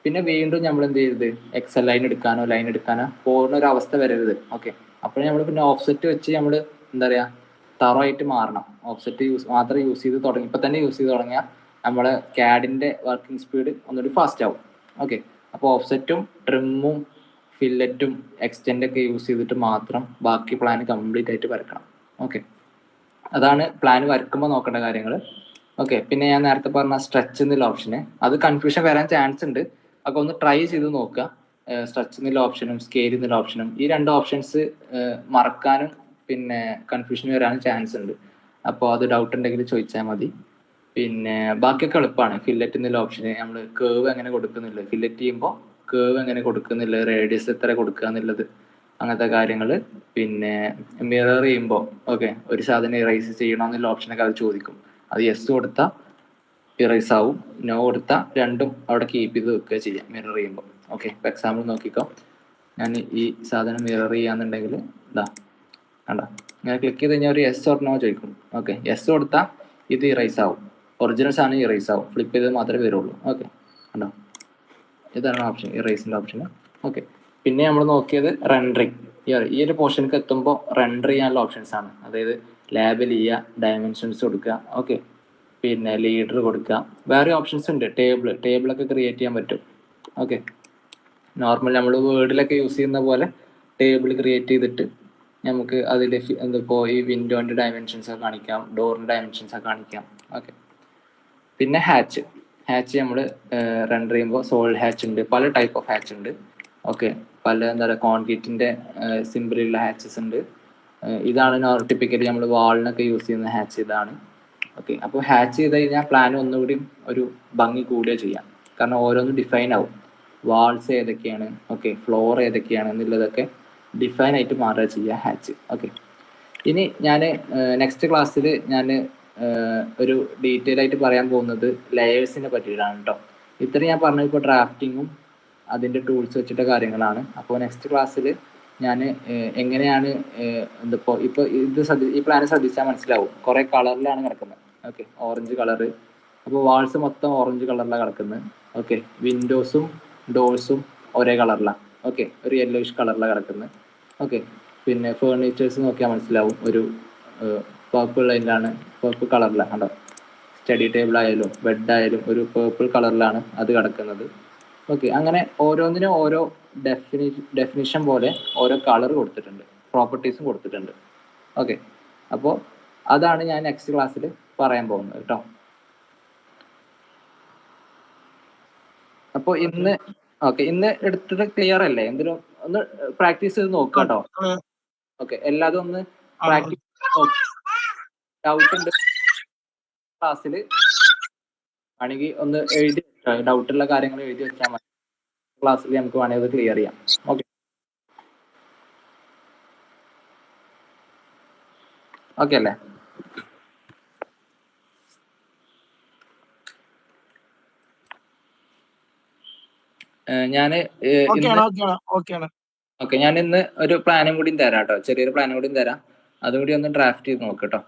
പിന്നെ വീണ്ടും നമ്മൾ എന്ത് ചെയ്യരുത്, എക്സൽ ലൈൻ എടുക്കാനോ പോകുന്ന ഒരു അവസ്ഥ വരരുത്. ഓക്കെ, അപ്പോൾ നമ്മൾ പിന്നെ ഓഫ്സെറ്റ് വെച്ച് നമ്മൾ എന്താ പറയുക തറവായിട്ട് മാറണം. ഓഫ്സെറ്റ് മാത്രം യൂസ് ചെയ്ത് തുടങ്ങി ഇപ്പം തന്നെ യൂസ് ചെയ്ത് തുടങ്ങിയാൽ നമ്മളെ CAD-ന്റെ വർക്കിംഗ് സ്പീഡ് ഒന്നുകൂടി ഫാസ്റ്റ് ആവും. ഓക്കെ, അപ്പോൾ ഓഫ്സെറ്റും ട്രിമ്മും ഫില്ലറ്റും എക്സ്റ്റെൻഡൊക്കെ യൂസ് ചെയ്തിട്ട് മാത്രം ബാക്കി പ്ലാൻ കംപ്ലീറ്റ് ആയിട്ട് വരക്കണം. ഓക്കെ, അതാണ് പ്ലാൻ വരക്കുമ്പോൾ നോക്കേണ്ട കാര്യങ്ങൾ. ഓക്കെ, പിന്നെ ഞാൻ നേരത്തെ പറഞ്ഞ സ്ട്രെച്ച് എന്നുള്ള ഓപ്ഷന് അത് കൺഫ്യൂഷൻ വരാൻ ചാൻസ് ഉണ്ട്. അപ്പൊ ഒന്ന് ട്രൈ ചെയ്ത് നോക്കുക. സ്ട്രെച്ച് എന്നുള്ള ഓപ്ഷനും സ്കെയിൽ എന്നുള്ള ഓപ്ഷനും ഈ രണ്ട് ഓപ്ഷൻസ് മറക്കാനും പിന്നെ കൺഫ്യൂഷൻ വരാനും ചാൻസ് ഉണ്ട്. അപ്പോൾ അത് ഡൗട്ട് ഉണ്ടെങ്കിൽ ചോദിച്ചാൽ മതി. പിന്നെ ബാക്കിയൊക്കെ എളുപ്പമാണ്. ഫില്ലറ്റ് എന്നുള്ള ഓപ്ഷന് നമ്മൾ കേവ് എങ്ങനെ കൊടുക്കുന്നില്ല, ഫില്ലറ്റ് ചെയ്യുമ്പോൾ കേവ് എങ്ങനെ കൊടുക്കുന്നില്ല, റേഡിയസ് എത്ര കൊടുക്കുക എന്നുള്ളത്, അങ്ങനത്തെ കാര്യങ്ങൾ. പിന്നെ മിറർ ചെയ്യുമ്പോൾ ഓക്കെ ഒരു സാധനം ഇറൈസ് ചെയ്യണമെന്നുള്ള ഓപ്ഷനൊക്കെ അത് ചോദിക്കും. അത് യെസ് കൊടുത്താൽ ഇറൈസ് ആവും, നോ കൊടുത്താൽ രണ്ടും അവിടെ കീപ്പ് ചെയ്ത് വെക്കുക ചെയ്യാം മിറർ ചെയ്യുമ്പോൾ. ഓക്കെ, ഇപ്പോൾ എക്സാമ്പിൾ നോക്കിക്കോ. ഞാൻ ഈ സാധനം മിറർ ചെയ്യാന്നുണ്ടെങ്കിൽ ഇതാ കണ്ടോ, ഇങ്ങനെ ക്ലിക്ക് ചെയ്ത് കഴിഞ്ഞാൽ ഒരു യെസ് ഓർ നോ ചോദിക്കും. ഓക്കെ, യെസ് കൊടുത്താൽ ഇത് ഇറൈസ് ആവും, ഒറിജിനൽ സാധനം ഇറൈസ് ആവും, ഫ്ലിപ്പ് ചെയ്ത് മാത്രമേ വരുള്ളൂ. ഓക്കെ, കണ്ടോ, ഇതാണ് ഓപ്ഷൻ, ഇറൈസിൻ്റെ ഓപ്ഷൻ. ഓക്കെ, പിന്നെ നമ്മൾ നോക്കിയത് റെൻഡറിങ്. ഈ ഒരു പോർഷനിലേക്ക് എത്തുമ്പോൾ റെൻഡർ ചെയ്യാനുള്ള ഓപ്ഷൻസ് ആണ്. അതായത് ലാബിൽ ചെയ്യുക, ഡയമെൻഷൻസ് കൊടുക്കുക, ഓക്കെ, പിന്നെ ലീഡർ കൊടുക്കുക. വേറെ ഓപ്ഷൻസ് ഉണ്ട്, ടേബിളൊക്കെ ക്രിയേറ്റ് ചെയ്യാൻ പറ്റും. ഓക്കെ, നോർമൽ നമ്മൾ വേർഡിലൊക്കെ യൂസ് ചെയ്യുന്ന പോലെ ടേബിൾ ക്രിയേറ്റ് ചെയ്തിട്ട് നമുക്ക് അതിൽ എന്തിപ്പോൾ ഈ വിൻഡോൻ്റെ ഡയമെൻഷൻസ് ഒക്കെ കാണിക്കാം, ഡോറിൻ്റെ ഡയമെൻഷൻസ് ഒക്കെ കാണിക്കാം. ഓക്കെ, പിന്നെ ഹാച്ച് നമ്മൾ റെൻഡർ ചെയ്യുമ്പോൾ സോൾ ഹാച്ച് ഉണ്ട്, പല ടൈപ്പ് ഓഫ് ഹാച്ച് ഉണ്ട്. ഓക്കെ, പല എന്താ പറയുക കോൺക്രീറ്റിൻ്റെ സിമ്പിളുള്ള ഹാച്ചസ് ഉണ്ട്. ഇതാണ് ടിപ്പിക്കലി നമ്മൾ വാളിനൊക്കെ യൂസ് ചെയ്യുന്ന ഹാച്ച് ഇതാണ്. ഓക്കെ, അപ്പോൾ ഹാച്ച് ചെയ്ത് കഴിഞ്ഞാൽ പ്ലാൻ ഒന്നുകൂടി ഒരു ഭംഗി കൂടുക ചെയ്യാം. കാരണം ഓരോന്നും ഡിഫൈൻ ആവും. വാൾസ് ഏതൊക്കെയാണ്, ഓക്കെ, ഫ്ലോർ ഏതൊക്കെയാണ് എന്നുള്ളതൊക്കെ ഡിഫൈൻ ആയിട്ട് മാറുക ചെയ്യുക ഹാച്ച്. ഓക്കെ, ഇനി ഞാൻ നെക്സ്റ്റ് ക്ലാസ്സിൽ ഞാൻ ഒരു ഡീറ്റെയിൽ ആയിട്ട് പറയാൻ പോകുന്നത് ലെയേഴ്സിനെ പറ്റിയിട്ടാണ് കേട്ടോ. ഇത്ര ഞാൻ പറഞ്ഞത് ഇപ്പോൾ ഡ്രാഫ്റ്റിങ്ങും അതിൻ്റെ ടൂൾസ് വെച്ചിട്ട കാര്യങ്ങളാണ്. അപ്പോൾ നെക്സ്റ്റ് ക്ലാസ്സിൽ ഞാൻ എങ്ങനെയാണ് ഇതിപ്പോൾ ഈ പ്ലാൻ ശ്രദ്ധിച്ചാൽ മനസ്സിലാവും. കുറേ കളറിലാണ് കിടക്കുന്നത്. Okay, orange colour. അപ്പോൾ വാൾസ് മൊത്തം ഓറഞ്ച് കളറിലാണ് കിടക്കുന്നത്. ഓക്കെ, വിൻഡോസും ഡോഴ്സും ഒരേ കളറിലാണ്. ഓക്കെ, ഒരു യെല്ലോയിഷ് കളറിലാണ് കിടക്കുന്നത്. ഓക്കെ, പിന്നെ ഫേർണിച്ചേഴ്സ് നോക്കിയാൽ മനസ്സിലാവും ഒരു പേർപ്പിൾ ലൈനിലാണ്, പേർപ്പിൾ കളറിലാണ് കണ്ടോ. സ്റ്റഡി ടേബിൾ ആയാലും ബെഡ് ആയാലും ഒരു പേർപ്പിൾ കളറിലാണ് അത് കിടക്കുന്നത്. ഓക്കെ, അങ്ങനെ ഓരോന്നിനും ഓരോ ഡെഫിനിഷൻ പോലെ ഓരോ കളർ കൊടുത്തിട്ടുണ്ട്, പ്രോപ്പർട്ടീസും കൊടുത്തിട്ടുണ്ട്. ഓക്കെ, അപ്പോൾ അതാണ് ഞാൻ നെക്സ്റ്റ് ക്ലാസ്സിൽ പറയാൻ പോകുന്നത് കേട്ടോ. അപ്പോൾ ഇന്ന് എടുത്തത് ക്ലിയർ അല്ലേ? എന്തിനും ഒന്ന് പ്രാക്ടീസ് ചെയ്ത് നോക്കുക കേട്ടോ. ഓക്കെ, എല്ലാതും ഒന്ന് പ്രാക്ടീസ് ഡൗട്ട് ഉണ്ട് ക്ലാസ്സിൽ ആണെങ്കിൽ ഒന്ന് എഴുതി വെച്ചാൽ, ഡൗട്ടുള്ള കാര്യങ്ങൾ എഴുതി വെച്ചാൽ മതി. ക്ലാസ്സിൽ നമുക്ക് വേണമെങ്കിൽ അത് ക്ലിയർ ചെയ്യാം. ഓക്കെ ഓക്കെ അല്ലേ? ഞാൻ ഇന്ന് ഒരു പ്ലാനും കൂടി തരാം കേട്ടോ, ചെറിയൊരു പ്ലാനും കൂടി തരാം. അതും കൂടി ഒന്ന് ഡ്രാഫ്റ്റ് ചെയ്ത് നോക്കട്ടോ.